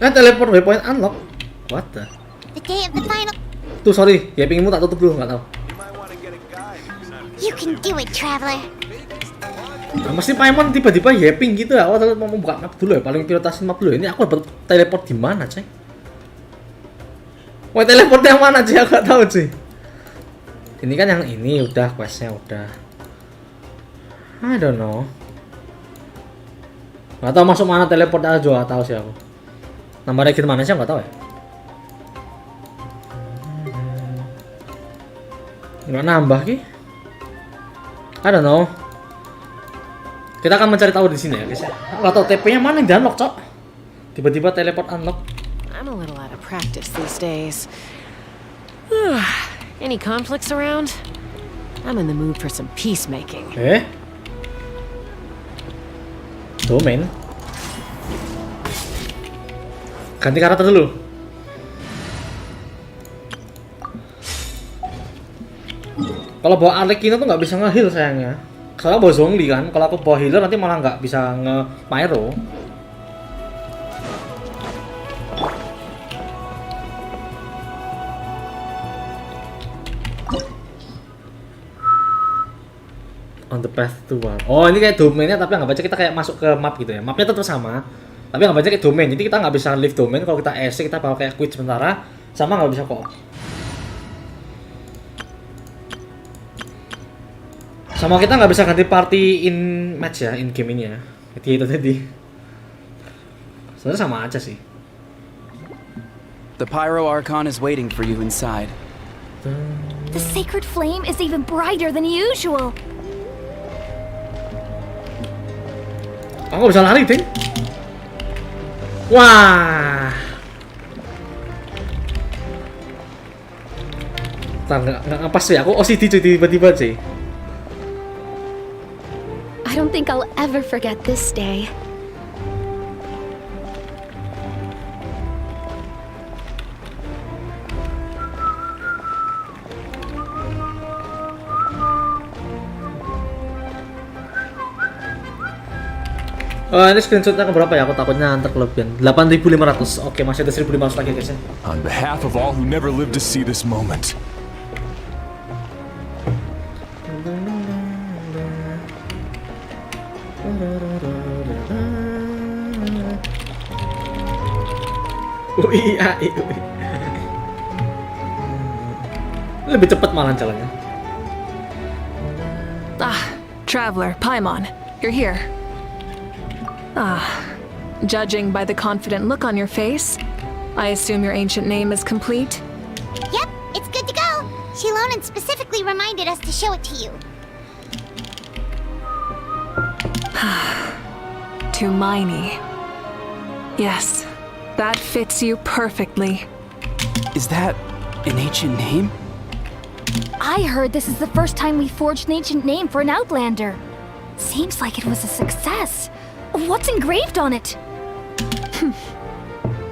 A: Teleport waypoint unlock. What the?
B: The day of the final.
A: Tuh sorry, yapingmu tak tutup dulu, nggak tahu.
B: You can do it, traveler.
A: Nah, mesti Paimon tiba-tiba yaping gitu ya. Aku mau buka map dulu ya, paling prioritasin map dulu ya. Ini aku dapat teleport di mana, Ceng? Wah, teleport yang mana, Ceng? Aku nggak tahu, sih. Ini kan yang ini udah questnya udah. I don't know. Nggak tahu masuk mana teleport aja, nggak tahu sih aku. Nambah regit mana sih nggak tahu ya. Nggak nambah ki? I don't know. Kita akan mencari tahu di sini ya guys. Nggak tahu TP-nya mana yang di unlock, Cok. Tiba-tiba teleport unlock.
I: I'm a little out of practice these days. Any conflicts around? I'm in the mood for some peacemaking.
A: Domain. Ganti karakter dulu. Kalau bawa Arlecchino tuh nggak bisa nge-heal sayangnya. Soalnya bawa Zhongli kan. Kalau aku bawa healer nanti malah nggak bisa nge-pyro. On the path to war. Oh ini kayak domainnya tapi nggak baca kita kayak masuk ke map gitu ya. Mapnya tetap sama. Tapi nggak baca kayak domain. Jadi kita nggak bisa leave domain. Kalau kita ESC kita bakal kayak quit sementara. Sama nggak bisa co-op. Sama kita nggak bisa ganti party in match ya, in game ini ya. Jadi itu tadi. Sebenarnya sama aja sih.
O: The Pyro Archon is waiting for you inside.
F: The sacred flame is even brighter than usual.
A: Aku bisa lari, Ding. Wah. Nggak pas sih, aku OCD cuy tiba-tiba sih.
F: I don't think I'll ever forget this day.
A: Ini screenshotnya ke berapa ya? Aku takutnya antar kelebihan. 8.500. Oke, masih ada 1.500 lagi guys ya.
P: On behalf of all who never lived to see this moment. Lebih cepat malah jalannya.
E: Traveler, Paimon, you're here. Judging by the confident look on your face, I assume your ancient name is complete?
B: Yep, it's good to go. Shilonen specifically reminded us to show it to you.
E: Tumaini. Yes, that fits you perfectly.
O: Is that an ancient name?
F: I heard this is the first time we forged an ancient name for an Outlander. Seems like it was a success. What's engraved on it?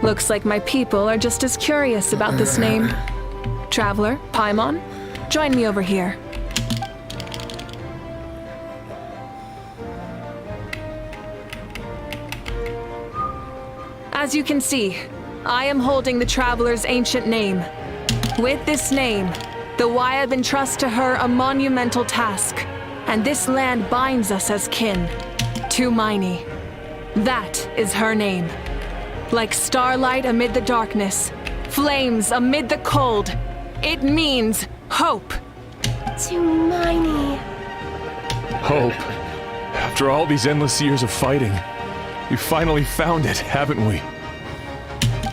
E: Looks like my people are just as curious about this name. Traveler, Paimon, join me over here. As you can see, I am holding the Traveler's ancient name. With this name, the Wyab entrusts to her a monumental task, and this land binds us as kin. Tumaini. That is her name. Like starlight amid the darkness, flames amid the cold, it means hope.
N: Tumaini.
P: Hope. After all these endless years of fighting, we finally found it, haven't we?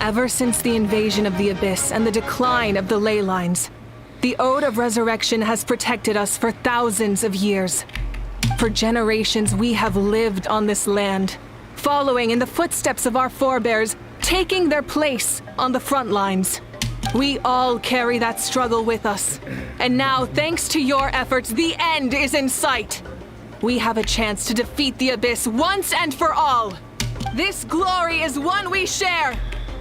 E: Ever since the invasion of the Abyss and the decline of the ley lines, the Ode of Resurrection has protected us for thousands of years. For generations we have lived on this land, following in the footsteps of our forebears, taking their place on the front lines. We all carry that struggle with us. And now, thanks to your efforts, the end is in sight. We have a chance to defeat the Abyss once and for all. This glory is one we share.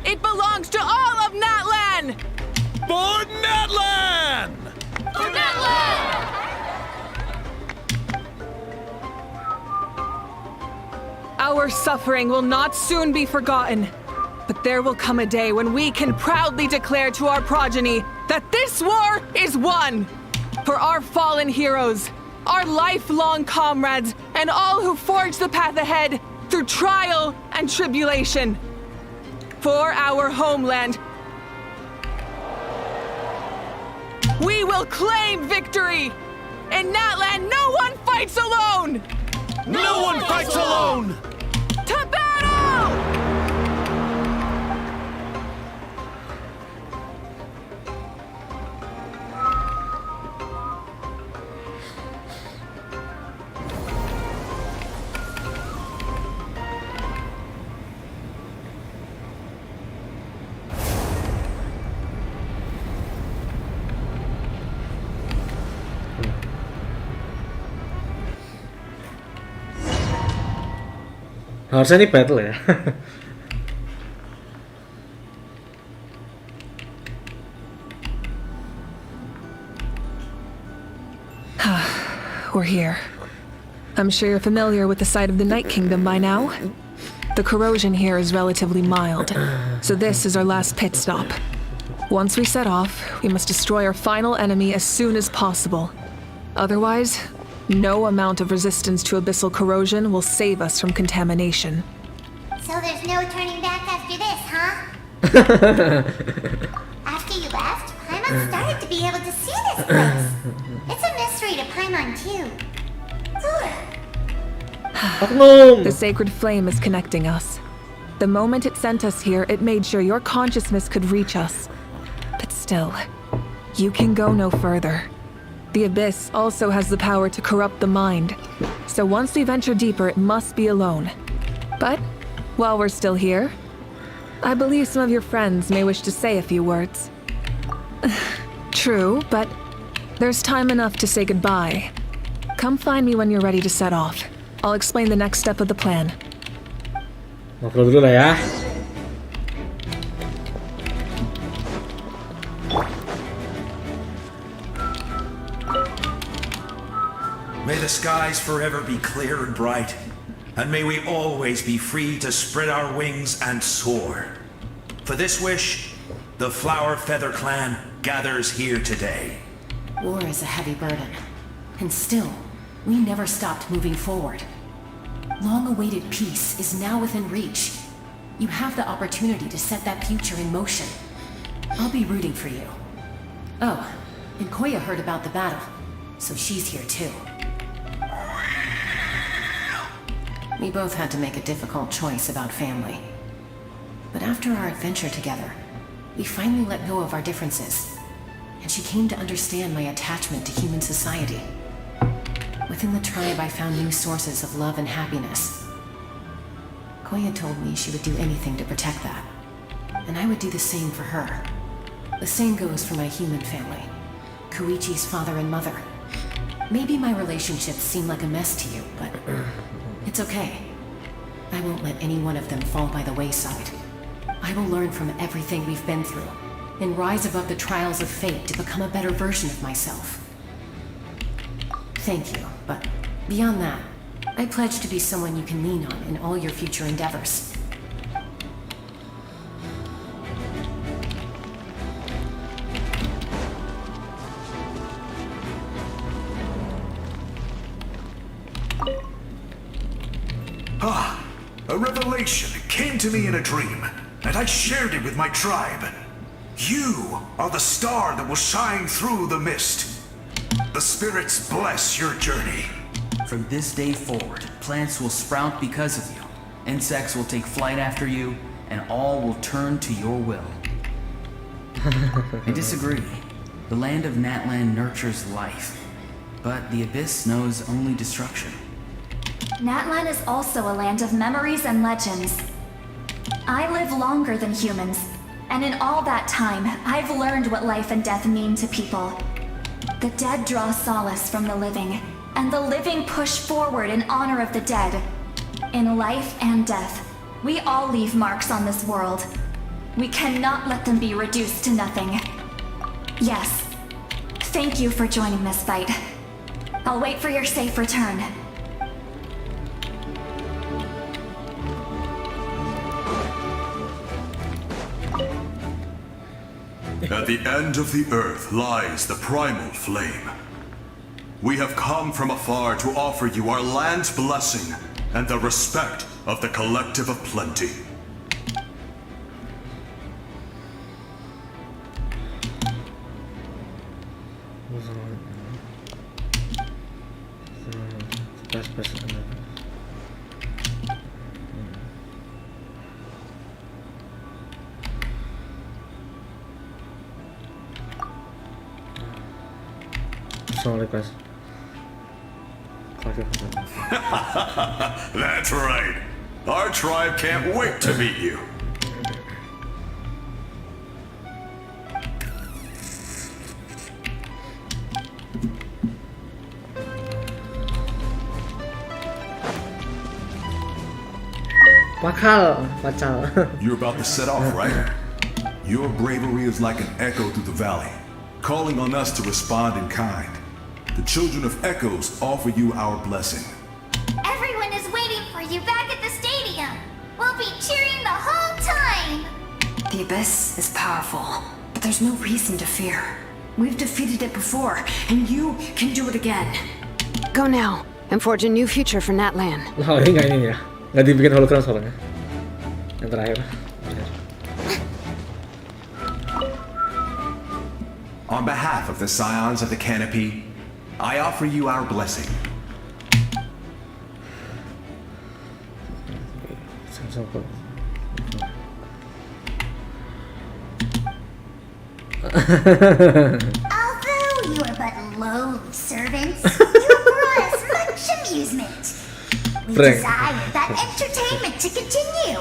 E: It belongs to all of Natlan!
P: For Natlan!
E: For Natlan! Our suffering will not soon be forgotten. But there will come a day when we can proudly declare to our progeny that this war is won! For our fallen heroes, our lifelong comrades, and all who forge the path ahead through trial and tribulation. For our homeland, we will claim victory! In Natlan, no one fights alone!
M: No one fights alone!
E: To battle!
A: Harusnya ini battle ya.
E: We're here. I'm sure you're familiar with the site of the Night Kingdom by now. The corrosion here is relatively mild, so this is our last pit stop. Once we set off, we must destroy our final enemy as soon as possible. Otherwise, no amount of resistance to abyssal corrosion will save us from contamination.
B: So there's no turning back after this, huh? After you left, Paimon started to be able to see this place. It's a mystery to Paimon, too.
E: The sacred flame is connecting us. The moment it sent us here, it made sure your consciousness could reach us. But still, you can go no further. The Abyss also has the power to corrupt the mind, so once we venture deeper, it must be alone. But, while we're still here, I believe some of your friends may wish to say a few words. True, but there's time enough to say goodbye. Come find me when you're ready to set off. I'll explain the next step of the plan.
A: Ngobrol dulu lah ya.
H: May the skies forever be clear and bright, and may we always be free to spread our wings and soar. For this wish, the Flower Feather Clan gathers here today.
I: War is a heavy burden, and still, we never stopped moving forward. Long-awaited peace is now within reach. You have the opportunity to set that future in motion. I'll be rooting for you. Oh, and Koya heard about the battle, so she's here too. We both had to make a difficult choice about family. But after our adventure together, we finally let go of our differences, and she came to understand my attachment to human society. Within the tribe, I found new sources of love and happiness. Koya told me she would do anything to protect that, and I would do the same for her. The same goes for my human family, Koichi's father and mother. Maybe my relationships seem like a mess to you, but it's okay. I won't let any one of them fall by the wayside. I will learn from everything we've been through, and rise above the trials of fate to become a better version of myself. Thank you, but beyond that, I pledge to be someone you can lean on in all your future endeavors.
H: A revelation came to me in a dream, and I shared it with my tribe. You are the star that will shine through the mist. The spirits bless your journey.
J: From this day forward, plants will sprout because of you. Insects will take flight after you, and all will turn to your will. I disagree. The land of Natlan nurtures life, but the Abyss knows only destruction.
L: Natlan is also a land of memories and legends. I live longer than humans, and in all that time, I've learned what life and death mean to people. The dead draw solace from the living, and the living push forward in honor of the dead. In life and death, we all leave marks on this world. We cannot let them be reduced to nothing. Yes, thank you for joining this fight. I'll wait for your safe return.
C: At the end of the earth lies the primal flame. We have come from afar to offer you our land's blessing and the respect of the collective of plenty. That's right. Our tribe can't wait to meet you.
A: Pacal.
C: You're about to set off, right? Your bravery is like an echo through the valley, calling on us to respond in kind. The children of Echoes offer you our blessing.
F: Everyone is waiting for you back at the stadium. We'll be cheering the whole time.
D: The Abyss is powerful, but there's no reason to fear. We've defeated it before, and you can do it again. Go now, and forge a new future for Natlan.
A: Oh, ini ya. Nggak dibikin hologram soalnya. Yang terakhir.
H: On behalf of the Scions of the Canopy, I offer you our blessing.
K: Although you are but lowly servants, you brought us much amusement. We desire that entertainment to continue.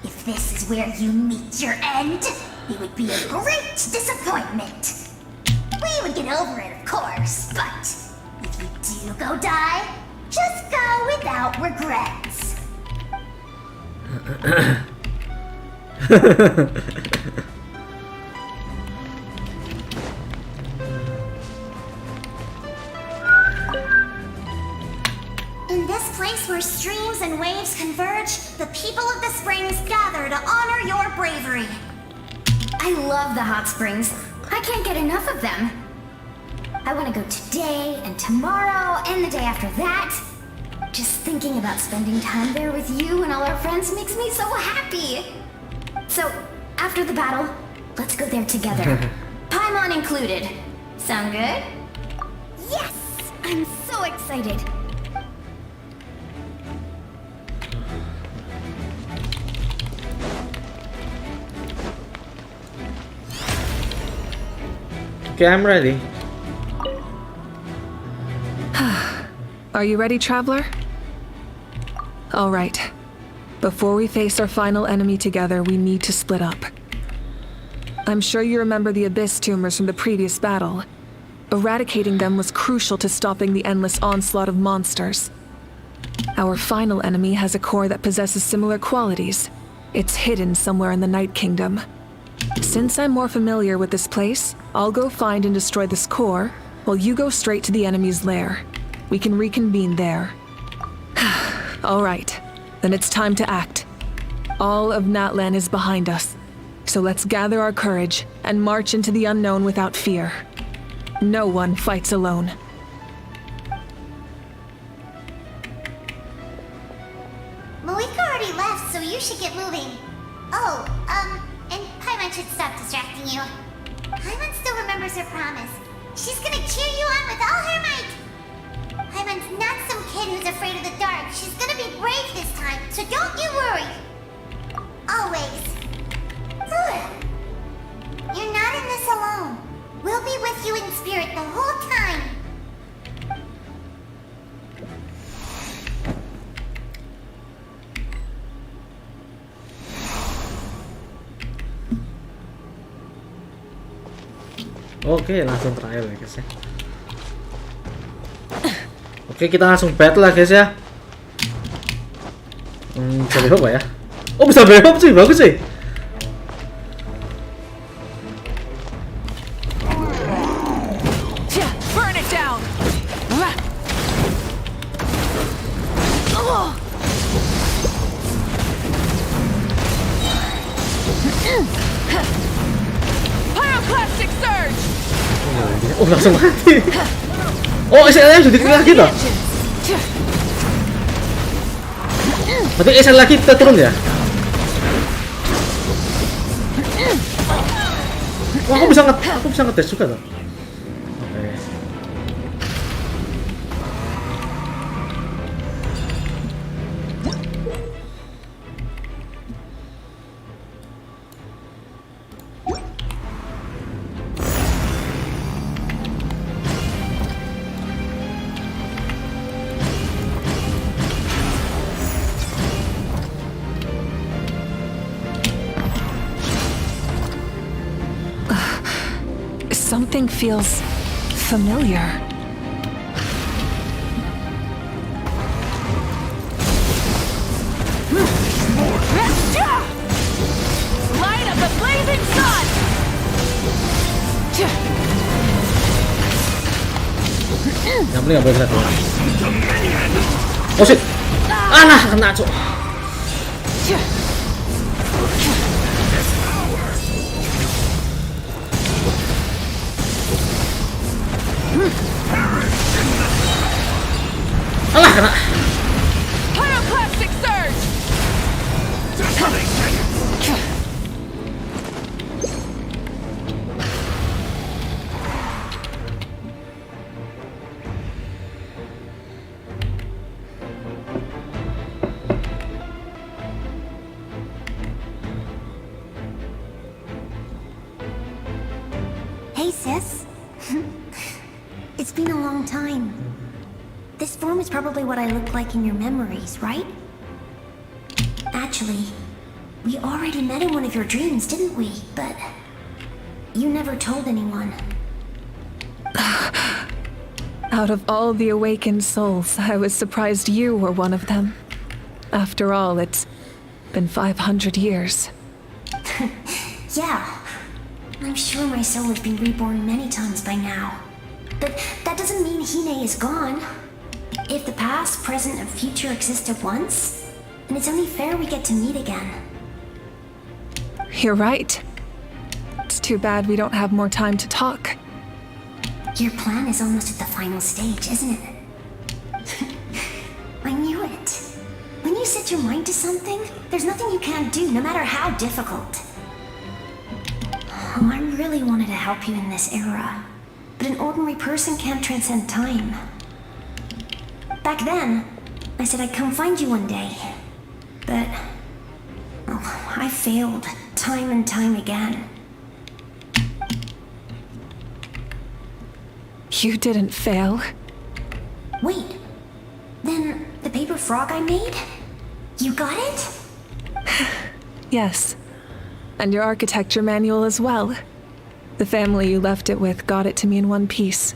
K: If this is where you meet your end, it would be a great disappointment. We would get over it, of course, but if you do go die, just go without regrets. In this place where streams and waves converge, the people of the springs gather to honor your bravery.
G: I love the hot springs. I can't get enough of them. I want to go today and tomorrow and the day after that. Just thinking about spending time there with you and all our friends makes me so happy. So, after the battle, let's go there together. Paimon included. Sound good? Yes! I'm so excited.
A: Okay, I'm ready.
E: Are you ready, traveler? All right. Before we face our final enemy together, we need to split up. I'm sure you remember the Abyss tumors from the previous battle. Eradicating them was crucial to stopping the endless onslaught of monsters. Our final enemy has a core that possesses similar qualities. It's hidden somewhere in the Night Kingdom. Since I'm more familiar with this place, I'll go find and destroy this core, while you go straight to the enemy's lair. We can reconvene there. All right, then it's time to act. All of Natlan is behind us, so let's gather our courage and march into the unknown without fear. No one fights alone.
K: Malika already left, so you should get moving. Oh, and Paimon should stop distracting you. Paimon still remembers her promise. She's gonna cheer you on with all her might. Paimon's not some kid who's afraid of the dark. She's gonna be brave this time, so don't you worry. Always. You're not in this alone. We'll be with you in spirit the whole time.
A: Oke, langsung trial ya guys ya. Oke, kita langsung battle lah guys ya. Bisa behop ya? Oh, bisa behop sih, bagus sih.
E: Burn it down. Pyroclastic surge.
A: Oh, langsung mati. Oh, SL-nya sudah diklik lagi toh? Berarti SL lagi kita turun ya? Wah, aku bisa ngetes juga toh. Oke.
E: Something feels familiar. Light of the blazing sun!
A: Yang penting nggak boleh kena. Oh shit! Alah, kena cok. Alah, kena.
E: Pyroclastic surge!
K: Hey, sis. It's been a long time. This form is probably what I look like in your memories, right? Actually, we already met in one of your dreams, didn't we? But you never told anyone.
E: Out of all the awakened souls, I was surprised you were one of them. After all, it's been 500 years.
K: Yeah. I'm sure my soul has been reborn many times by now. But that doesn't mean Hine is gone. If the past, present, and future exist at once, then it's only fair we get to meet again.
E: You're right. It's too bad we don't have more time to talk.
K: Your plan is almost at the final stage, isn't it? I knew it. When you set your mind to something, there's nothing you can't do, no matter how difficult. Oh, I really wanted to help you in this era. But an ordinary person can't transcend time. Back then, I said I'd come find you one day. But I failed time and time again.
E: You didn't fail.
K: Wait, then the paper frog I made? You got it?
E: Yes. And your architecture manual as well. The family you left it with got it to me in one piece.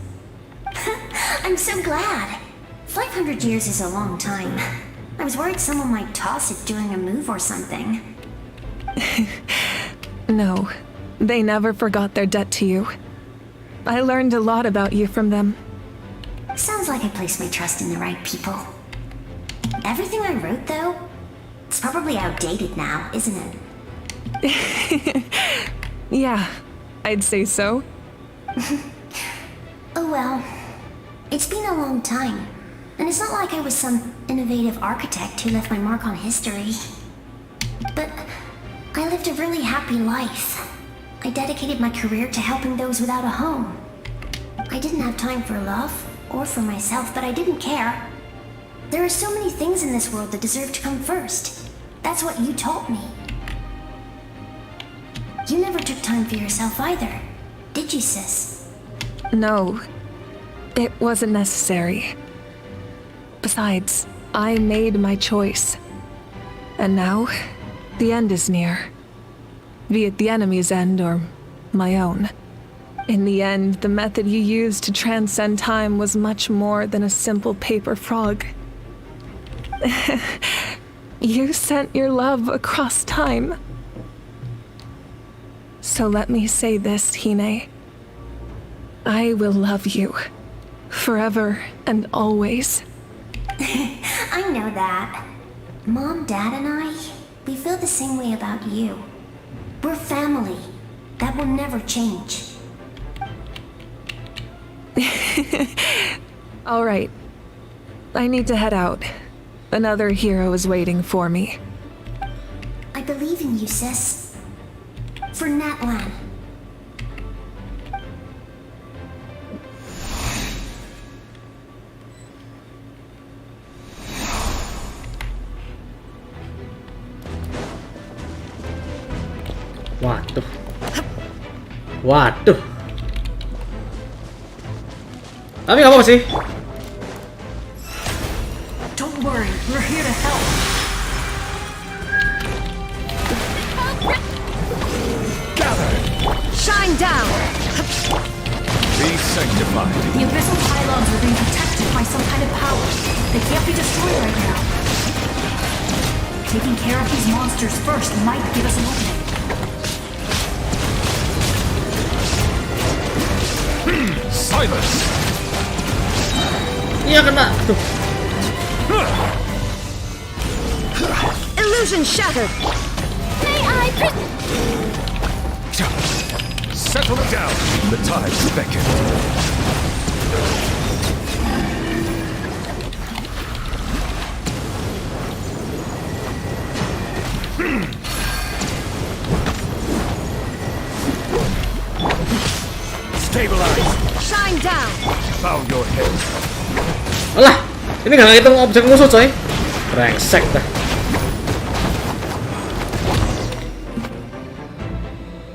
K: I'm so glad. 500 years is a long time. I was worried someone might toss it during a move or something.
E: No, they never forgot their debt to you. I learned a lot about you from them.
K: Sounds like I placed my trust in the right people. Everything I wrote, though, it's probably outdated now, isn't it?
E: Yeah, I'd say so.
K: Oh well. It's been a long time. And it's not like I was some innovative architect who left my mark on history. But I lived a really happy life. I dedicated my career to helping those without a home. I didn't have time for love, or for myself, but I didn't care. There are so many things in this world that deserve to come first. That's what you taught me. You never took time for yourself either, did you, sis?
E: No, it wasn't necessary. Besides, I made my choice. And now, the end is near. Be it the enemy's end or my own. In the end, the method you used to transcend time was much more than a simple paper frog. You sent your love across time. So let me say this, Hine. I will love you. Forever and always.
K: I know that. Mom, Dad, and I, we feel the same way about you. We're family. That will never change.
E: All right. I need to head out. Another hero is waiting for me.
K: I believe in you, sis. For Natlan.
A: Waduh. Waduh. Tapi nggak apa-apa sih.
N: Don't worry, we're here to help.
P: Gather!
D: Shine down!
P: Be sanctified.
N: The abyssal pylons are being protected by some kind of power. They can't be destroyed right now. Taking care of these monsters first might give us an opening.
P: Silence!
A: Iya kena. Tuh.
D: Illusion shattered!
F: May I
P: Settle it down. The tides beckon. Stabilize.
D: Shine down!
P: Bow your head.
A: Alah, ini nggak ngitung objek musuh coy. Brengsek dah.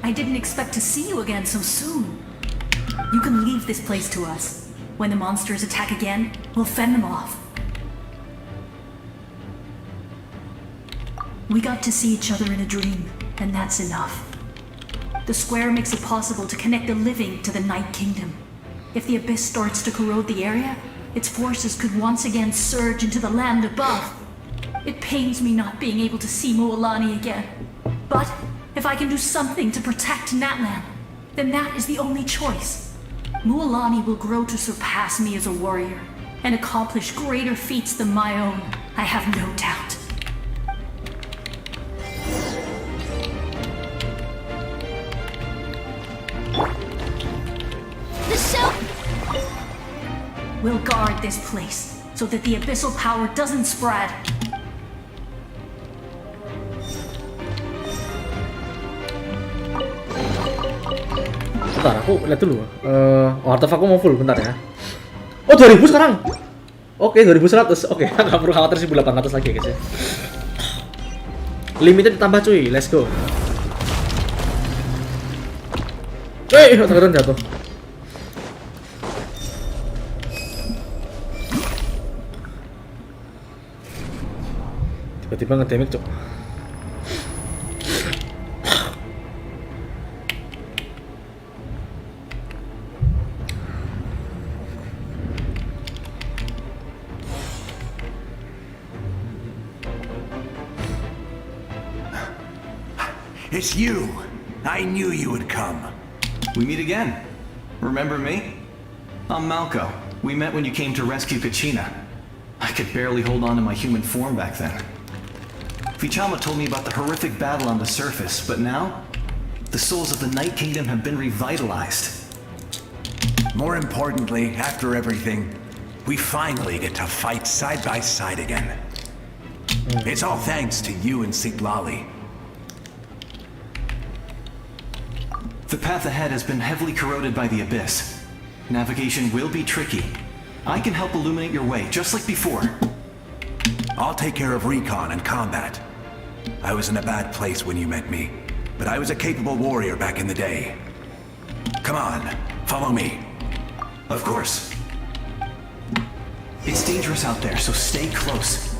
N: I didn't expect to see you again so soon. You can leave this place to us. When the monsters attack again, we'll fend them off. We got to see each other in a dream, and that's enough. The square makes it possible to connect the living to the Night Kingdom. If the abyss starts to corrode the area, its forces could once again surge into the land above. It pains me not being able to see Mualani again. But if I can do something to protect Natlan, then that is the only choice. Mualani will grow to surpass me as a warrior and accomplish greater feats than my own, I have no doubt.
F: The show?
N: We'll guard this place so that the abyssal power doesn't spread.
A: Bentar, aku lihat dulu. Artefakku mau full, bentar ya. Oh, 2000 sekarang. Oke, 2100. Oke, nggak perlu khawatir 1800 lagi guys ya. Limited ditambah cuy, let's go. Takbiran jatuh. Tiba-tiba nge-damage cok.
H: It's you! I knew you would come.
O: We meet again. Remember me? I'm Malco. We met when you came to rescue Kachina. I could barely hold on to my human form back then. Vichama told me about the horrific battle on the surface, but now, the souls of the Night Kingdom have been revitalized.
H: More importantly, after everything, we finally get to fight side by side again. It's all thanks to you and Siglali.
O: The path ahead has been heavily corroded by the abyss. Navigation will be tricky. I can help illuminate your way, just like before.
H: I'll take care of recon and combat. I was in a bad place when you met me, but I was a capable warrior back in the day. Come on, follow me.
O: Of course. It's dangerous out there, so stay close.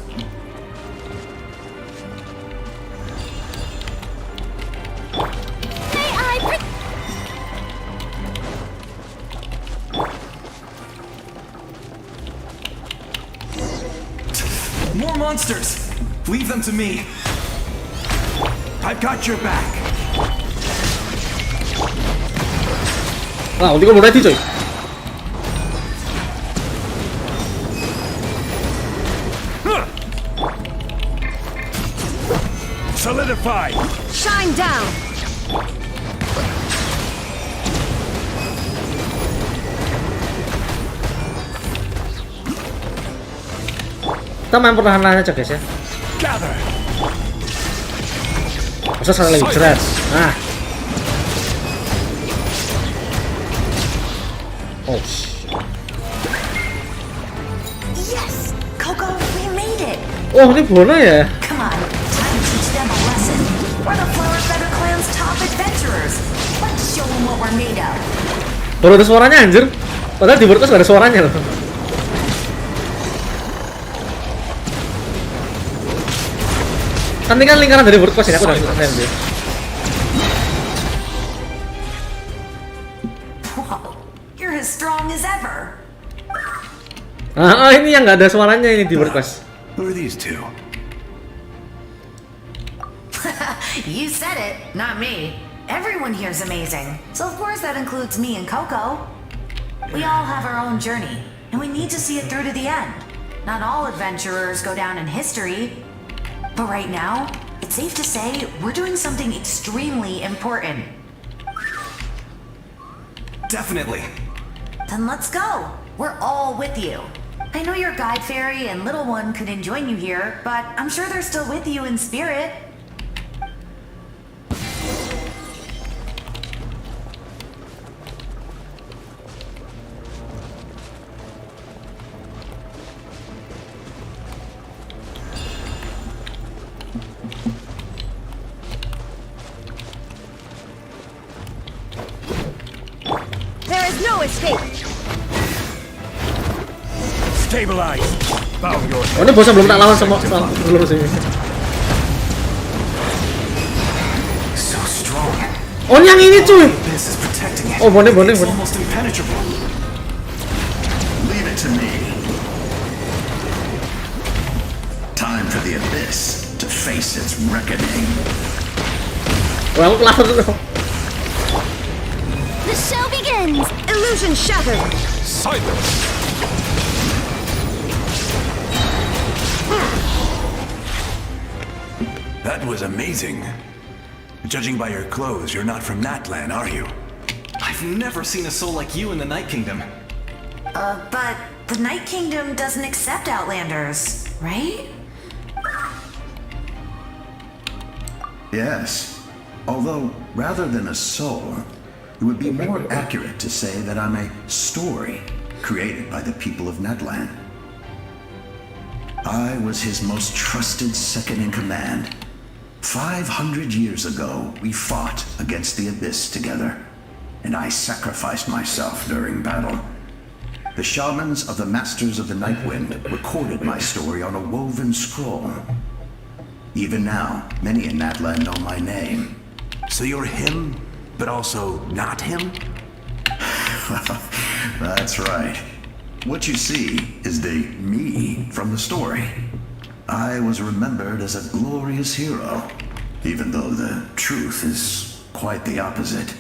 O: More monsters! Leave them to me.
H: I've got your back.
A: Nah, ulti gua mau ready coy.
P: Solidify!
D: Shine down!
A: Kita main perlahan-lahan aja guys ya. Masa sekali lagi jerat. Nah. Oh.
K: Yes, Coco, we made it.
A: Oh, ini Bona ya?
K: Come on, time to teach them a lesson. We're the Flower Feather Clan's top adventurers. Let's show them what we're made of.
A: Baru ada suaranya anjir. Padahal di broadcast gak ada suaranya loh. Kan ini kan lingkaran dari broadcast ini aku udah ngeliat dia.
K: Wow, you're as strong as ever.
A: Ini yang nggak ada suaranya ini di broadcast.
H: Who are these two?
K: You said it, not me. Everyone here's amazing. So of course that includes me and Coco. We all have our own journey, and we need to see it through to the end. Not all adventurers go down in history. But right now, it's safe to say we're doing something extremely important.
O: Definitely.
K: Then let's go. We're all with you. I know your guide fairy and little one couldn't join you here, but I'm sure they're still with you in spirit.
B: There is no escape.
P: Stabilize. Bow your
A: Oh, ini bosnya belum tak lawan sama dulu sih.
O: So strong.
A: Oh, yang ini cuy.
O: This is protecting it.
A: Oh, boleh.
O: It's almost impenetrable.
Q: Leave it to me. Time for the abyss to face its reckoning.
A: Well, kelas dulu.
B: The show begins. Illusion shattered.
P: silence.
H: That was amazing. Judging by your clothes, you're not from Natlan, are you?
O: I've never seen a soul like you in the Night Kingdom.
K: But the Night Kingdom doesn't accept Outlanders, right?
Q: Yes. Although, rather than a soul, it would be more accurate to say that I'm a story created by the people of Natlan. I was his most trusted second-in-command. 500 years ago, we fought against the Abyss together, and I sacrificed myself during battle. The shamans of the Masters of the Nightwind recorded my story on a woven scroll. Even now, many in Natlan know my name.
H: So you're him, but also not him?
Q: That's right. What you see is the me from the story. I was remembered as a glorious hero, even though the truth is quite the opposite.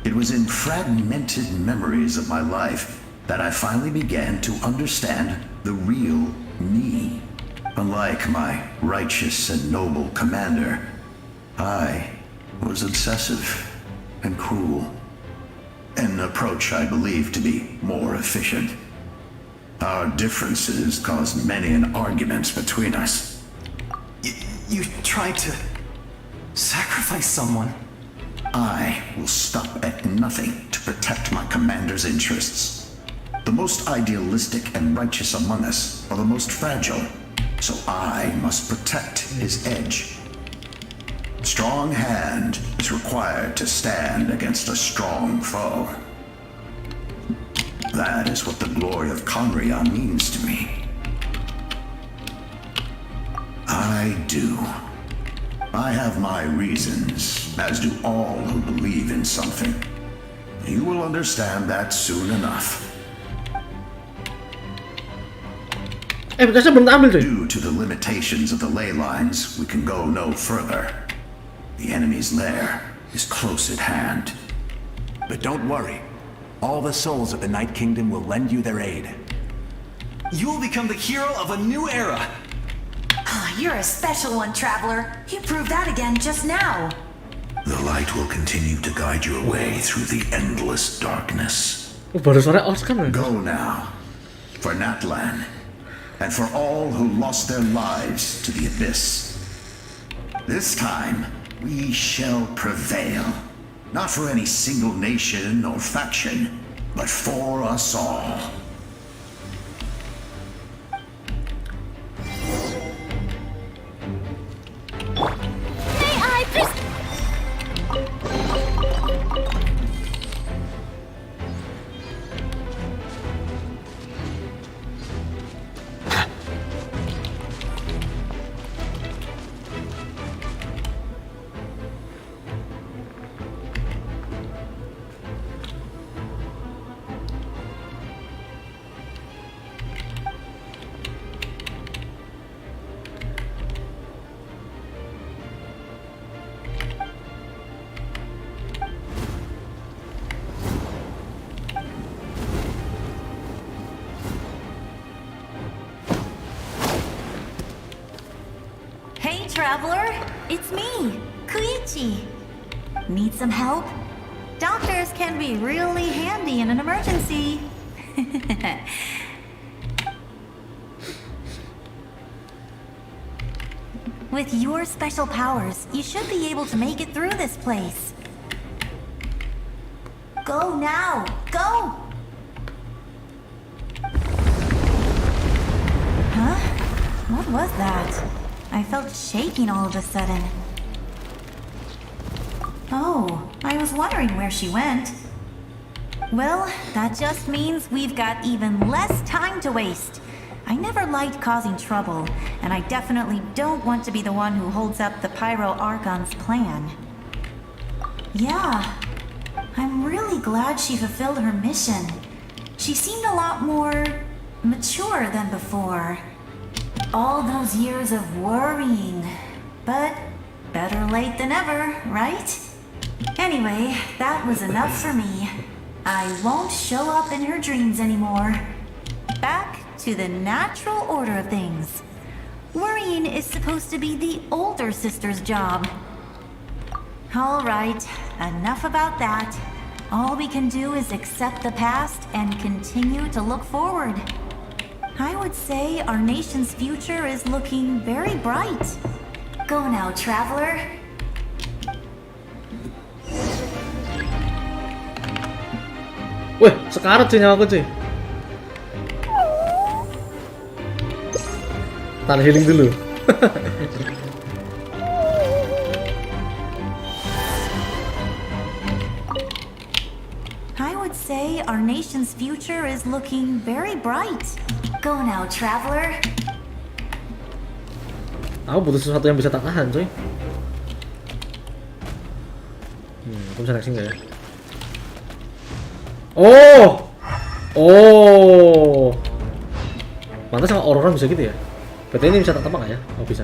Q: It was in fragmented memories of my life that I finally began to understand the real me. Unlike my righteous and noble commander, I was obsessive and cruel, an approach I believe to be more efficient. Our differences caused many an arguments between us.
O: You tried to sacrifice someone?
Q: I will stop at nothing to protect my commander's interests. The most idealistic and righteous among us are the most fragile, so I must protect his edge. Strong hand is required to stand against a strong foe. That is what the glory of Conria means to me. I do. I have my reasons, as do all who believe in something. You will understand that soon enough. Due to the limitations of the ley lines, we can go no further. The enemy's lair is close at hand.
H: But don't worry. All the souls of the Night Kingdom will lend you their aid.
O: You will become the hero of a new era.
K: You're a special one, Traveler. You proved that again just now.
Q: The light will continue to guide your way through the endless darkness.
A: Baru suara Os kan?
Q: Go now, for Natlan, and for all who lost their lives to the abyss. This time, we shall prevail. Not for any single nation or faction, but for us all.
F: May I
K: Hey, traveler, it's me, Koichi. Need some help? Doctors can be really handy in an emergency. With your special powers, you should be able to make it through this place. Go now, go! Huh? What was that? I felt shaking all of a sudden. Oh, I was wondering where she went. Well, that just means we've got even less time to waste. I never liked causing trouble, and I definitely don't want to be the one who holds up the Pyro Archon's plan. Yeah, I'm really glad she fulfilled her mission. She seemed a lot more mature than before. All those years of worrying, but better late than ever, right? Anyway, that was enough for me. I won't show up in her dreams anymore. Back to the natural order of things. Worrying is supposed to be the older sister's job. All right, enough about that. All we can do is accept the past and continue to look forward. I would say our nation's future is looking very bright. Go now, traveler.
A: Wih, sekarat sih nyawaku cuy. Tahan healing dulu.
K: I would say our nation's future is looking very bright. Go now, traveler.
A: Aku butuh sesuatu yang bisa tak tahan, coy. Aku bisa naik sini nggak ya? Oh. Pantas sama Aurora bisa gitu ya? Berarti ini bisa tak tebak nggak ya? Oh bisa.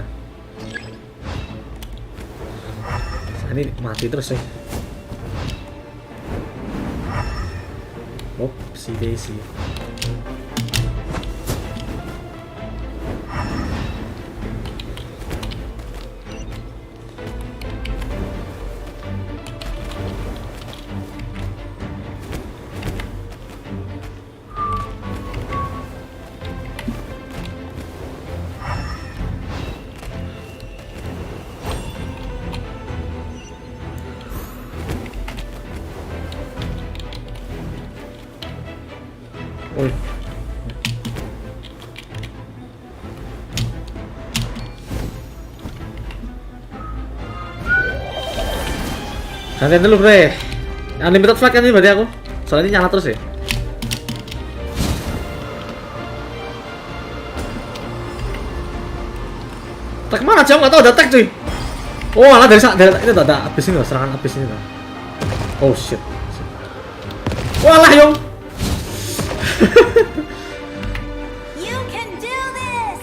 A: Ini mati terus sih. Oh, si Daisy. Oi. Gantian dulu bre. Unlimited flight kan ini berarti aku. Soalnya ini nyala terus ya. Tag mana jam nggak tahu ada tag cuy. Oh alah dari itu ada abis ini loh, serangan abis ini loh. Oh shit. Walah Yong.
K: You can do this.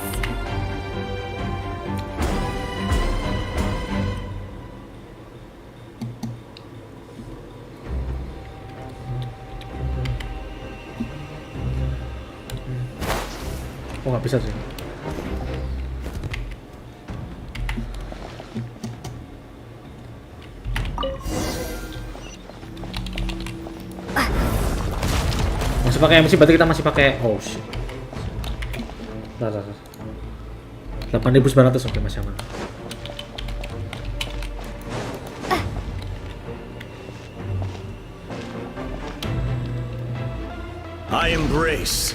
A: Oh nggak bisa sih. Masih pakai MC, berarti kita masih pakai. Oh shit. Bentar. 8.900 oke masih aman.
R: I embrace.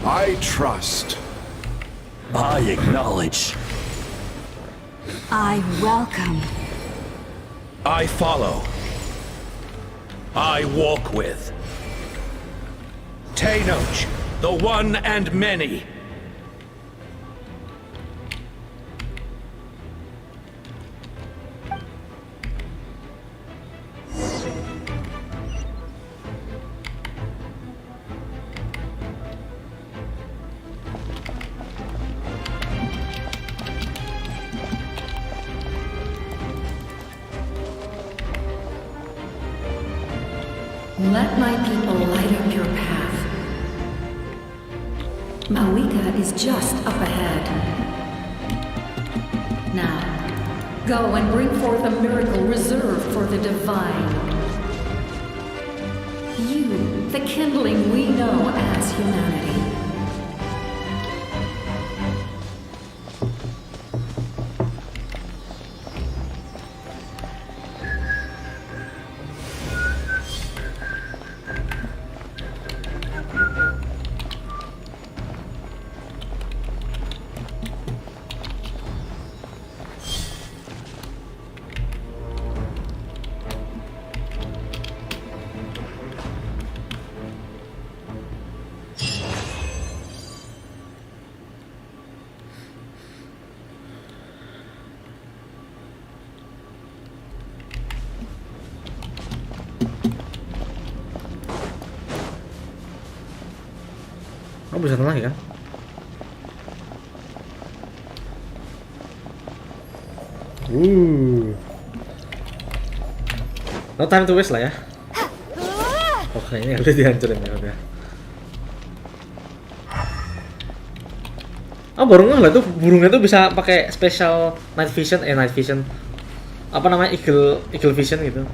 S: I trust.
R: I acknowledge.
N: I welcome.
R: I follow. I walk with. Tenoch, the one and many.
T: Let my people light up your path. Mawika is just up ahead. Now, go and bring forth a miracle reserved for the divine. You, the kindling we know as humanity.
A: Oh, bisa lagi kan? No time to waste lah ya. Oke, ini udah dihancurin ya udah. Oh, baru nggak lah tuh burungnya tuh bisa pakai special night vision. Apa namanya, eagle vision gitu.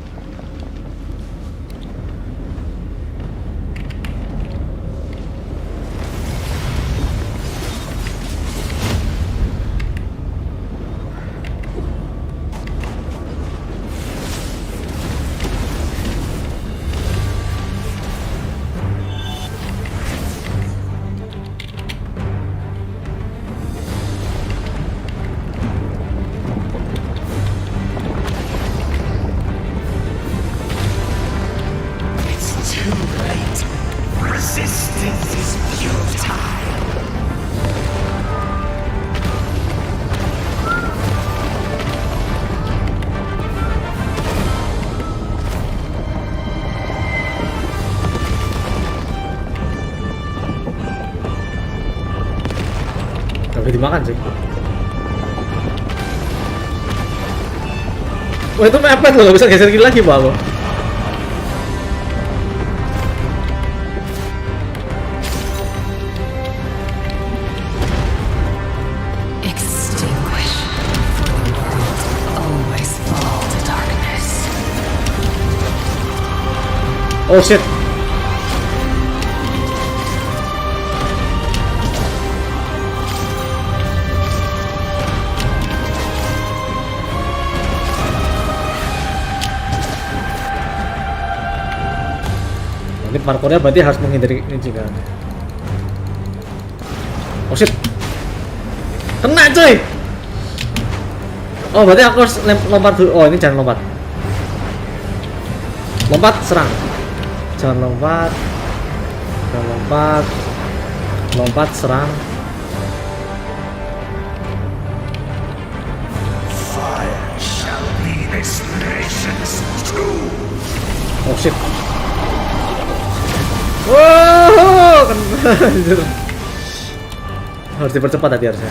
A: Dimakan sih. Wah, itu mepet loh, gak bisa geser gini lagi Pak lo. Oh shit. Ini parkournya berarti harus menghindari ini juga. Oh shit. Kena cuy. Oh berarti aku harus lompat dulu. Oh ini jangan lompat. Lompat serang. Jangan lompat. Jangan lompat. Lompat serang.
R: Fire shall be this nation's tomb.
A: Oh shit. Wow, kena anjir. Harus dipercepat tadi harusnya.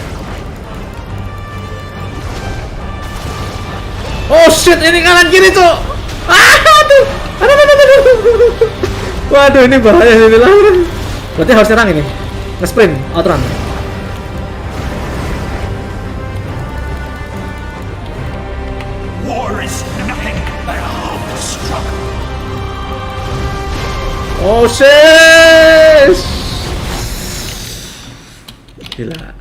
A: Oh shit, ini kanan kiri tuh. Aduh. Waduh, ini bahaya ini lah. Berarti harus nyerang ini. Nge-sprint, Aturan.
R: War is nothing but a hopeless struggle.
A: Oh shit! Gila.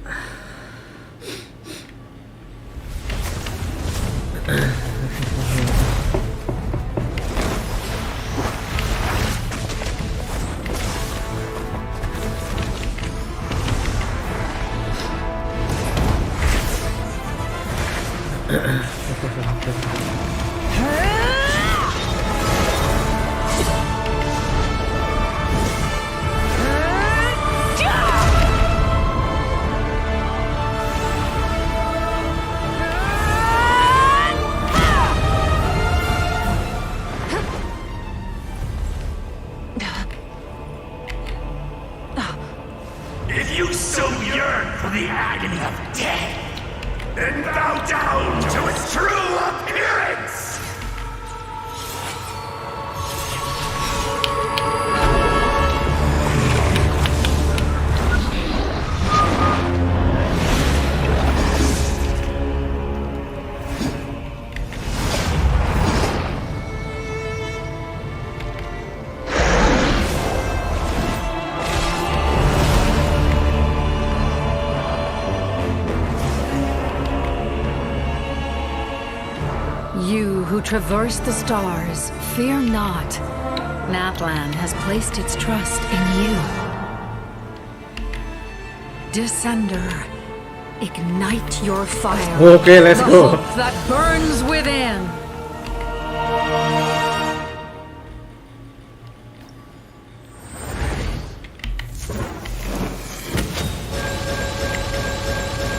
S: If you so yearn for the agony of death, then bow down to its true appearance! You who traverse the stars, fear not. Natlan has placed its trust in you. Descender, ignite your fire.
A: Okay, let's
S: the
A: go.
S: hope that burns within.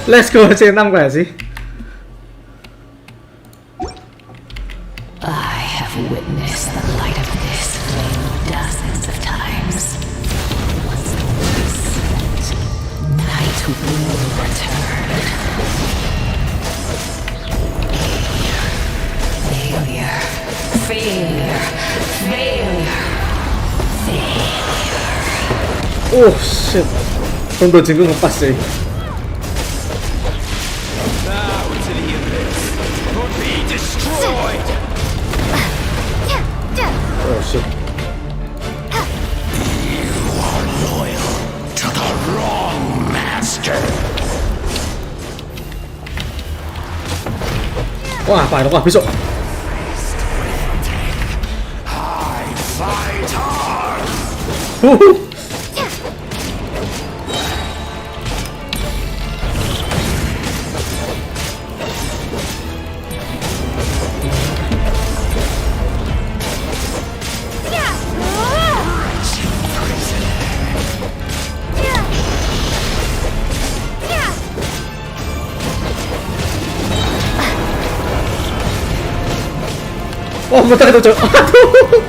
A: Let's go trên 5 quả gì?
T: I have witnessed the light of this flame dozens of times. Once the wind is set, night will return. Failure, failure, failure, failure.
A: Oh shit. Không đồ chính không pass sih.
S: Bow to the abyss, or be destroyed!
A: Oh shit.
S: You are loyal to the wrong master.
A: Wah, phải nó quả ví dụ.
S: I fight hard.
A: Oh, bentar itu, Cok. Aduh.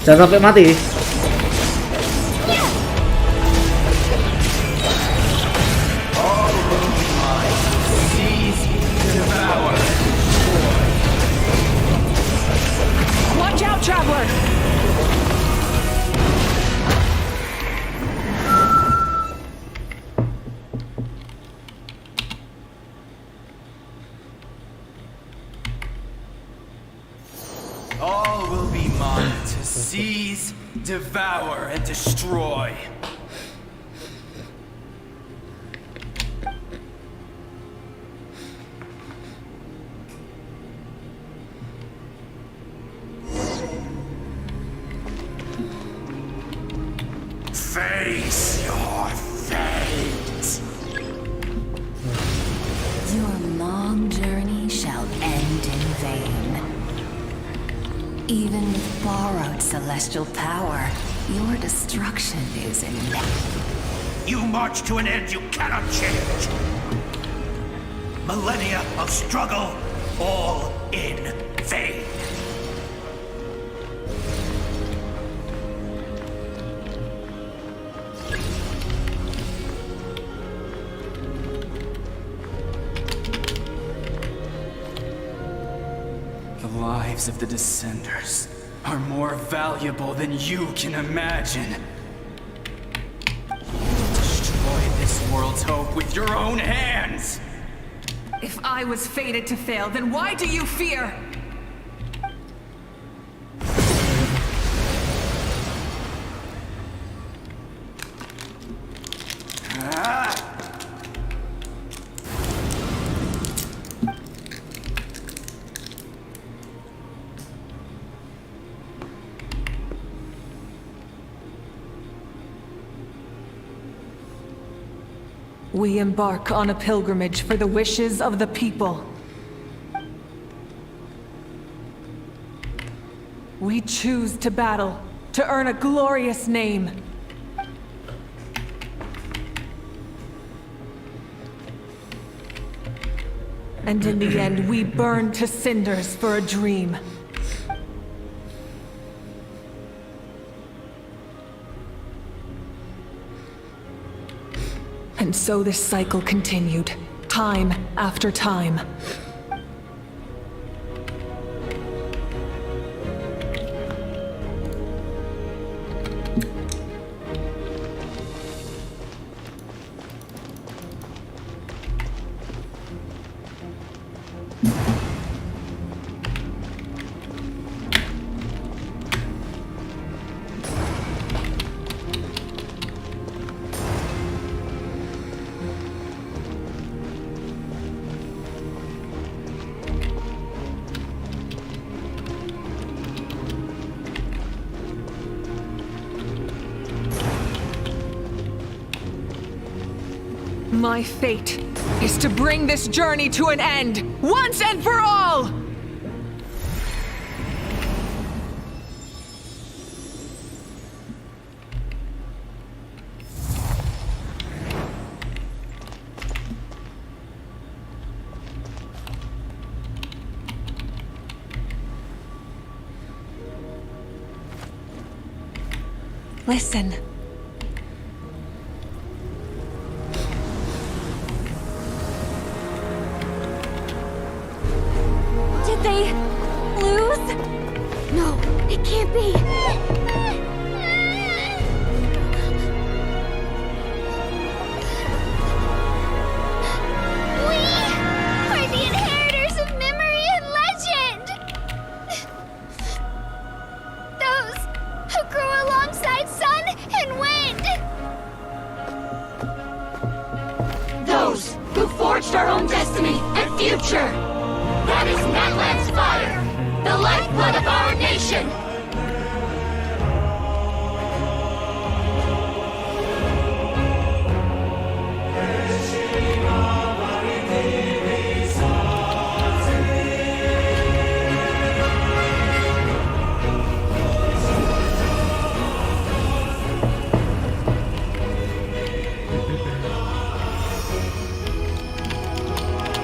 A: Jangan sampai mati.
E: Watch out, traveler!
S: All will be mine to seize, devour, and destroy. Face your fate.
T: Your long journey shall end in vain. Even with borrowed celestial power, your destruction is inevitable.
S: You march to an end you cannot change. Millennia of struggle, all in vain. The lives of the Descenders are more valuable than you can imagine. Destroy this world's hope with your own hands!
E: If I was fated to fail, then why do you fear? We embark on a pilgrimage for the wishes of the people. We choose to battle, to earn a glorious name. And in the end, we burn to cinders for a dream. And so this cycle continued, time after time. My fate is to bring this journey to an end, once and for all! Listen.
G: Did they lose? No, it can't be.
F: We are the inheritors of memory and legend! Those who grew alongside sun and wind!
S: Those who forged our own destiny and future! That is Natlan's fire, the lifeblood of our nation!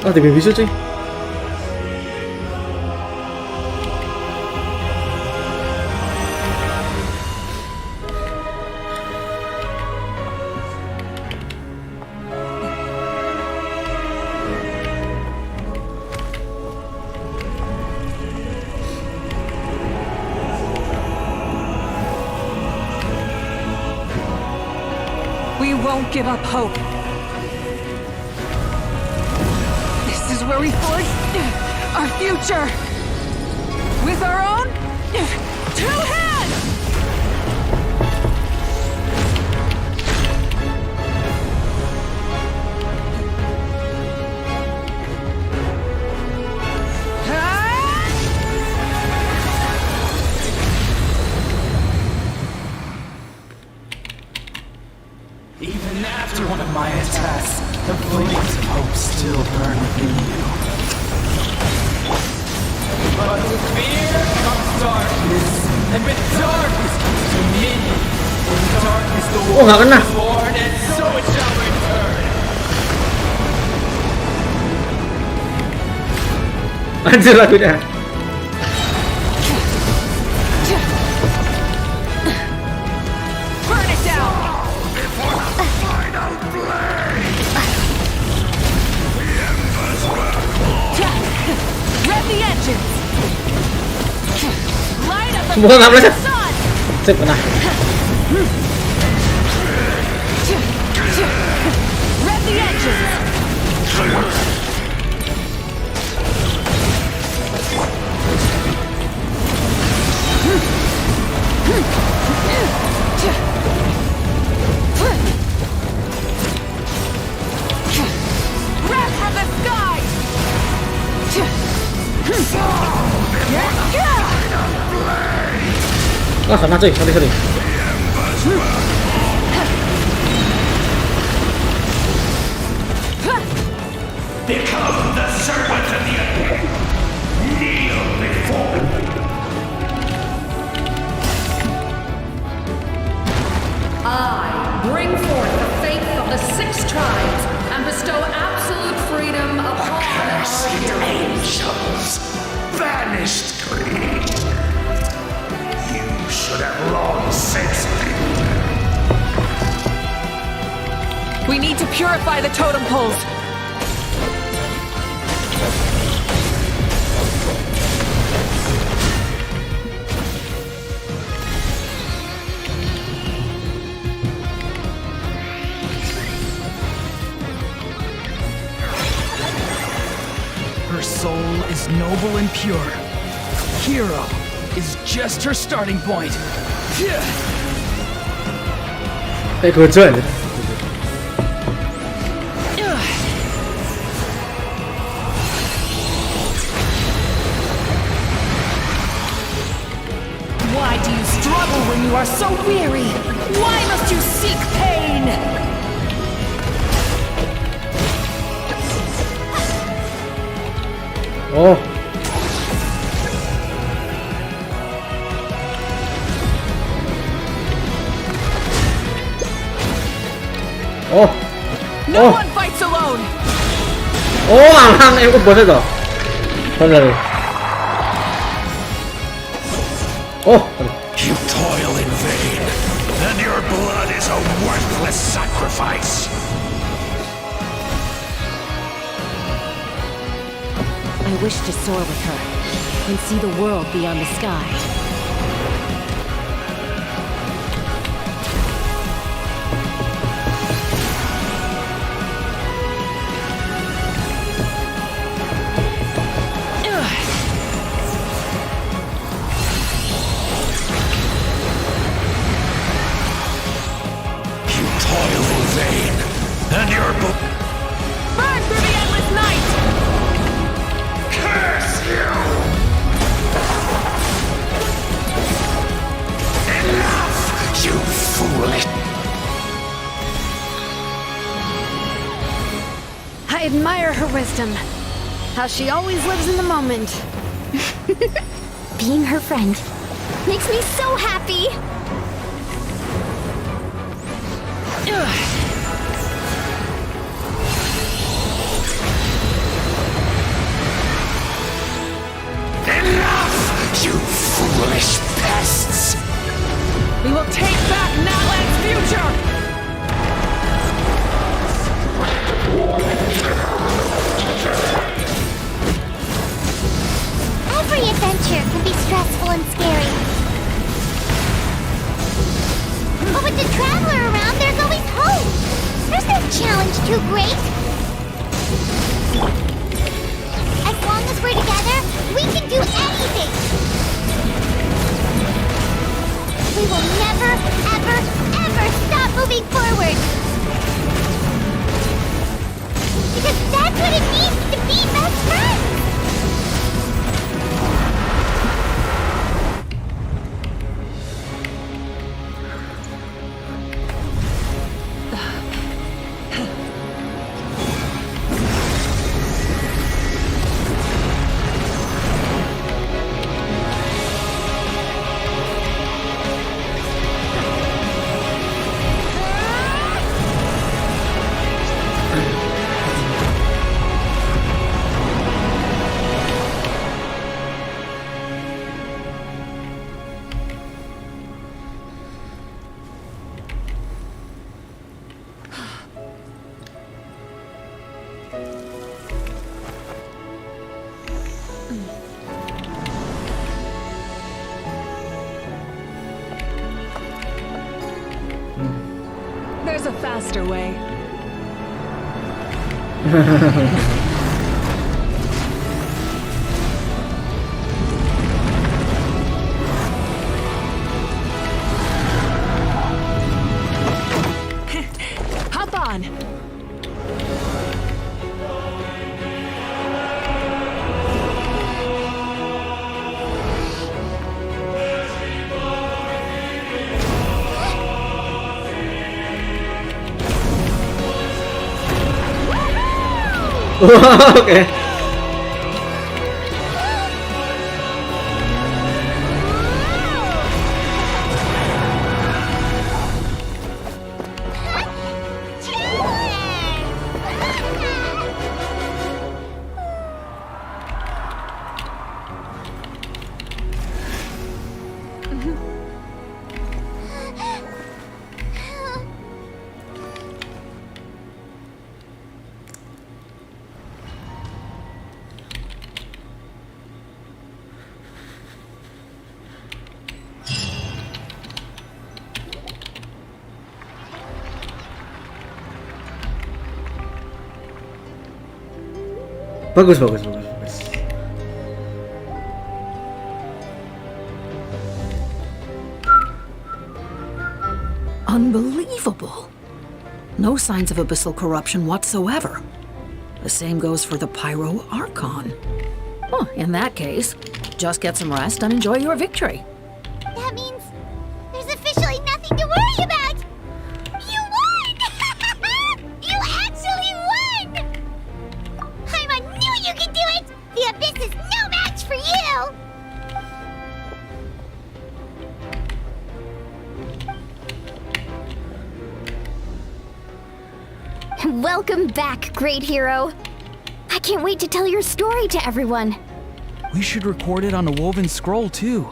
A: Oh, TV bisu cuy.
E: We won't give up hope. This is where we forge our future. With our own 2 hands!
S: Even after one of my attacks, the flames of hope still burn within you. But with fear comes darkness, and with darkness comes dominion. In darkness the
A: Oh, nggak kena.
S: world is born, and so it shall return.
A: Anjir lagunya.
E: Burn it down!
S: Before the final blaze, the embers burn low.
E: Rev the engines! Light up the
A: Bukan nggak boleh.
E: sun!
A: Sip, kena.
E: Rev the engines!
A: Wah, sana cuy, sorry.
S: Become the servant of the abyss. Kneel before me.
T: I bring forth the faith of the 6 tribes and bestow absolute freedom upon
S: Accursed angels, banished greed. You should have long since been.
E: We need to purify the totem poles.
J: Her soul is noble and pure. Hero is just her starting point.
A: Good job.
T: Why do you struggle when you are so weary? Why must you seek pain?
A: Oh.
E: No one fights alone.
A: Alang em cũng bớt rồi. Thôi rồi.
S: You toil in vain, and your blood is a worthless sacrifice.
I: I wish to soar with her and see the world beyond the sky.
S: You toil in vain, and your
E: burn through the endless night.
S: Curse you! Enough, you foolish.
D: I admire her wisdom. How she always lives in the moment.
G: Being her friend makes me so happy.
S: Enough, you foolish pests!
E: We will take back Natlan's future!
B: Every adventure can be stressful and scary. But with the Traveler around, there's always hope. There's no challenge too great. As long as we're together, we can do anything. We will never, ever, ever stop moving forward. Because that's what it means to be best friends.
E: There's a faster way. Hop on.
A: Oke. Bagus.
S: Unbelievable. No signs of abyssal corruption whatsoever. The same goes for the Pyro Archon. Well, in that case, just get some rest and enjoy your victory.
B: That means there's officially nothing to worry about! You won! You actually won! Paimon knew you could do it! The Abyss is no match for you!
G: Welcome back, great hero. I can't wait to tell your story to everyone.
J: We should record it on a woven scroll too.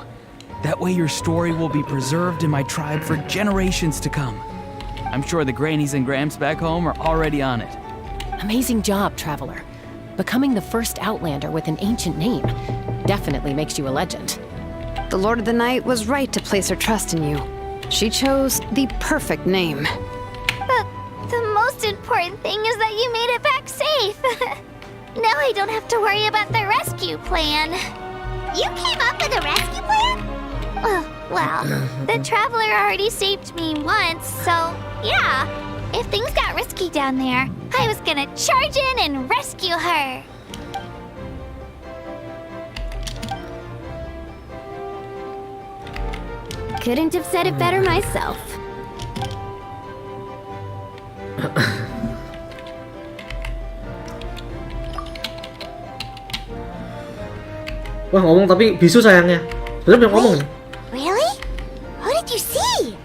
J: That way your story will be preserved in my tribe for generations to come. I'm sure the grannies and grams back home are already on it.
I: Amazing job, Traveler. Becoming the first Outlander with an ancient name definitely makes you a legend.
D: The Lord of the Night was right to place her trust in you. She chose the perfect name.
F: But the most important thing is that you made it back safe. Now I don't have to worry about the rescue plan.
B: You came up with a rescue plan?
F: Well, the Traveler already saved me once, so yeah. If things got risky down there, I was gonna charge in and rescue her.
G: Couldn't have said it better myself.
A: Wah, ngomong tapi bisu sayangnya. Bener yang ngomong.
B: Really? Who did you see?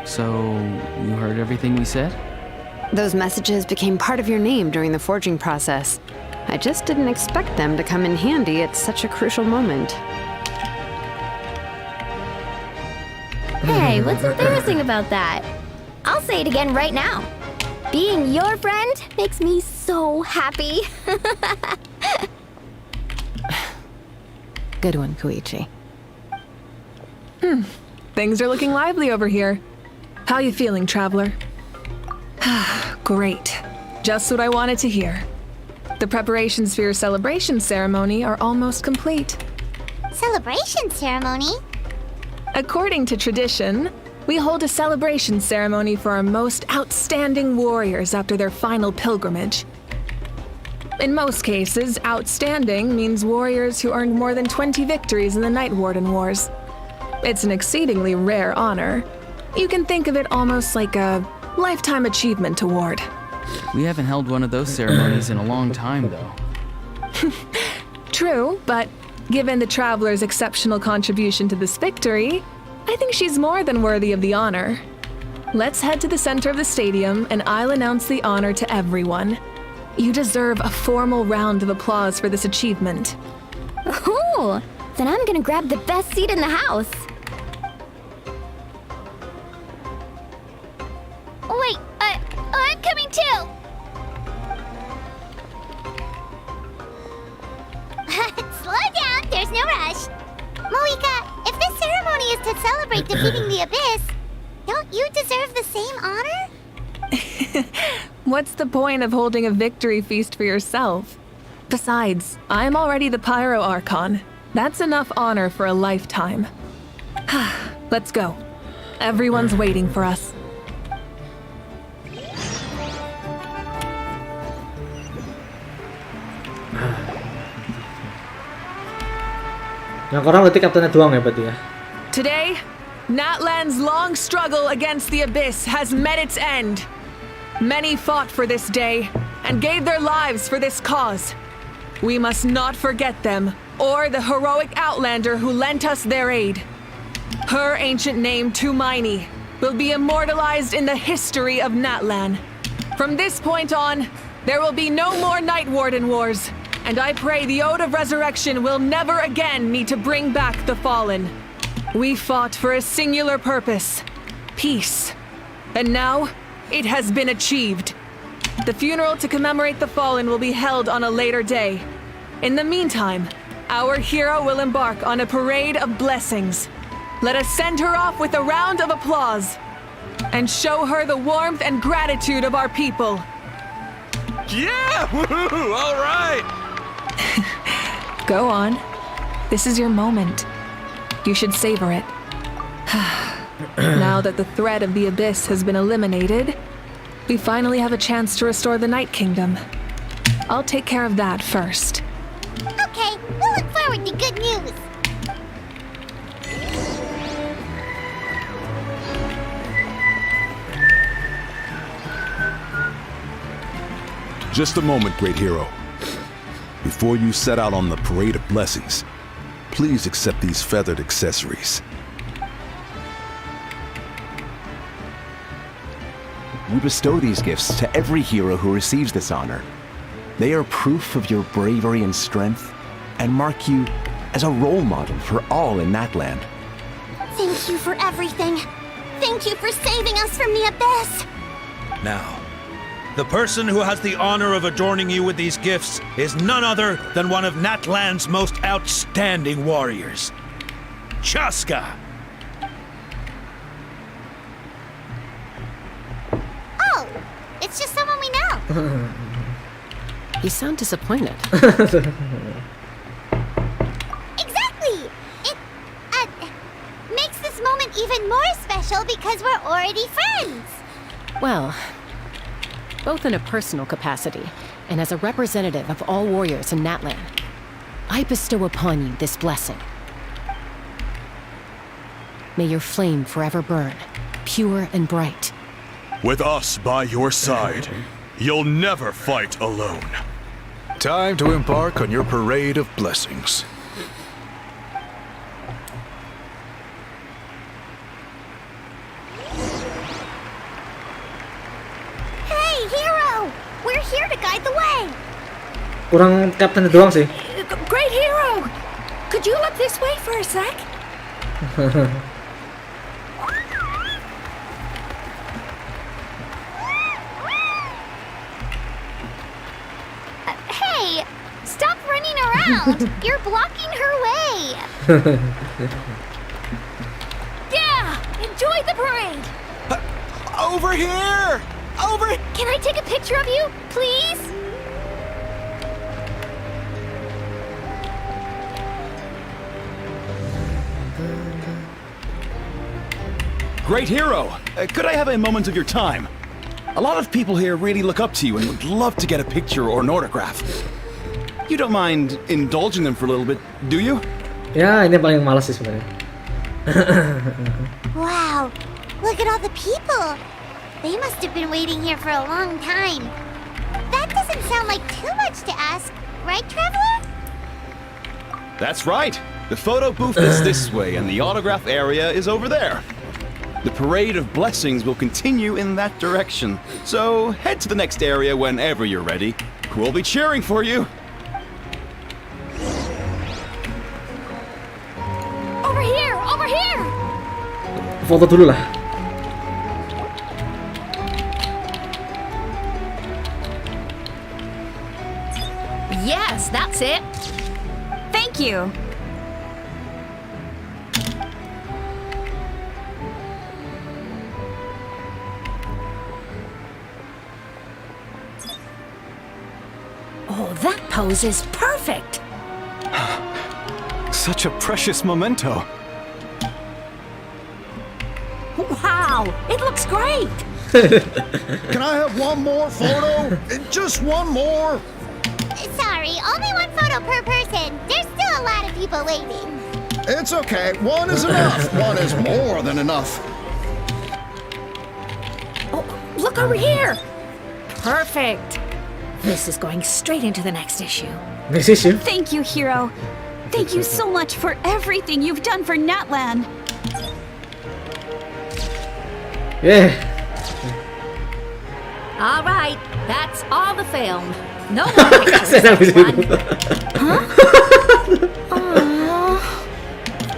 J: So, you heard everything we said?
D: Those messages became part of your name during the forging process. I just didn't expect them to come in handy at such a crucial moment.
G: Hey, what's embarrassing about that? I'll say it again right now. Being your friend makes me so happy.
I: Good one, Koichi.
E: Things are looking lively over here. How you feeling, Traveler? Great. Just what I wanted to hear. The preparations for your celebration ceremony are almost complete.
B: Celebration ceremony?
E: According to tradition, we hold a celebration ceremony for our most outstanding warriors after their final pilgrimage. In most cases, outstanding means warriors who earned more than 20 victories in the Night Warden Wars. It's an exceedingly rare honor. You can think of it almost like a lifetime achievement award.
J: We haven't held one of those ceremonies in a long time, though.
E: True, but given the Traveler's exceptional contribution to this victory, I think she's more than worthy of the honor. Let's head to the center of the stadium and I'll announce the honor to everyone. You deserve a formal round of applause for this achievement.
G: Ooh, then I'm gonna grab the best seat in the house.
F: Wait, I'm coming too!
B: Slow down, there's no rush. Moika, if this ceremony is to celebrate defeating the Abyss, don't you deserve the same honor?
E: What's the point of holding a victory feast for yourself? Besides, I'm already the Pyro Archon. That's enough honor for a lifetime. Let's go. Everyone's waiting for us.
A: Yang orang berarti kaptennya doang ya berarti ya.
E: Today, Natlan's long struggle against the Abyss has met its end. Many fought for this day and gave their lives for this cause. We must not forget them or the heroic Outlander who lent us their aid. Her ancient name, Tumaini, will be immortalized in the history of Natlan. From this point on, there will be no more Night Warden wars, and I pray the Ode of Resurrection will never again need to bring back the fallen. We fought for a singular purpose, peace, and now it has been achieved. The funeral to commemorate the fallen will be held on a later day. In the meantime, our hero will embark on a parade of blessings. Let us send her off with a round of applause and show her the warmth and gratitude of our people.
P: Yeah! Woohoo! All right!
E: Go on. This is your moment. You should savor it. Now that the threat of the Abyss has been eliminated, we finally have a chance to restore the Night Kingdom. I'll take care of that first.
B: Okay, we'll look forward to good news.
S: Just a moment, great hero. Before you set out on the parade of blessings, please accept these feathered accessories.
U: We bestow these gifts to every hero who receives this honor. They are proof of your bravery and strength, and mark you as a role model for all in Natlan.
B: Thank you for everything. Thank you for saving us from the Abyss.
V: Now, the person who has the honor of adorning you with these gifts is none other than one of Natlan's most outstanding warriors, Chaska.
B: Oh, it's just someone we know.
I: You sound disappointed.
B: Exactly. It makes this moment even more special because we're already friends.
I: Well, both in a personal capacity and as a representative of all warriors in Natlan, I bestow upon you this blessing. May your flame forever burn, pure and bright.
P: With us by your side, you'll never fight alone.
R: Time to embark on your parade of blessings.
B: Hey, hero! We're here to guide the way.
A: Kurang kaptennya doang sih.
W: Great hero! Could you look this way for a sec?
F: Hey, stop running around. You're blocking her way.
W: Yeah! Enjoy the parade!
O: Over here! Over!
F: Can I take a picture of you, please?
X: Great hero! Could I have a moment of your time? A lot of people here really look up to you and would love to get a picture or an autograph. You don't mind indulging them for a little bit, do you?
A: Ya, ini yang paling malas sih sebenarnya.
B: Wow, look at all the people. They must have been waiting here for a long time. That doesn't sound like too much to ask, right, Traveler?
X: That's right. The photo booth is this way and the autograph area is over there. The parade of blessings will continue in that direction, so head to the next area whenever you're ready. We'll be cheering for you.
W: Over here! Over here!
A: Foto dulu lah.
W: Yes, that's it.
L: Thank you.
W: Oh, that pose is perfect.
X: Such a precious memento.
W: Wow, it looks great.
R: Can I have one more photo? Just one more.
B: Sorry, only one photo per person. There's still a lot of people waiting.
R: It's okay. One is enough. One is more than enough.
W: Oh, look over here. Perfect. This is going straight into the next issue.
A: Next issue?
C: Thank you, Hero. Thank you so much for everything you've done for Natlan.
A: Yeah.
W: All right, that's all the film. No more pictures, everyone. Huh?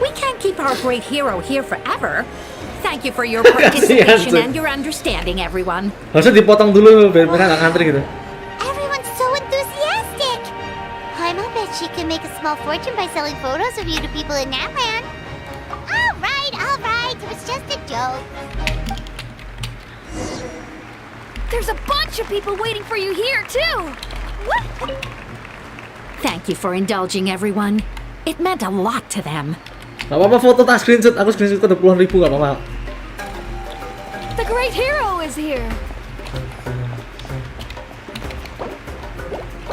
W: We can't keep our great hero here forever. Thank you for your participation and your understanding, everyone.
A: Harusnya dipotong dulu biar mereka nggak ngantri gitu.
B: Everyone's so enthusiastic. Paimon bet she can make a small fortune by selling photos of you to people in Natlan. All right. It was just a joke.
C: There's a bunch of people waiting for you here, too. What?
W: Thank you for indulging, everyone. It meant a lot to them.
A: Gak apa-apa foto tak screenshot, aku screenshot udah puluhan ribu gak apa-apa.
C: The great hero is here.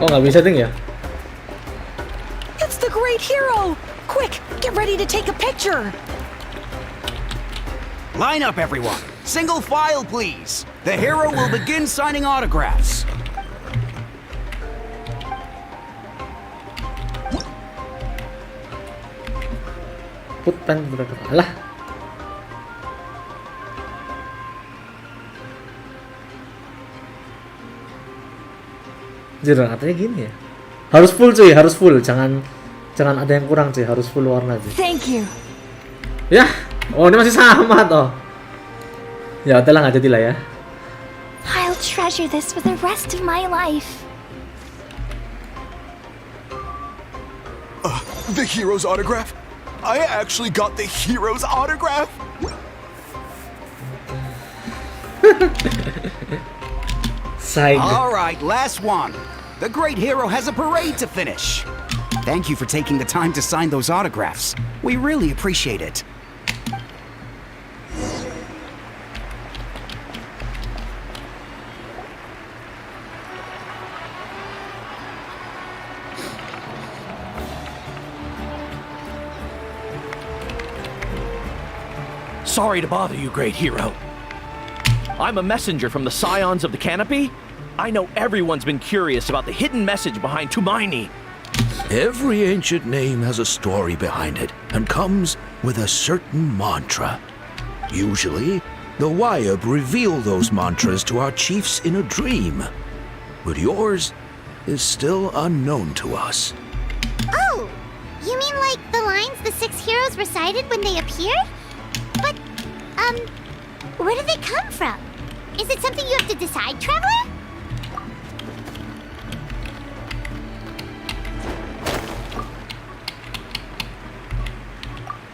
A: Oh nggak bisa ting ya?
C: It's the great hero. Quick, get ready to take a picture.
H: Line up, everyone. Single file, please. The hero will begin signing autographs.
A: Putan lah. Jadi katanya gini ya. Harus full cuy, harus full. Jangan ada yang kurang cuy, harus full warna cuy.
C: Thank you.
A: Ya, oh ini masih sama toh. Ya udahlah nggak jadi lah ya.
F: I'll treasure this for the rest of my life.
X: The hero's autograph? I actually got the hero's autograph?
H: All right, last one. The great hero has a parade to finish. Thank you for taking the time to sign those autographs. We really appreciate it.
M: Sorry to bother you, great hero. I'm a messenger from the Scions of the Canopy. I know everyone's been curious about the hidden message behind Tumaini.
Q: Every ancient name has a story behind it and comes with a certain mantra. Usually, the Wayab reveal those mantras to our chiefs in a dream. But yours is still unknown to us.
B: Oh, you mean like the lines the 6 heroes recited when they appeared? But, where do they come from? Is it something you have to decide, Traveler?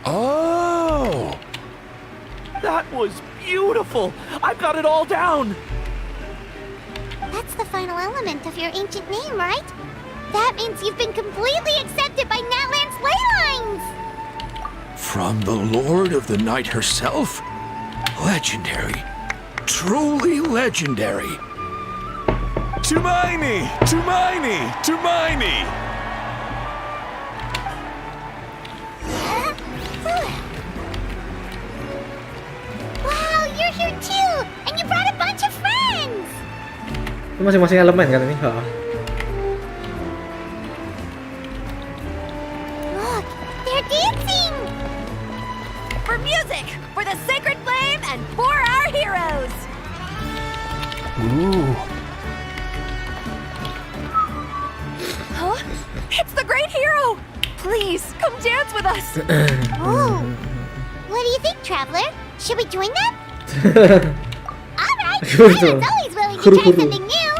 M: Oh! That was beautiful! I've got it all down!
B: That's the final element of your ancient name, right? That means you've been completely accepted by Natlan's ley lines!
Q: From the Lord of the Night herself? Legendary. Truly legendary.
P: Tumaini! Tumaini! Tumaini!
B: Wow, you're here too! And you brought a bunch of friends!
A: Itu masing-masing elemen kan ini?
B: Look, they're dancing!
W: For music, for the sacred flame, and for our heroes!
P: Ooh.
C: Huh? It's the great hero! Please, come dance with us!
B: Ooh. What do you think, Traveler? Should we join them? Alright, Paimon's always willing to try something new!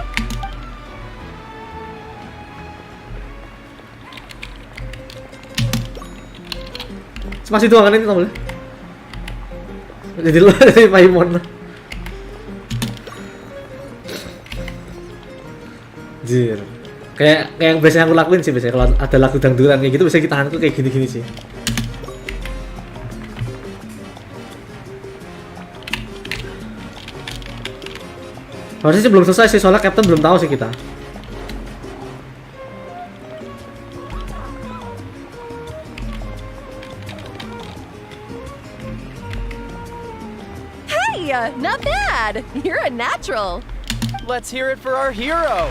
A: Masih doang kan ini tombol. Jadi lu dari Paimon. Jir. Kayak yang biasanya aku lakuin sih biasanya kalau ada lagu dangdutan kayak gitu biasanya kita tanganku kayak gini-gini sih. Harusnya sih belum selesai sih soalnya Captain belum tahu sih kita.
C: Yeah, not bad. You're a natural.
D: Let's hear it for our hero.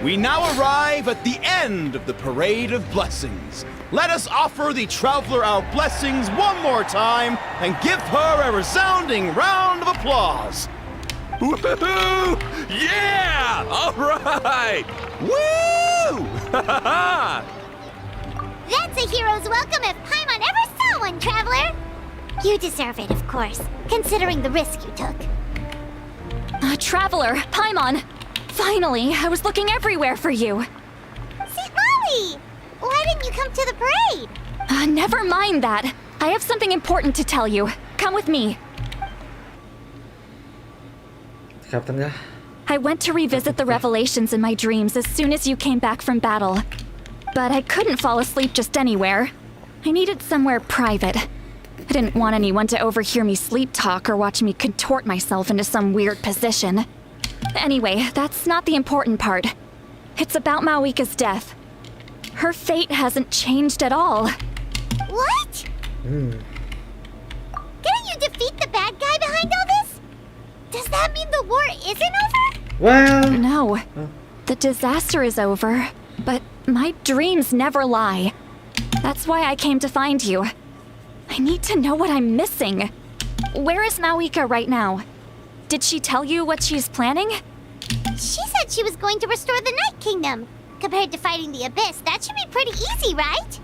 X: We now arrive at the end of the Parade of Blessings. Let us offer the traveler our blessings one more time and give her a resounding round of applause. Woohoo! Yeah! All right! Woo!
B: That's a hero's welcome if Paimon ever saw one, traveler! You deserve it, of course, considering the risk you took.
L: Traveler, Paimon! Finally, I was looking everywhere for you.
B: St. Molly! Why didn't you come to the parade?
L: Never mind that. I have something important to tell you. Come with me.
A: Captain,
L: I went to revisit the revelations in my dreams as soon as you came back from battle. But I couldn't fall asleep just anywhere. I needed somewhere private. I didn't want anyone to overhear me sleep talk or watch me contort myself into some weird position. Anyway, that's not the important part. It's about Mawika's death. Her fate hasn't changed at all.
B: What? Didn't you defeat the bad guy behind all this? Does that mean the war isn't over?
A: Well...
L: No. The disaster is over, but my dreams never lie. That's why I came to find you. I need to know what I'm missing. Where is Mawika right now? Did she tell you what she's planning?
B: She said she was going to restore the Night Kingdom. Compared to fighting the Abyss, that should be pretty easy, right?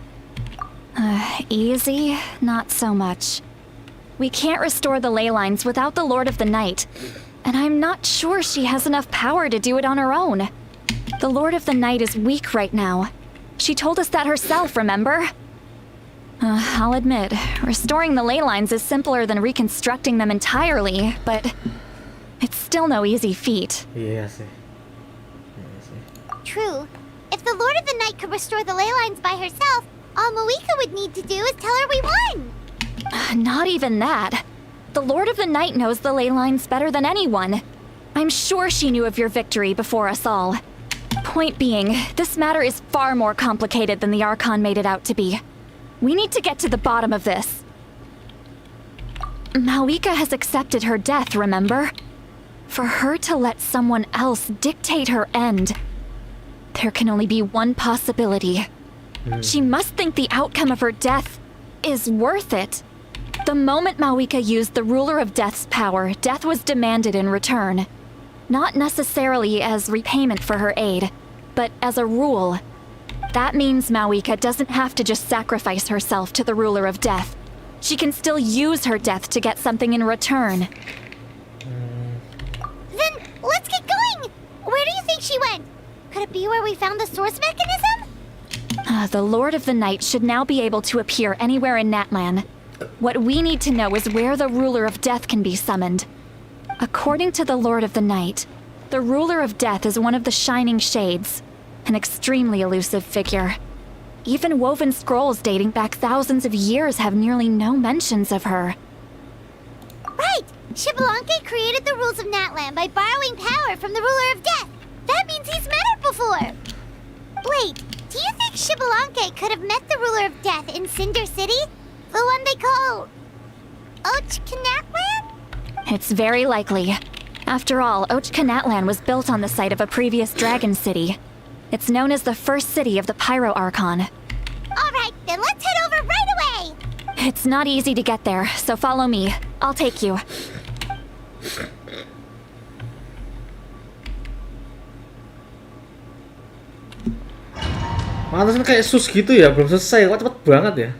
L: Easy? Not so much. We can't restore the ley lines without the Lord of the Night, and I'm not sure she has enough power to do it on her own. The Lord of the Night is weak right now. She told us that herself, remember? I'll admit, restoring the ley lines is simpler than reconstructing them entirely, but it's still no easy feat.
A: Yes.
B: True. If the Lord of the Night could restore the ley lines by herself, all Mawika would need to do is tell her we won.
L: Not even that. The Lord of the Night knows the ley lines better than anyone. I'm sure she knew of your victory before us all. Point being, this matter is far more complicated than the Archon made it out to be. We need to get to the bottom of this. Mawika has accepted her death, remember? For her to let someone else dictate her end, there can only be one possibility. She must think the outcome of her death is worth it. The moment Mawika used the Ruler of Death's power, death was demanded in return. Not necessarily as repayment for her aid, but as a rule. That means Mawika doesn't have to just sacrifice herself to the Ruler of Death. She can still use her death to get something in return.
B: Then let's get going! Where do you think she went? Could it be where we found the source mechanism?
L: The Lord of the Night should now be able to appear anywhere in Natlan. What we need to know is where the Ruler of Death can be summoned. According to the Lord of the Night, the Ruler of Death is one of the Shining Shades, an extremely elusive figure. Even woven scrolls dating back thousands of years have nearly no mentions of her.
B: Right! Xbalanque created the rules of Natlan by borrowing power from the Ruler of Death. That means he's met her before. Wait, do you think Xbalanque could have met the Ruler of Death in Cinder City? The one they call... Natlan?
L: It's very likely. After all, Natlan was built on the site of a previous dragon city. It's known as the first city of the Pyro Archon.
B: Alright, then let's head over right away!
L: It's not easy to get there, so follow me. I'll take you.
A: Pantesan kayak sus gitu ya, belum selesai, kok cepet banget ya.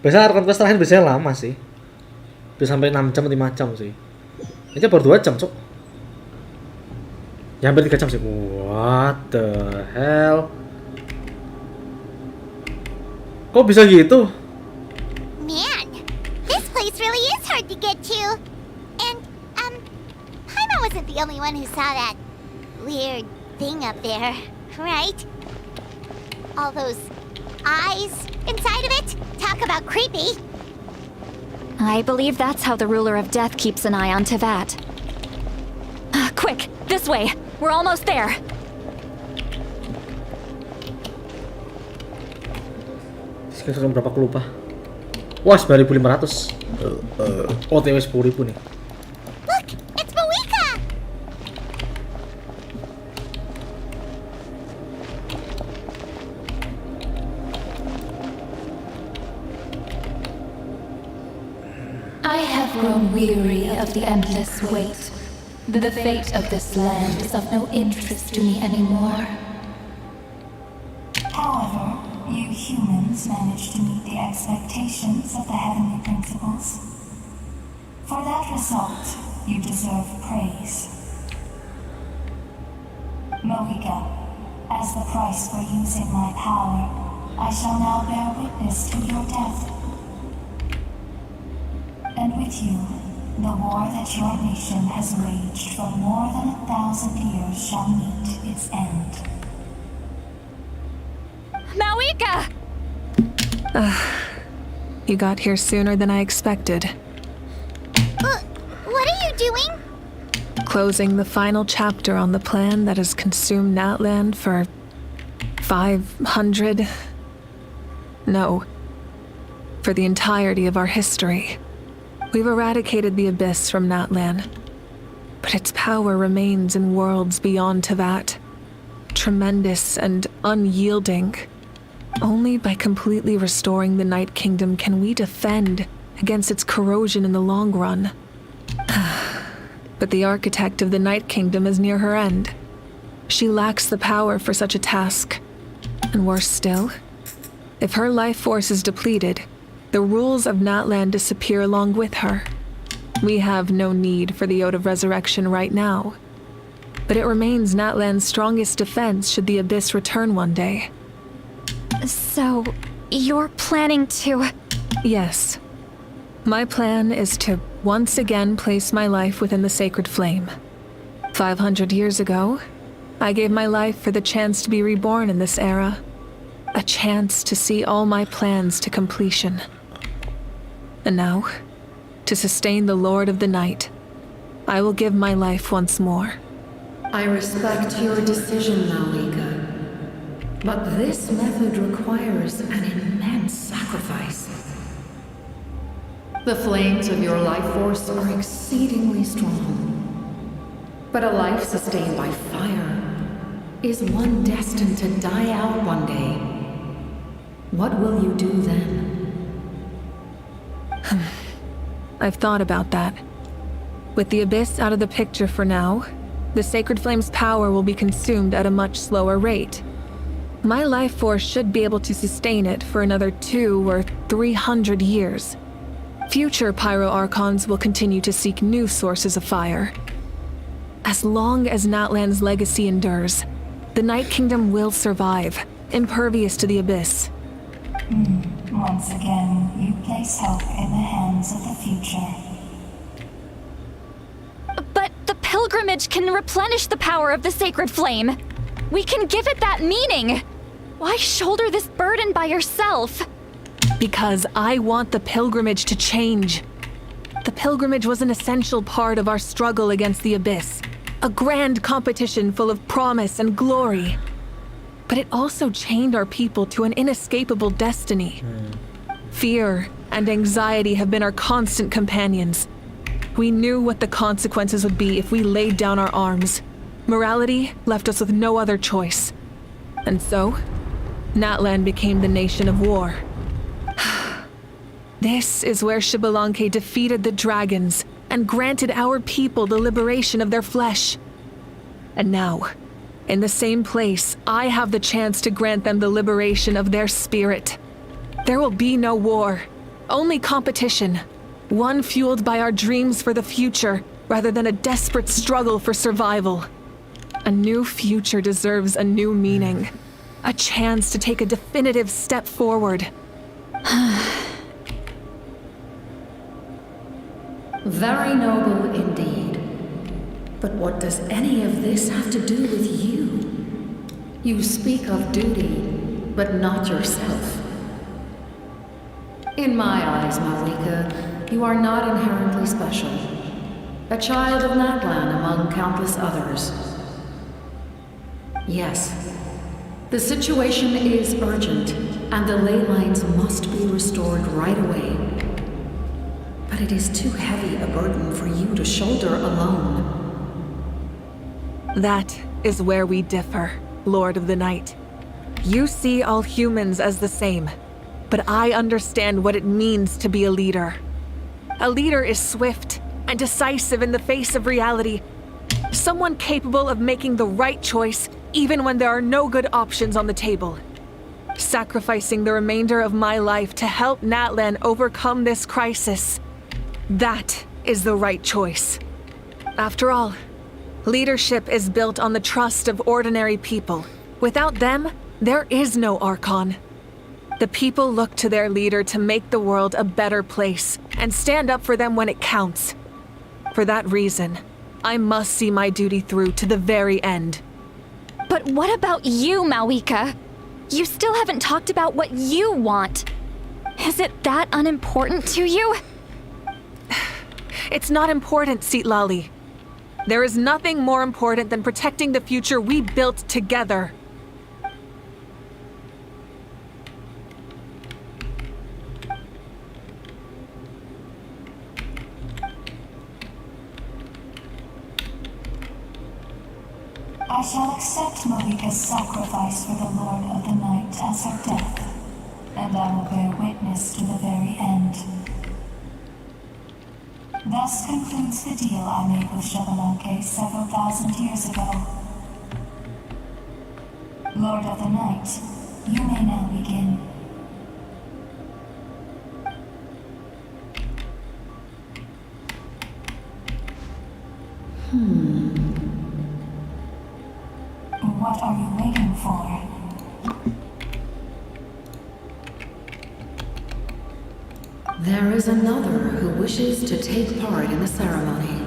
A: Biasanya Archon Quest terakhir biasanya lama sih. Bisa sampai 6 jam, 5 jam sih. Ini baru 2 jam, Cok. Ya hampir 3 jam sih. What the hell? Kok bisa gitu?
B: Man, this place really is hard to get to. And, Paimon wasn't the only one who saw that weird thing up there, right? All those eyes inside of it? Talk about creepy.
L: I believe that's how the Ruler of Death keeps an eye on Tevat. Quick, this way! We're almost there!
A: Sekarang berapa aku lupa. Wah, 9.500. OTW 10.000 nih.
B: Look, it's Mawika!
J: I have grown weary of the endless wait. The fate of this land is of no interest to me anymore.
K: However, you humans managed to meet the expectations of the heavenly principles. For that result, you deserve praise. Mohika, as the price for using my power, I shall now bear witness to your death. And with you, the war that your nation has waged for more than 1,000 years shall meet its end.
L: Mawika!
E: You got here sooner than I expected.
B: What are you doing?
E: Closing the final chapter on the plan that has consumed Natlan for 500... No. For the entirety of our history. We've eradicated the Abyss from Natlan, but its power remains in worlds beyond to that. Tremendous and unyielding. Only by completely restoring the Night Kingdom can we defend against its corrosion in the long run. But the architect of the Night Kingdom is near her end. She lacks the power for such a task. And worse still, if her life force is depleted, the rules of Natlan disappear along with her. We have no need for the Ode of Resurrection right now. But it remains Natlan's strongest defense should the Abyss return one day.
L: So, you're planning to...
E: Yes. My plan is to once again place my life within the sacred flame. 500 years ago, I gave my life for the chance to be reborn in this era. A chance to see all my plans to completion. And now, to sustain the Lord of the Night, I will give my life once more.
S: I respect your decision, Malika. But this method requires an immense sacrifice. The flames of your life force are exceedingly strong. But a life sustained by fire is one destined to die out one day. What will you do then?
E: I've thought about that. With the Abyss out of the picture for now, the Sacred Flame's power will be consumed at a much slower rate. My life force should be able to sustain it for another 200 or 300 years. Future Pyro Archons will continue to seek new sources of fire. As long as Natlan's legacy endures, the Night Kingdom will survive, impervious to the Abyss.
K: Once again, you place hope in the hands of the future.
L: But the pilgrimage can replenish the power of the sacred flame. We can give it that meaning. Why shoulder this burden by yourself?
E: Because I want the pilgrimage to change. The pilgrimage was an essential part of our struggle against the Abyss. A grand competition full of promise and glory. But it also chained our people to an inescapable destiny. Fear and anxiety have been our constant companions. We knew what the consequences would be if we laid down our arms. Morality left us with no other choice. And so, Natlan became the nation of war. This is where Xbalanque defeated the dragons and granted our people the liberation of their flesh. And now, in the same place, I have the chance to grant them the liberation of their spirit. There will be no war, only competition. One fueled by our dreams for the future, rather than a desperate struggle for survival. A new future deserves a new meaning. A chance to take a definitive step forward.
S: Very noble indeed. But what does any of this have to do with you? You speak of duty, but not yourself. In my eyes, Malika, you are not inherently special. A child of Natlan among countless others. Yes, the situation is urgent, and the ley lines must be restored right away. But it is too heavy a burden for you to shoulder alone.
E: That is where we differ, Lord of the Night. You see all humans as the same, but I understand what it means to be a leader. A leader is swift and decisive in the face of reality. Someone capable of making the right choice even when there are no good options on the table. Sacrificing the remainder of my life to help Natlan overcome this crisis. That is the right choice. After all, leadership is built on the trust of ordinary people. Without them, there is no Archon. The people look to their leader to make the world a better place and stand up for them when it counts. For that reason, I must see my duty through to the very end.
L: But what about you, Malwika? You still haven't talked about what you want. Is it that unimportant to you?
E: It's not important, Sitlali. There is nothing more important than protecting the future we built together.
K: I shall accept Malika's sacrifice for the Lord of the Night as her death, and I will bear witness to the very end. Thus concludes the deal I made with Gibrandon-X several thousand years ago. Lord of the Night, you may now begin. What are you waiting for?
S: There is another who wishes to take part in the ceremony.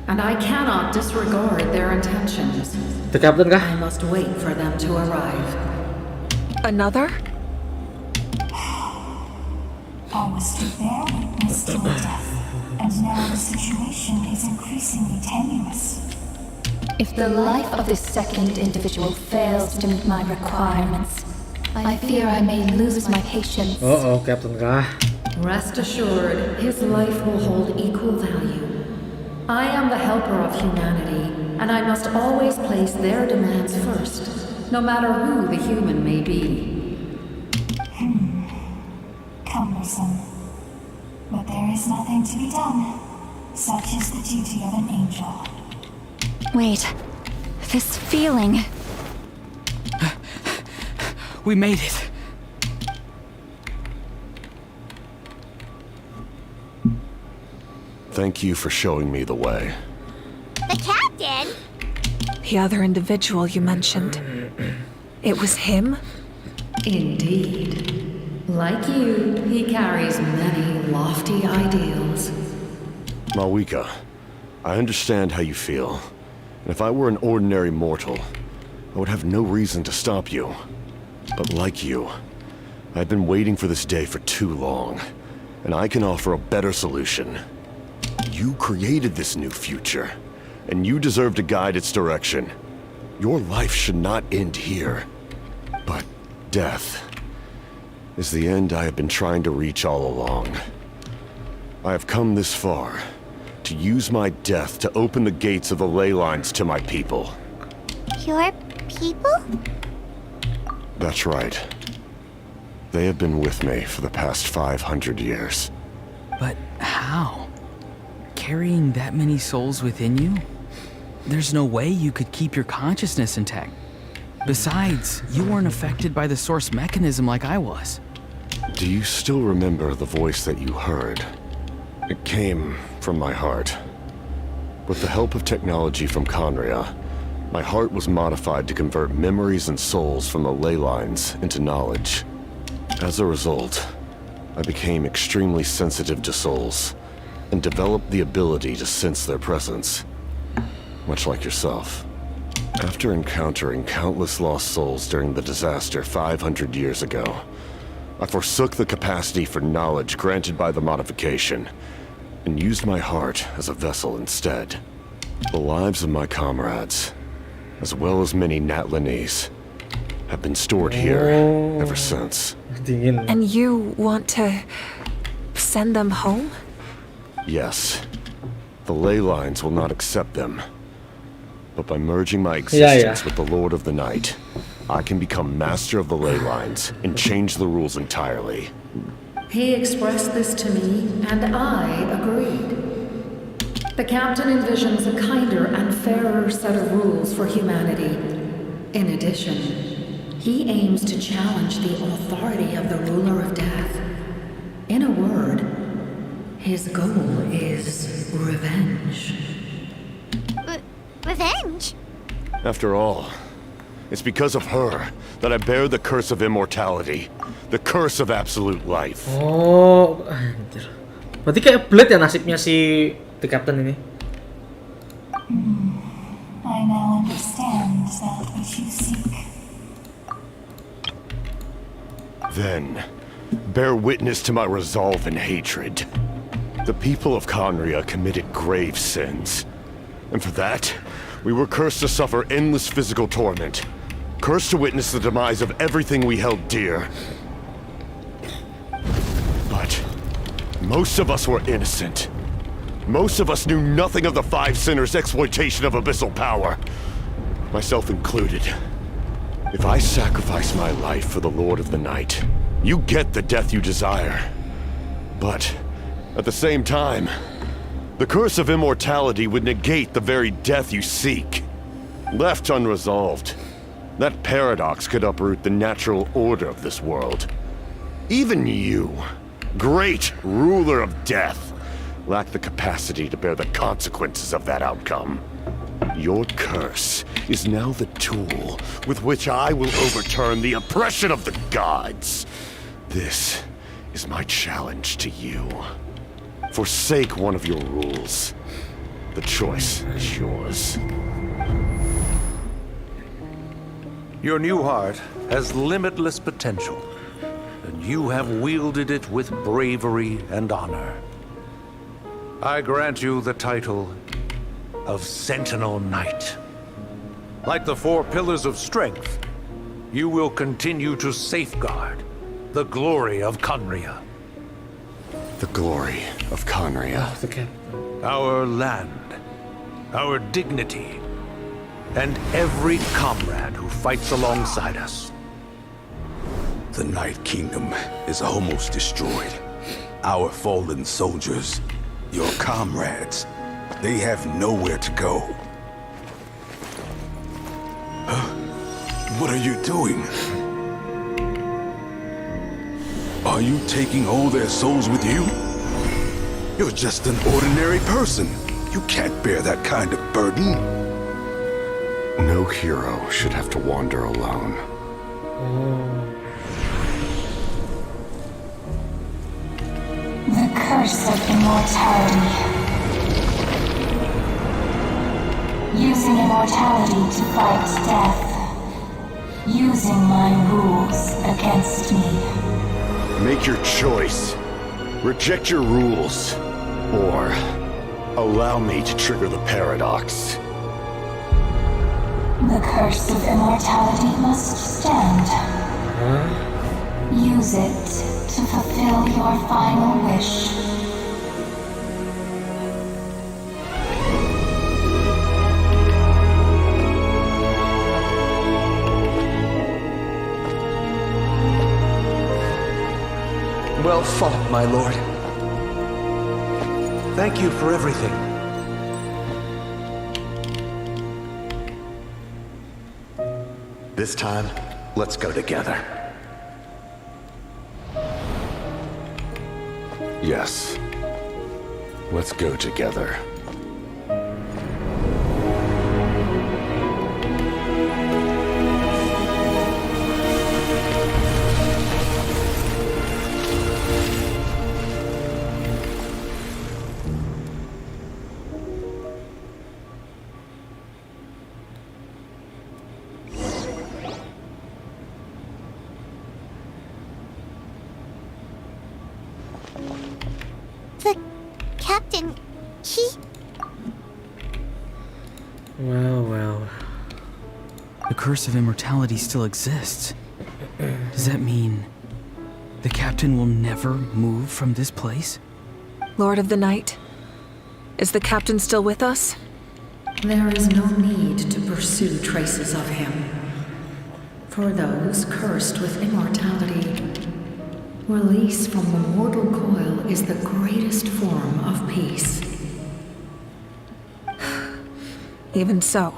S: And I cannot disregard their intentions.
A: The captain kah?
S: I must wait for them to arrive.
E: Another?
K: I was to bear witness to a death, and now the situation is increasingly tenuous.
J: If the life of this second individual fails to meet my requirements, I fear I may lose my patience.
A: Oh, Captain kah?
S: Rest assured, his life will hold equal value. I am the helper of humanity, and I must always place their demands first, no matter who the human may be.
K: Cumbersome. But there is nothing to be done. Such is the duty of an angel.
L: Wait, this feeling.
G: We made it.
P: Thank you for showing me the way.
B: The captain?
E: The other individual you mentioned. It was him?
S: Indeed. Like you, he carries many lofty ideals.
P: Malwika, I understand how you feel. And if I were an ordinary mortal, I would have no reason to stop you. But like you, I've been waiting for this day for too long, and I can offer a better solution. You created this new future, and you deserve to guide its direction. Your life should not end here. But death is the end I have been trying to reach all along. I have come this far to use my death to open the gates of the ley lines to my people.
B: Your people?
P: That's right. They have been with me for the past 500 years.
G: But how? Carrying that many souls within you? There's no way you could keep your consciousness intact. Besides, you weren't affected by the source mechanism like I was.
P: Do you still remember the voice that you heard? It came from my heart. With the help of technology from Conria, my heart was modified to convert memories and souls from the ley lines into knowledge. As a result, I became extremely sensitive to souls, and developed the ability to sense their presence, much like yourself. After encountering countless lost souls during the disaster 500 years ago, I forsook the capacity for knowledge granted by the modification, and used my heart as a vessel instead. The lives of my comrades, as well as many Natlanese, have been stored here ever since.
E: And you want to send them home?
P: Yes. The ley lines will not accept them. But by merging my existence with the Lord of the Night, I can become master of the ley lines and change the rules entirely.
S: He expressed this to me, and I agreed. The captain envisions a kinder and fairer set of rules for humanity. In addition, he aims to challenge the authority of the ruler of death. In a word, his goal is revenge.
B: Revenge?
P: After all, it's because of her that I bear the curse of immortality, the curse of absolute life.
A: Oh, anjir. Berarti kayak Blade ya nasibnya si The Captain ini.
K: I now understand that which you seek.
P: Then, bear witness to my resolve and hatred. The people of Conria committed grave sins. And for that, we were cursed to suffer endless physical torment. Cursed to witness the demise of everything we held dear. But most of us were innocent. Most of us knew nothing of the Five Sinners' exploitation of abyssal power. Myself included. If I sacrifice my life for the Lord of the Night, you get the death you desire. But at the same time, the curse of immortality would negate the very death you seek. Left unresolved, that paradox could uproot the natural order of this world. Even you, great ruler of death, lack the capacity to bear the consequences of that outcome. Your curse is now the tool with which I will overturn the oppression of the gods. This is my challenge to you. Forsake one of your rules. The choice is yours.
Q: Your new heart has limitless potential, and you have wielded it with bravery and honor. I grant you the title of Sentinel Knight. Like the four pillars of strength, you will continue to safeguard the glory of Conria.
P: The glory of Conria.
Q: Our land, our dignity, and every comrade who fights alongside us.
N: The Night Kingdom is almost destroyed. Our fallen soldiers, your comrades, they have nowhere to go. What are you doing? Are you taking all their souls with you? You're just an ordinary person. You can't bear that kind of burden.
P: No hero should have to wander alone.
K: The curse of immortality. Using immortality to fight death. Using my rules against me.
P: Make your choice. Reject your rules. Or allow me to trigger the paradox.
K: The curse of immortality must stand. Use it to fulfill your final wish.
Q: Well fought, my lord. Thank you for everything.
T: This time, let's go together.
P: Yes. Let's go together.
B: The captain, he...
A: Well.
G: The curse of immortality still exists. Does that mean the captain will never move from this place?
E: Lord of the Night, is the captain still with us?
S: There is no need to pursue traces of him. For those cursed with immortality, release from the mortal coil is the greatest form of peace.
E: Even so,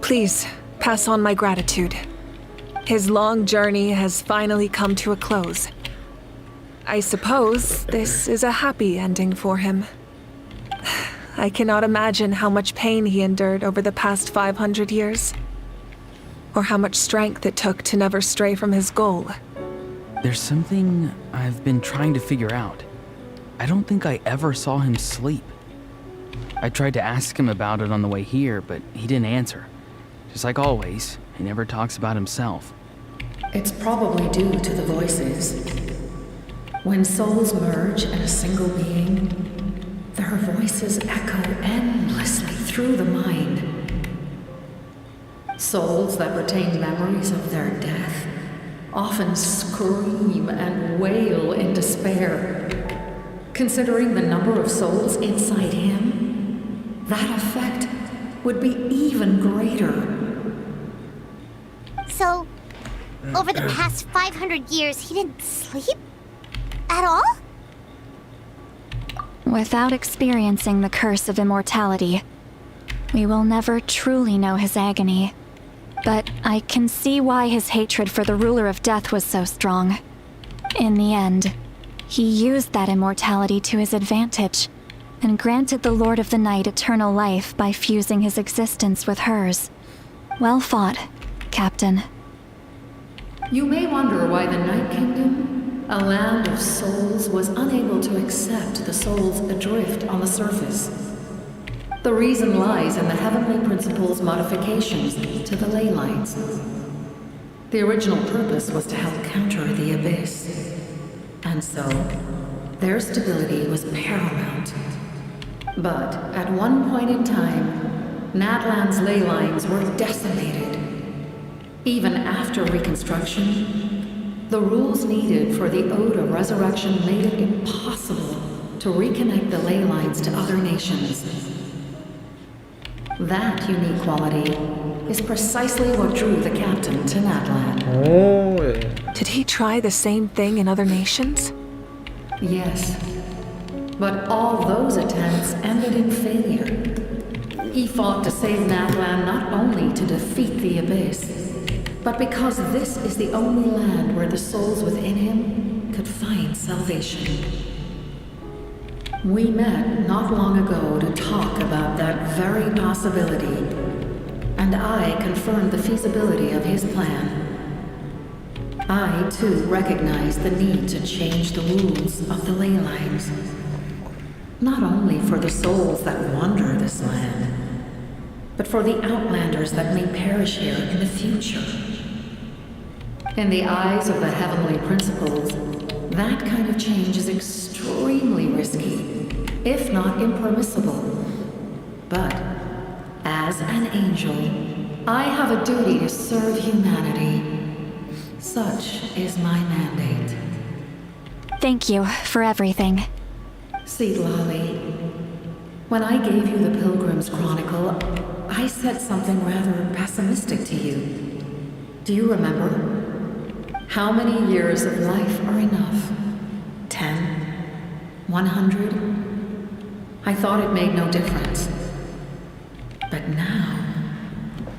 E: please pass on my gratitude. His long journey has finally come to a close. I suppose this is a happy ending for him. I cannot imagine how much pain he endured over the past 500 years, or how much strength it took to never stray from his goal.
G: There's something I've been trying to figure out. I don't think I ever saw him sleep. I tried to ask him about it on the way here, but he didn't answer. Just like always, he never talks about himself.
S: It's probably due to the voices. When souls merge in a single being, their voices echo endlessly through the mind. Souls that retain memories of their death often scream and wail in despair. Considering the number of souls inside him, that effect would be even greater.
B: So, over the past 500 years, he didn't sleep? At all?
L: Without experiencing the curse of immortality, we will never truly know his agony. But I can see why his hatred for the ruler of death was so strong. In the end, he used that immortality to his advantage, and granted the Lord of the Night eternal life by fusing his existence with hers. Well fought, Captain.
S: You may wonder why the Night Kingdom, a land of souls, was unable to accept the souls adrift on the surface. The reason lies in the heavenly principle's modifications to the ley lines. The original purpose was to help counter the abyss, and so their stability was paramount. But at one point in time, Natlan's ley lines were decimated. Even after reconstruction, the rules needed for the Ode of Resurrection made it impossible to reconnect the ley lines to other nations. That unique quality is precisely what drew the captain to Natlan.
A: Oh, yeah.
E: Did he try the same thing in other nations?
S: Yes. But all those attempts ended in failure. He fought to save Natlan not only to defeat the abyss, but because this is the only land where the souls within him could find salvation. We met not long ago to talk about that very possibility, and I confirmed the feasibility of his plan. I, too, recognize the need to change the rules of the ley lines, not only for the souls that wander this land, but for the outlanders that may perish here in the future. In the eyes of the heavenly principles, that kind of change is extremely risky, if not impermissible. But, as an angel, I have a duty to serve humanity. Such is my mandate.
L: Thank you for everything.
S: See, Lolly, when I gave you the Pilgrim's Chronicle, I said something rather pessimistic to you. Do you remember? How many years of life are enough? 10? 100? I thought it made no difference. But now,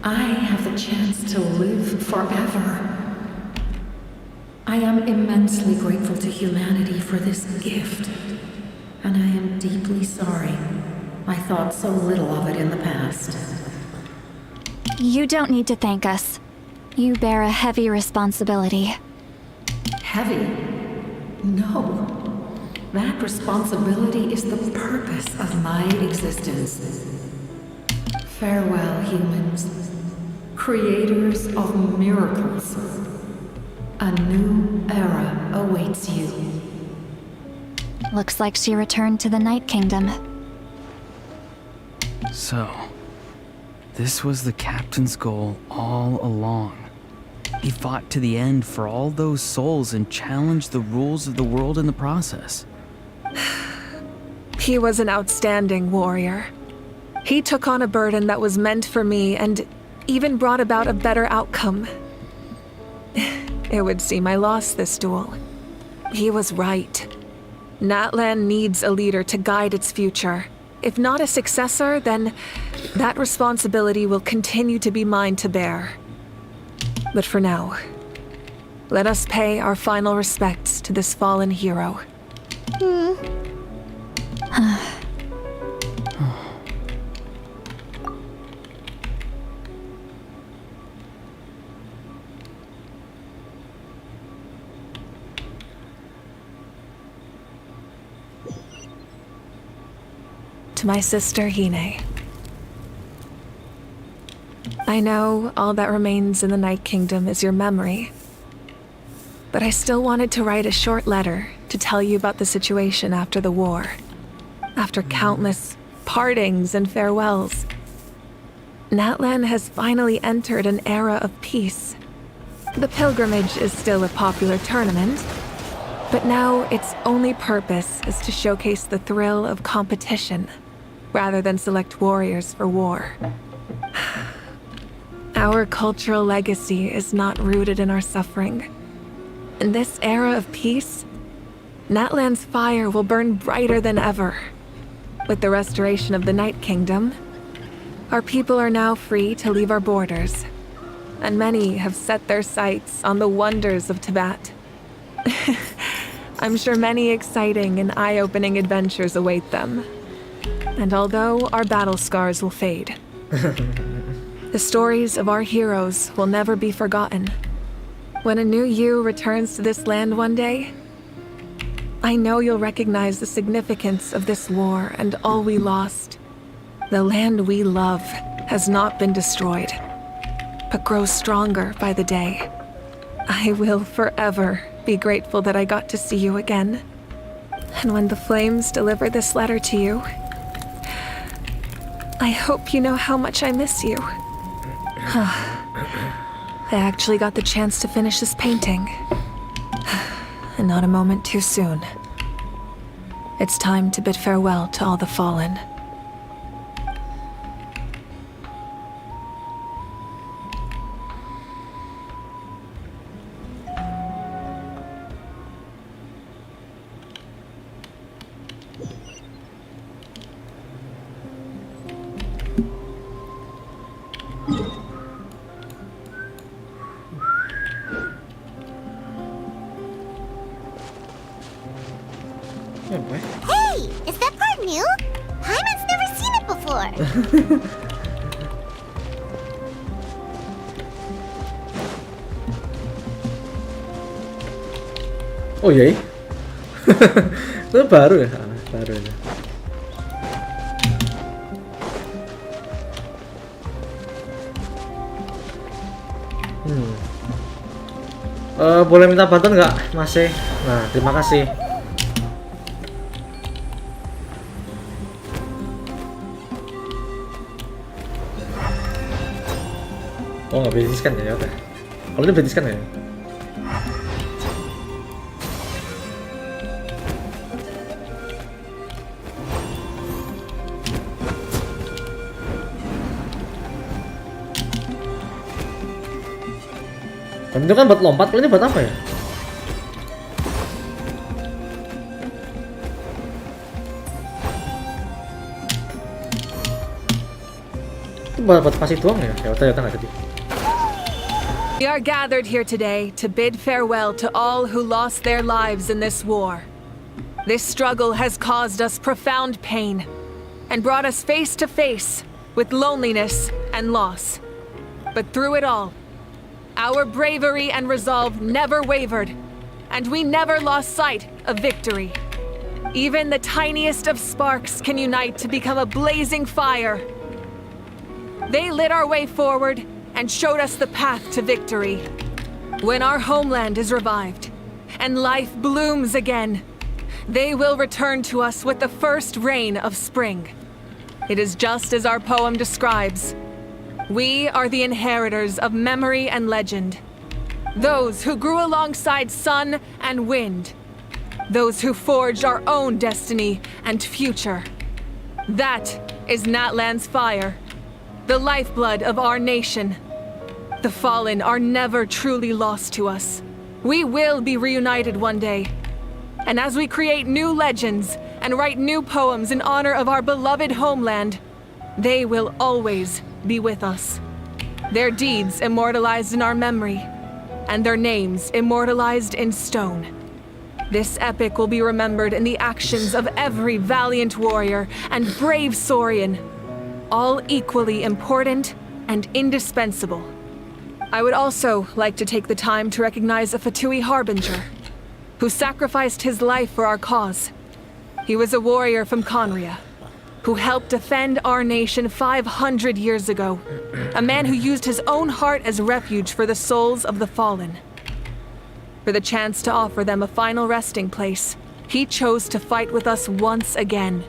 S: I have the chance to live forever. I am immensely grateful to humanity for this gift, and I am deeply sorry I thought so little of it in the past.
L: You don't need to thank us. You bear a heavy responsibility.
S: Heavy? No. That responsibility is the purpose of my existence. Farewell, humans. Creators of miracles. A new era awaits you.
L: Looks like she returned to the Night Kingdom.
G: So, This was the captain's goal all along. He fought to the end for all those souls and challenged the rules of the world in the process.
E: He was an outstanding warrior. He took on a burden that was meant for me and even brought about a better outcome. It would seem I lost this duel. He was right. Natlan needs a leader to guide its future. If not a successor, then that responsibility will continue to be mine to bear. But for now, let us pay our final respects to this fallen hero. To my sister Hine. I know all that remains in the Night Kingdom is your memory, but I still wanted to write a short letter to tell you about the situation after the war. After countless partings and farewells, Natlan has finally entered an era of peace. The pilgrimage is still a popular tournament, but now its only purpose is to showcase the thrill of competition, rather than select warriors for war. Our cultural legacy is not rooted in our suffering. In this era of peace, Natlan's fire will burn brighter than ever. With the restoration of the Night Kingdom, our people are now free to leave our borders, and many have set their sights on the wonders of Tibet. I'm sure many exciting and eye-opening adventures await them. And although our battle scars will fade, the stories of our heroes will never be forgotten. When a new you returns to this land one day, I know you'll recognize the significance of this war and all we lost. The land we love has not been destroyed, but grows stronger by the day. I will forever be grateful that I got to see you again. And when the flames deliver this letter to you, I hope you know how much I miss you. I actually got the chance to finish this painting. And not a moment too soon. It's time to bid farewell to all the fallen.
B: Hey! Is that part new? Paimon's never seen it before.
A: Oh iya? Itu baru ya? Baru ya. Boleh minta bantuan nggak, Masih? Nah, terima kasih. Oh, nggak betiskan ya? Udah. Kalau ini betiskan ya? Itu kan buat lompat, kalau ini buat apa ya? Itu buat pasti doang ya? Ya udah nggak jadi.
E: We are gathered here today to bid farewell to all who lost their lives in this war. This struggle has caused us profound pain and brought us face to face with loneliness and loss. But through it all, our bravery and resolve never wavered, and we never lost sight of victory. Even the tiniest of sparks can unite to become a blazing fire. They lit our way forward and showed us the path to victory. When our homeland is revived and life blooms again, they will return to us with the first rain of spring. It is just as our poem describes. We are the inheritors of memory and legend. Those who grew alongside sun and wind. Those who forged our own destiny and future. That is Natlan's fire, the lifeblood of our nation. The fallen are never truly lost to us. We will be reunited one day. And as we create new legends and write new poems in honor of our beloved homeland, they will always be with us. Their deeds immortalized in our memory, and their names immortalized in stone. This epic will be remembered in the actions of every valiant warrior and brave Saurian, all equally important and indispensable. I would also like to take the time to recognize a Fatui Harbinger, who sacrificed his life for our cause. He was a warrior from Conria, who helped defend our nation 500 years ago, a man who used his own heart as refuge for the souls of the fallen. For the chance to offer them a final resting place, he chose to fight with us once again.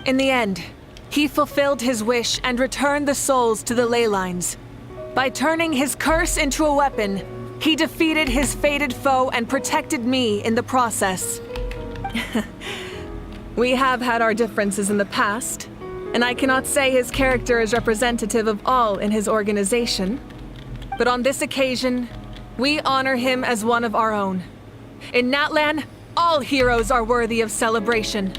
E: In the end, he fulfilled his wish and returned the souls to the ley lines. By turning his curse into a weapon, he defeated his fated foe and protected me in the process. We have had our differences in the past, and I cannot say his character is representative of all in his organization. But on this occasion, we honor him as one of our own. In Natlan, all heroes are worthy of celebration.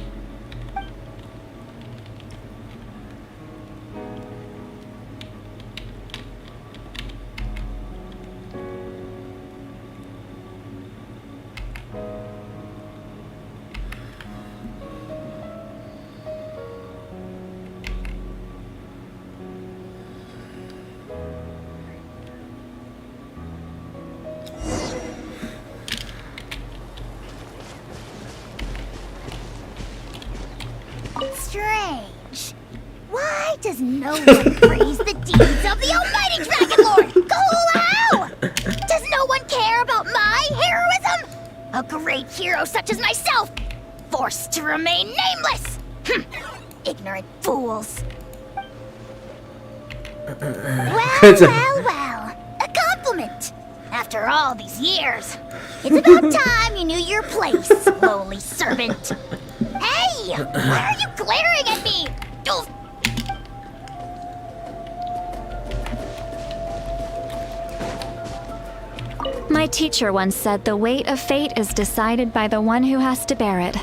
B: Strange. Why does no one praise the deeds of the Almighty Dragon Lord, Golao? Does no one care about my heroism? A great hero such as myself, forced to remain nameless. Ignorant fools. Well, a compliment. After all these years, it's about time you knew your place, lowly servant. Hey! Why are you glaring at me? Oof.
L: My teacher once said the weight of fate is decided by the one who has to bear it.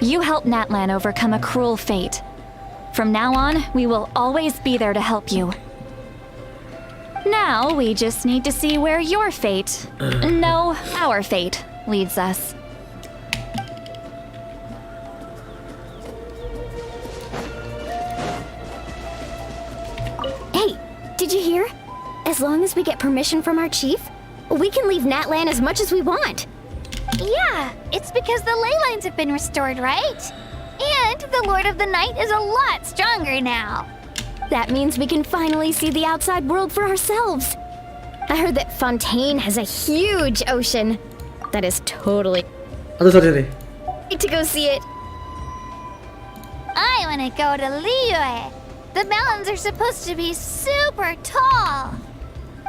L: You helped Natlan overcome a cruel fate. From now on, we will always be there to help you. Now, we just need to see where your fate, no, our fate, leads us.
I: Hey, did you hear? As long as we get permission from our chief, we can leave Natlan as much as we want.
F: Yeah, it's because the ley lines have been restored, right? And the Lord of the Night is a lot stronger now.
I: That means we can finally see the outside world for ourselves. I heard that Fontaine has a huge ocean. That is totally...
A: sorry.
I: to go see it.
F: I want to go to Liyue. The mountains are supposed to be super tall.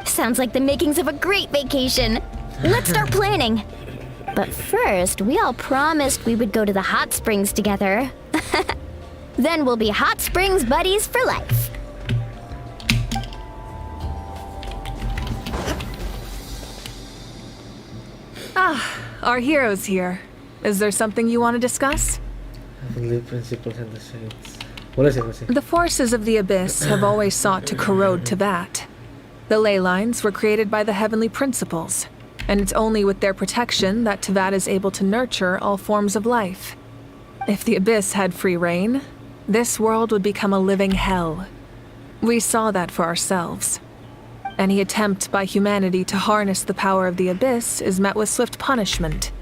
I: Sounds like the makings of a great vacation. Let's start planning. But first, we all promised we would go to the hot springs together. Then we'll be hot springs buddies for life.
E: Ah, our hero's here. Is there something you want to discuss? The forces of the Abyss have always sought to corrode Teyvat. The ley lines were created by the heavenly principles, and it's only with their protection that Teyvat is able to nurture all forms of life. If the Abyss had free reign, this world would become a living hell. We saw that for ourselves. Any attempt by humanity to harness the power of the Abyss is met with swift punishment.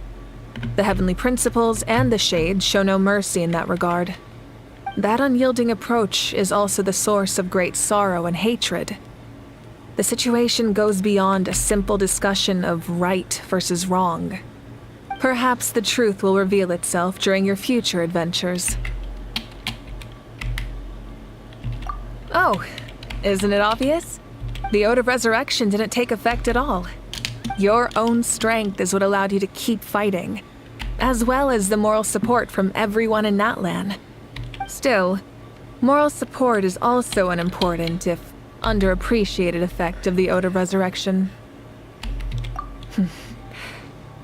E: The heavenly principles and the Shades show no mercy in that regard. That unyielding approach is also the source of great sorrow and hatred. The situation goes beyond a simple discussion of right versus wrong. Perhaps the truth will reveal itself during your future adventures. Oh, Isn't it obvious? The Ode of Resurrection didn't take effect at all. Your own strength is what allowed you to keep fighting, as well as the moral support from everyone in Natlan. Still, moral support is also an important, if underappreciated, effect of the Ode of Resurrection.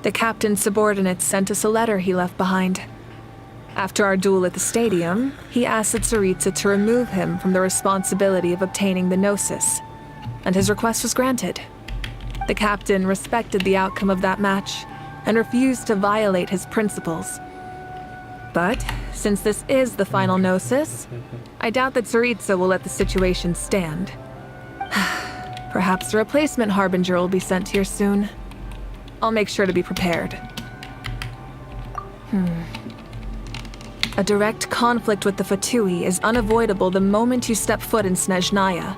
E: The captain's subordinates sent us a letter he left behind. After our duel at the stadium, he asked Tsaritsa to remove him from the responsibility of obtaining the Gnosis, and his request was granted. The captain respected the outcome of that match and refused to violate his principles. But, since this is the final Gnosis, I doubt that Tsaritsa will let the situation stand. Perhaps a replacement Harbinger will be sent here soon. I'll make sure to be prepared. A direct conflict with the Fatui is unavoidable the moment you step foot in Snezhnaya.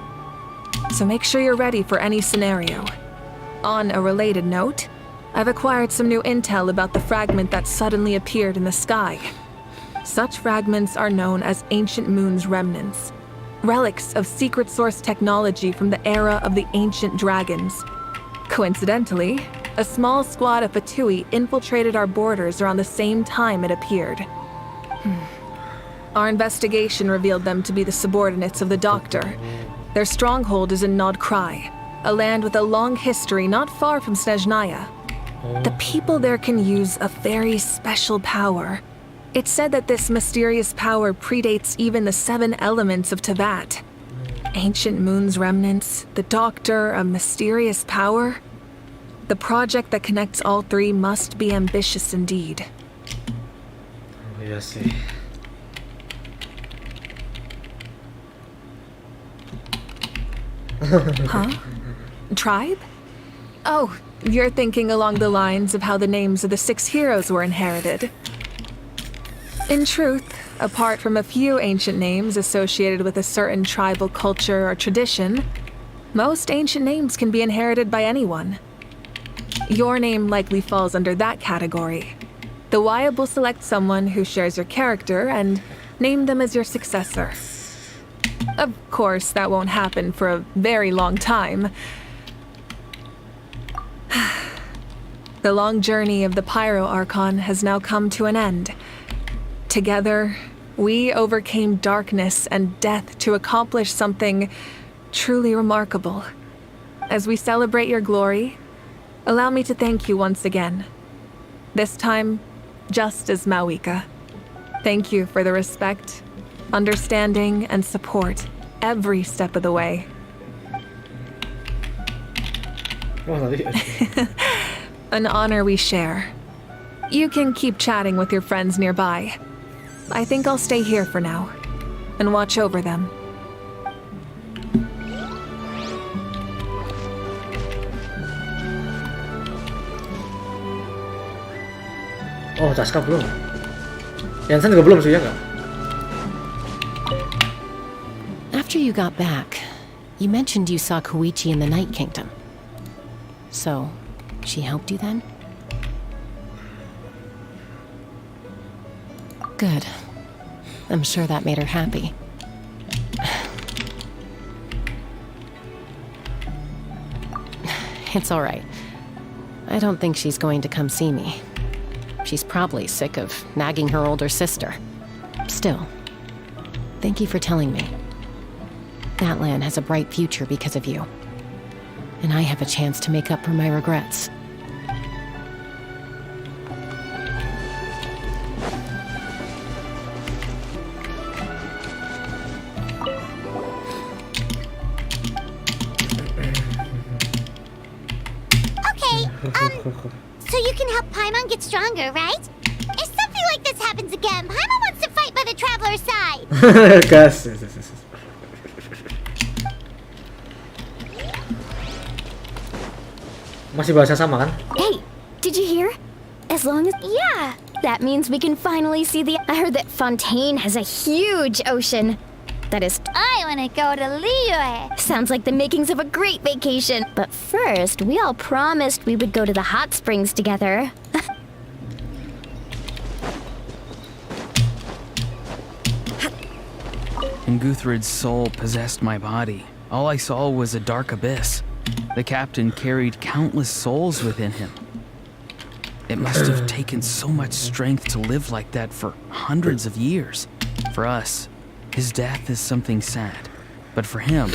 E: So make sure you're ready for any scenario. On a related note, I've acquired some new intel about the fragment that suddenly appeared in the sky. Such fragments are known as Ancient Moon's remnants, relics of secret source technology from the era of the ancient dragons. Coincidentally, a small squad of Fatui infiltrated our borders around the same time it appeared. Our investigation revealed them to be the subordinates of the Doctor. Their stronghold is in Nod Krai, a land with a long history not far from Snezhnaya. The people there can use a very special power. It's said that this mysterious power predates even the 7 elements of Teyvat. Ancient Moon's remnants, the Doctor, a mysterious power. The project that connects all 3 must be ambitious indeed.
A: Yes.
E: Huh? Tribe? Oh, you're thinking along the lines of how the names of the 6 heroes were inherited. In truth, apart from a few ancient names associated with a certain tribal culture or tradition, most ancient names can be inherited by anyone. Your name likely falls under that category. The Wyab will select someone who shares your character and name them as your successor. Of course, that won't happen for a very long time. The long journey of the Pyro Archon has now come to an end. Together, we overcame darkness and death to accomplish something truly remarkable. As we celebrate your glory, allow me to thank you once again. This time, just as Mawika. Thank you for the respect, understanding, and support every step of the way. An honor we share. You can keep chatting with your friends nearby. I think I'll stay here for now and watch over them.
A: Oh, Caska belum. Yansan juga belum sih, ya nggak?
O: After you got back, you mentioned you saw Koichi in the Night Kingdom. So, she helped you then? Good. I'm sure that made her happy. It's all right. I don't think she's going to come see me. She's probably sick of nagging her older sister. Still, thank you for telling me. Natlan has a bright future because of you. And I have a chance to make up for my regrets.
B: So you can help Paimon get stronger, right? If something like this happens again, Paimon wants to fight by the Traveler's side.
A: Gas. Masih bahasa sama kan?
I: Hey, did you hear? As long as... Yeah, that means we can finally see the... I heard that Fontaine has a huge ocean. That is...
F: I want to go to Liyue.
I: Sounds like the makings of a great vacation. But first, we all promised we would go to the hot springs together.
G: And Guthred's soul possessed my body. All I saw was a dark abyss. The captain carried countless souls within him. It must have taken so much strength to live like that for hundreds of years. For us, his death is something sad. But for him,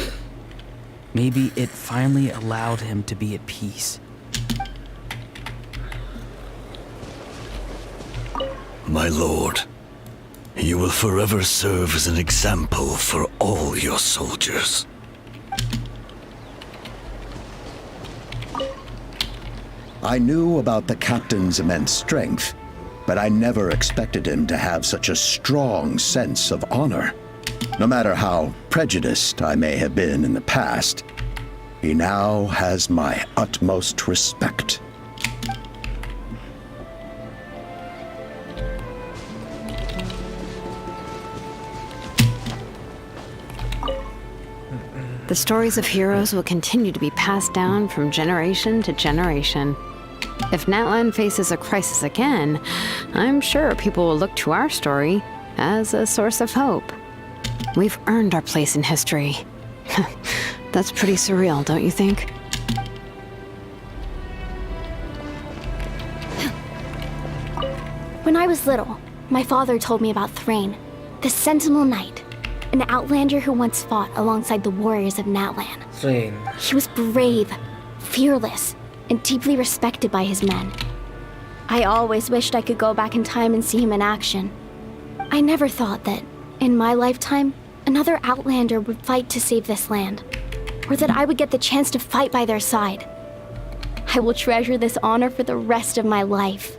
G: maybe it finally allowed him to be at peace.
H: My lord, you will forever serve as an example for all your soldiers.
R: I knew about the captain's immense strength, but I never expected him to have such a strong sense of honor. No matter how prejudiced I may have been in the past, he now has my utmost respect.
U: The stories of heroes will continue to be passed down from generation to generation. If Natlan faces a crisis again, I'm sure people will look to our story as a source of hope. We've earned our place in history. That's pretty surreal, don't you think?
F: When I was little, my father told me about Thrain, the Sentinel Knight, an outlander who once fought alongside the warriors of Natlan.
A: Thrain.
F: He was brave, fearless, and deeply respected by his men. I always wished I could go back in time and see him in action. I never thought that, in my lifetime, another outlander would fight to save this land, or that I would get the chance to fight by their side. I will treasure this honor for the rest of my life.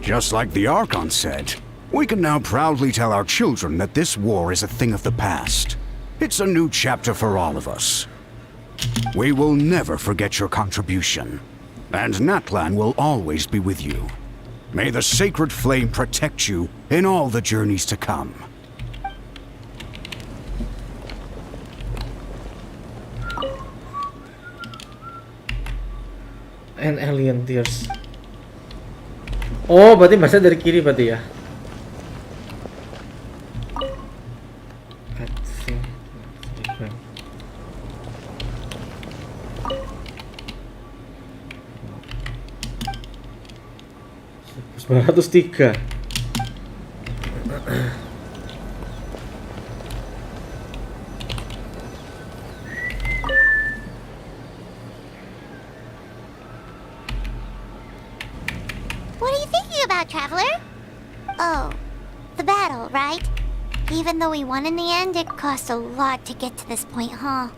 V: Just like the Archon said, we can now proudly tell our children that this war is a thing of the past. It's a new chapter for all of us. We will never forget your contribution, and Natlan will always be with you. May the sacred flame protect you in all the journeys to come.
A: And alien tears. Oh, berarti bahasa dari kiri berarti ya. Tiga.
B: What are you thinking about, Traveler? Oh, the battle, right? Even though we won in the end, it cost a lot to get to this point, huh?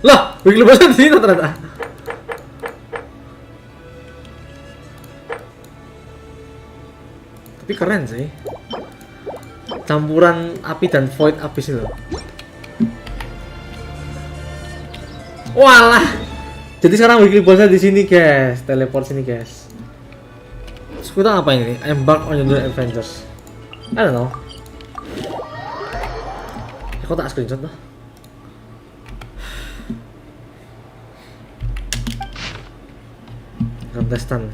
A: Lah, bikin bahasa di sini ternyata. Tapi keren sih. Campuran api dan void abis itu. Walah. Jadi sekarang bikin bahasa di sini, guys. Teleport sini, guys. Terus kita ngapain ini? Embark on your adventures. I don't know. Ya, kok tak screenshot tuh? Kontestan.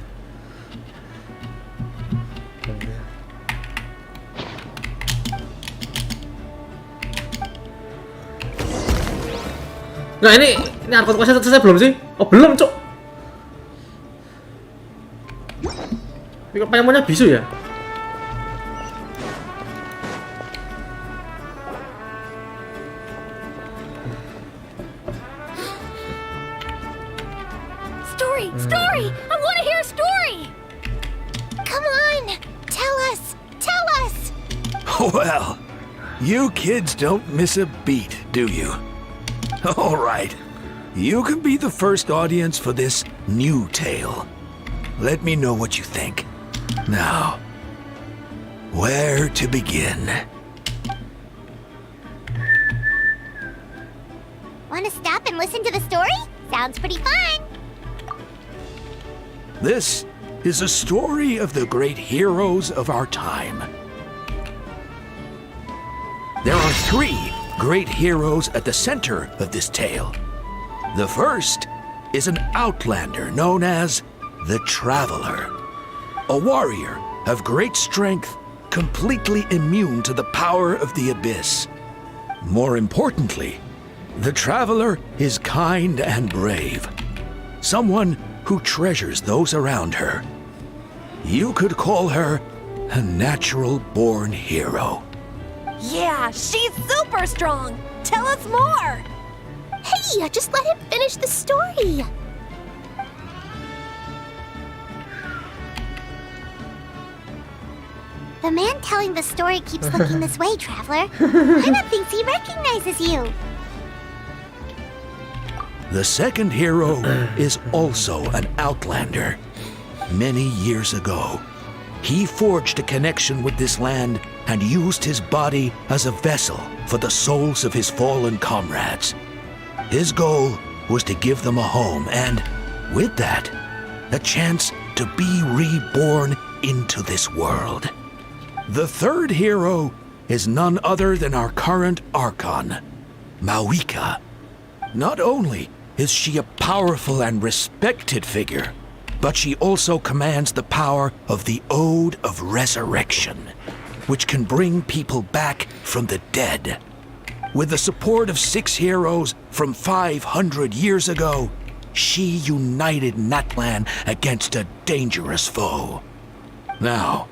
A: Nah ini arkot questnya selesai belum sih? Oh belum, cok. Ini kok pengennya bisu ya?
F: Story! I want to hear a story!
B: Come on! Tell us! Tell us!
Q: Well, you kids don't miss a beat, do you? All right. You can be the first audience for this new tale. Let me know what you think. Now, Where to begin?
B: Want to stop and listen to the story? Sounds pretty fun.
Q: This is a story of the great heroes of our time. There are 3 great heroes at the center of this tale. The first is an outlander known as the Traveler, a warrior of great strength, completely immune to the power of the abyss. More importantly, the Traveler is kind and brave, someone who treasures those around her. You could call her a natural-born hero.
I: Yeah, she's super strong! Tell us more! Hey, just let him finish the story!
B: The man telling the story keeps looking this way, Traveler. Paimon thinks he recognizes you.
Q: The second hero is also an outlander. Many years ago, he forged a connection with this land and used his body as a vessel for the souls of his fallen comrades. His goal was to give them a home and, with that, a chance to be reborn into this world. The third hero is none other than our current Archon, Mawika. Not only is she a powerful and respected figure, but she also commands the power of the Ode of Resurrection, which can bring people back from the dead. With the support of 6 heroes from 500 years ago, she united Natlan against a dangerous foe. Now,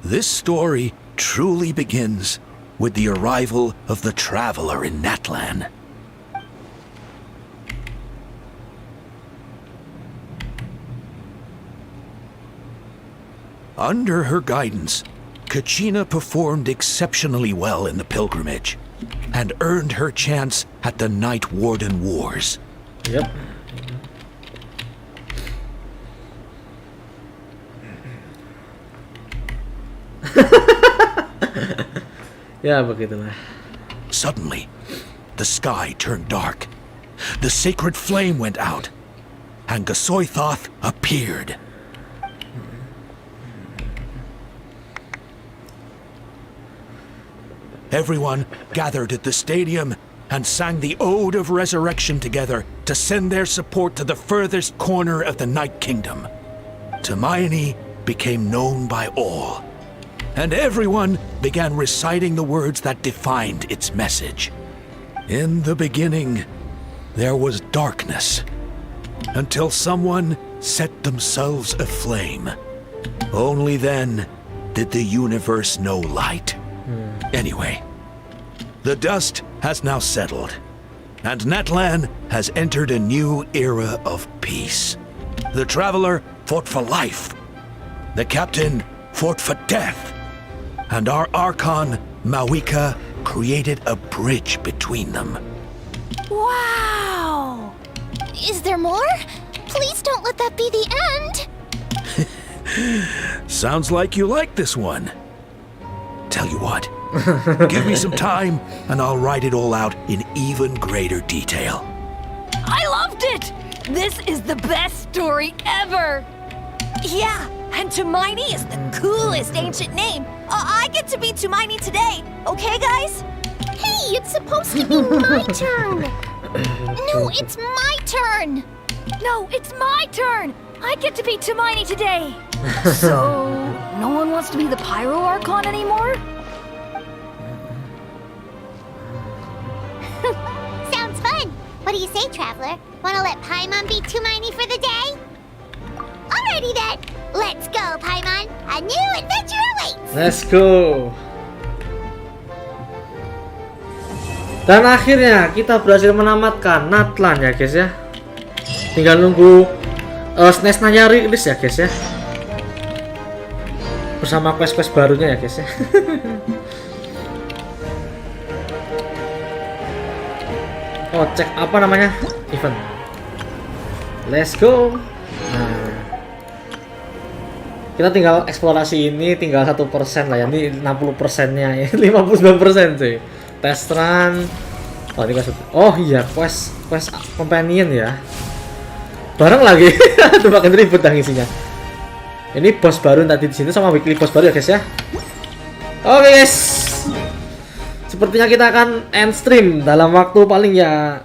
Q: this story truly begins with the arrival of the Traveler in Natlan. Under her guidance, Kachina performed exceptionally well in the pilgrimage and earned her chance at the Night Warden Wars.
A: Yep. Ya, begitulah.
Q: Suddenly, the sky turned dark. The sacred flame went out, and Gasoithoth appeared. Everyone gathered at the stadium and sang the Ode of Resurrection together to send their support to the furthest corner of the Night Kingdom. Hermione became known by all, and everyone began reciting the words that defined its message. In the beginning, there was darkness, until someone set themselves aflame. Only then did the universe know light. Anyway, the dust has now settled, and Natlan has entered a new era of peace. The Traveler fought for life, the Captain fought for death, and our Archon, Mawika, created a bridge between them.
I: Wow! Is there more? Please don't let that be the end!
Q: Sounds like you like this one. Tell you what, give me some time and I'll write it all out in even greater detail.
I: I loved it! This is the best story ever! Yeah, and Tumaini is the coolest ancient name. I get to be Tumaini today, okay guys? Hey, it's supposed to be my turn! No, it's my turn! No, it's my turn! I get to be Tumaini today! So, no one wants to be the Pyro Archon anymore?
B: Sounds fun. What do you say, Traveler? Wanna let Paimon be Tumaini for the day? Alrighty then. Let's go, Paimon. A new adventure awaits.
A: Let's go. Dan akhirnya kita berhasil menamatkan Natlan ya guys ya. Tinggal nunggu SNES-nya rilis ya guys ya. Bersama quest-quest barunya ya guys ya. Oh, cek apa namanya? Event. Let's go. Nah. Kita tinggal eksplorasi ini, tinggal 1% lah ya. Ini 60%-nya ya. 59% sih. Test run. Oh, ini quest. Oh iya, quest companion ya. Bareng lagi. Tuh makin ribet dah isinya. Ini boss baru tadi di sini sama weekly boss baru ya, guys ya. Oke, guys. Sepertinya kita akan end stream dalam waktu paling ya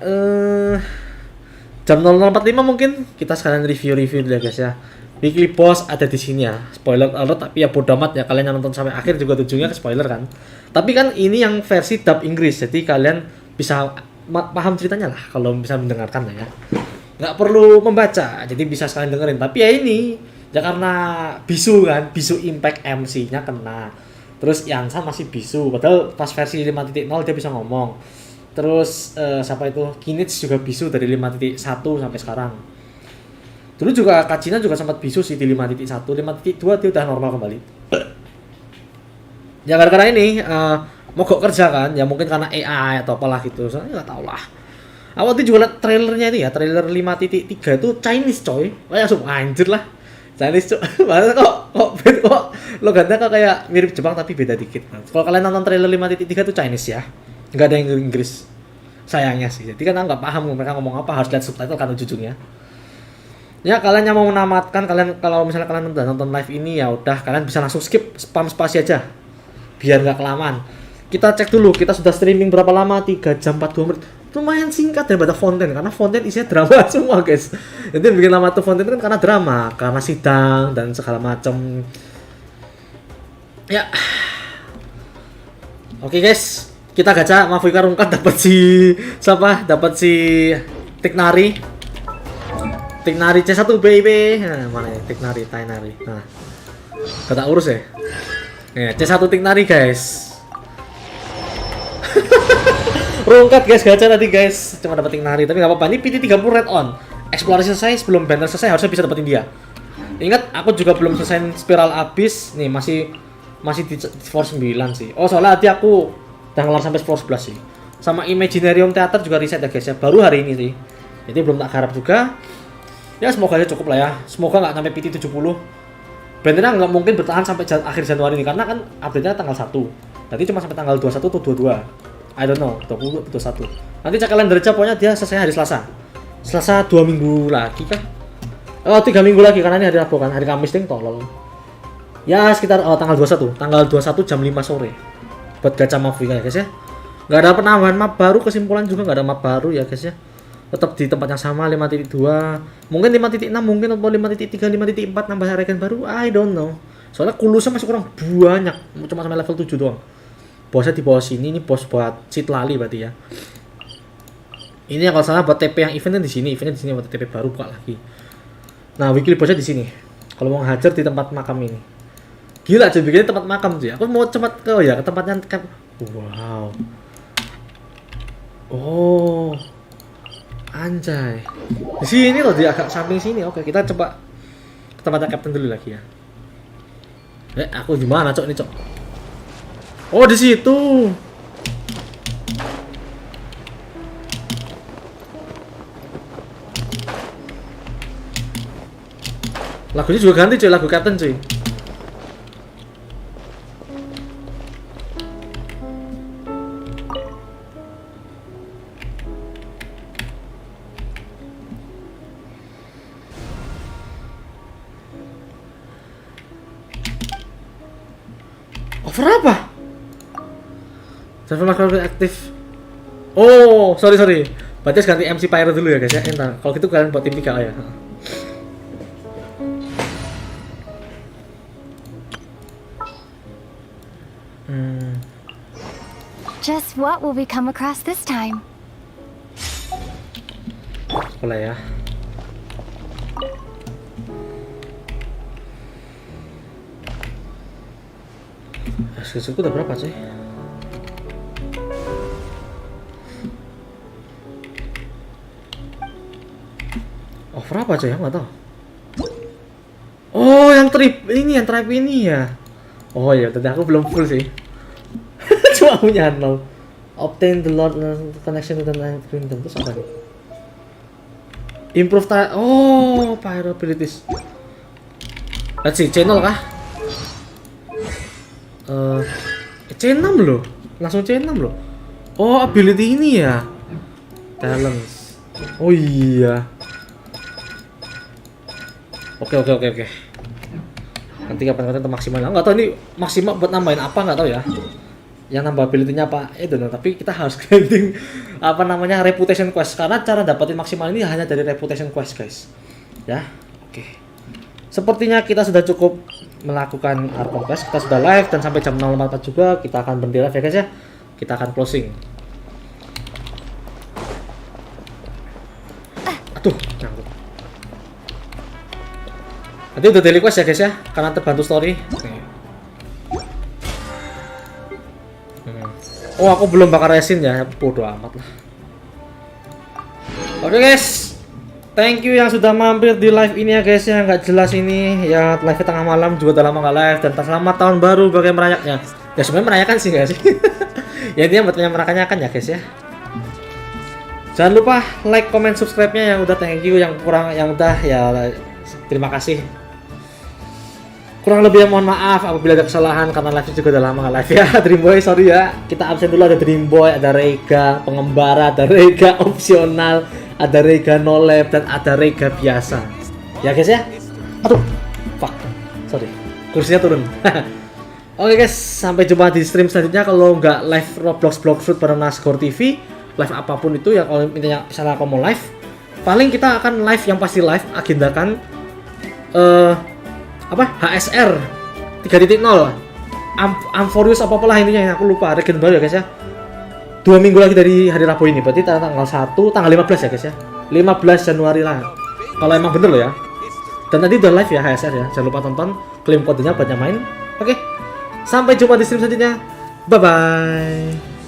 A: jam 00.45 mungkin. Kita sekalian review dulu ya, guys ya. Weekly boss ada di sini ya. Spoiler alert, tapi ya bodo amat ya, kalian yang nonton sampai akhir juga ujungnya ke spoiler kan. Tapi kan ini yang versi dub Inggris, jadi kalian bisa paham ceritanya lah kalau bisa mendengarkan ya. Nggak perlu membaca, jadi bisa sekalian dengerin. Tapi ya ini ya karena bisu kan, bisu impact MC-nya kena. Terus Yansan masih bisu, padahal pas versi 5.0 dia bisa ngomong. Terus siapa itu? Kinich juga bisu dari 5.1 sampai sekarang. Dulu juga Kacina juga sempat bisu sih di 5.1, 5.2 dia udah normal kembali. Ya gara-gara ini mogok kerja kan, ya mungkin karena AI atau apalah gitu, saya nggak tahu lah. Aku tuh juga liat trailernya itu ya, trailer 5.3 itu Chinese coy, kayak langsung anjir lah, Chinese coy. Masa kok logatnya kok kayak mirip Jepang tapi beda dikit. Kalau kalian nonton trailer 5.3 itu Chinese ya, nggak ada yang Inggris. Sayangnya sih, jadi kan nggak paham mereka ngomong apa, harus lihat subtitle kan ujungnya. Ya kalian yang mau menamatkan, kalian kalau misalnya kalian udah nonton live ini ya udah kalian bisa langsung skip spam spasi aja biar nggak kelamaan. Kita cek dulu kita sudah streaming berapa lama, 3 jam 42 menit. Lumayan singkat daripada Fonten, karena Fonten isinya drama semua guys. Jadi yang bikin lama tuh Fonten kan karena drama, karena sidang dan segala macam. Ya oke guys, kita gacha. Mafuika Rungkat dapat si siapa, dapat si Tiknari C1 baby. Nah, mana ya Tiknari, Tainari. Nah, kata urus ya. Ya, C1 Tiknari guys. Rungkat guys, gacha tadi guys. Cuma dapat Tiknari, tapi nggak apa-apa. Ini PT 30 red on. Eksplorasi selesai, sebelum banner selesai harusnya bisa dapetin dia. Ingat, aku juga belum selesai spiral abis. Nih, masih di floor 9 sih. Oh, soalnya tadi aku udah ngelar sampai floor 11 sih. Sama Imaginarium Theater juga reset ya guys ya. Baru hari ini sih. Jadi belum tak garap juga. Ya semoga aja cukup lah ya. Semoga nggak sampai PT 70. Bannernya nggak mungkin bertahan sampai akhir Januari ini karena kan update-nya tanggal 1. Nanti cuma sampai tanggal 21 atau 22. I don't know, 20 atau 21. Nanti cek kalender aja, pokoknya dia selesai hari Selasa. Selasa 2 minggu lagi kah? Oh 3 minggu lagi karena ini hari Rabu kan, hari Kamis ding tolol. Ya sekitar tanggal 21. Tanggal 21 jam 5 sore. Buat gacha Mafuika ya guys ya. Nggak ada penambahan map baru, kesimpulan juga nggak ada map baru ya guys ya. Tetap di tempat yang sama 5.2, mungkin 5.6, mungkin atau 5.3, 5.4 nambah regen baru, I don't know. Soalnya kulusnya masih kurang banyak, cuma sampai level 7 doang. Bosnya di bawah sini, ini bos buat cheat lali berarti ya. Ini yang kalau salah buat TP yang eventnya di sini buat TP baru buka lagi. Nah, weekly bosnya di sini. Kalau mau hajar di tempat makam ini. Gila aja bikinnya tempat makam tuh ya. Aku mau cepat ke tempatnya kan. Wow. Oh. Anjay. Di sini loh, di agak samping sini. Oke, kita coba ke tempatnya Captain dulu lagi ya. Aku di mana, Cok? Ini, Cok. Oh, di situ. Lagunya juga ganti, cuy. Lagu Captain, cuy. Over apa? Server makro aktif. Oh, sorry. Berarti ganti MC Pyro dulu ya guys ya. Entar. Kalau gitu kalian buat tim 3 ya.
B: Just what will we come across this time?
A: Boleh ya. Skillku udah berapa sih? Over apa aja ya? Nggak tahu. Oh, yang tribe ini ya. Oh ya, tadi aku belum full sih. Cuma punya 0. Obtain the Lord connection with the Night Kingdom. Terus apa nih? Improve oh, pyro abilities. Let's see, channel kah? C6 loh. Langsung C6 loh. Oh, ability ini ya. Talents. Oh iya. Oke. Nanti kapan-kapan maksimal. Enggak tahu ini maksimal buat nambahin apa, nggak tahu ya. Yang nambah ability-nya apa? Itu loh, tapi kita harus grinding apa namanya reputation quest karena cara dapetin maksimal ini hanya dari reputation quest, guys. Ya. Oke. Sepertinya kita sudah cukup melakukan Archon quest. Kita sudah live dan sampai jam 0.44 juga kita akan berhenti live ya, guys ya. Kita akan closing. Aduh, nyangkut. Nanti udah daily quest ya, guys ya, karena terbantu story. Oh, aku belum bakar resin ya, bodo amat lah. Oke guys, thank you yang sudah mampir di live ini ya guys ya, nggak jelas ini ya, live tengah malam juga udah lama nggak live, dan selamat tahun baru bagi merayaknya. Ya sebenarnya merayakan sih guys. Ya intinya buat yang merayakan ya guys ya. Jangan lupa like, comment, subscribe-nya yang udah, thank you, yang kurang yang udah ya terima kasih. Kurang lebih mohon maaf apabila ada kesalahan karena live juga udah lama nggak live ya. Dreamboy sorry ya, kita absen dulu. Ada Dreamboy, ada Rega pengembara, ada Rega opsional, ada Rega no lab, dan ada Rega biasa ya guys ya. Aduh fuck, sorry kursinya turun. Oke guys, sampai jumpa di stream selanjutnya. Kalau nggak live Roblox Block Fruit bareng NasgoreTV, live apapun itu ya, kalau intinya misalnya aku mau live, paling kita akan live yang pasti live agendakan apa HSR 3.0 Amphorius apa-apalah intinya, yang aku lupa, regen baru ya guys ya. 2 minggu lagi dari hari Rabu ini, berarti tanggal 1, tanggal 15 ya guys ya, 15 Januari lah kalau emang bener loh ya. Dan tadi udah live ya HSR ya, jangan lupa tonton, klaim kodenya buat yang main. Oke, sampai jumpa di stream selanjutnya, bye bye.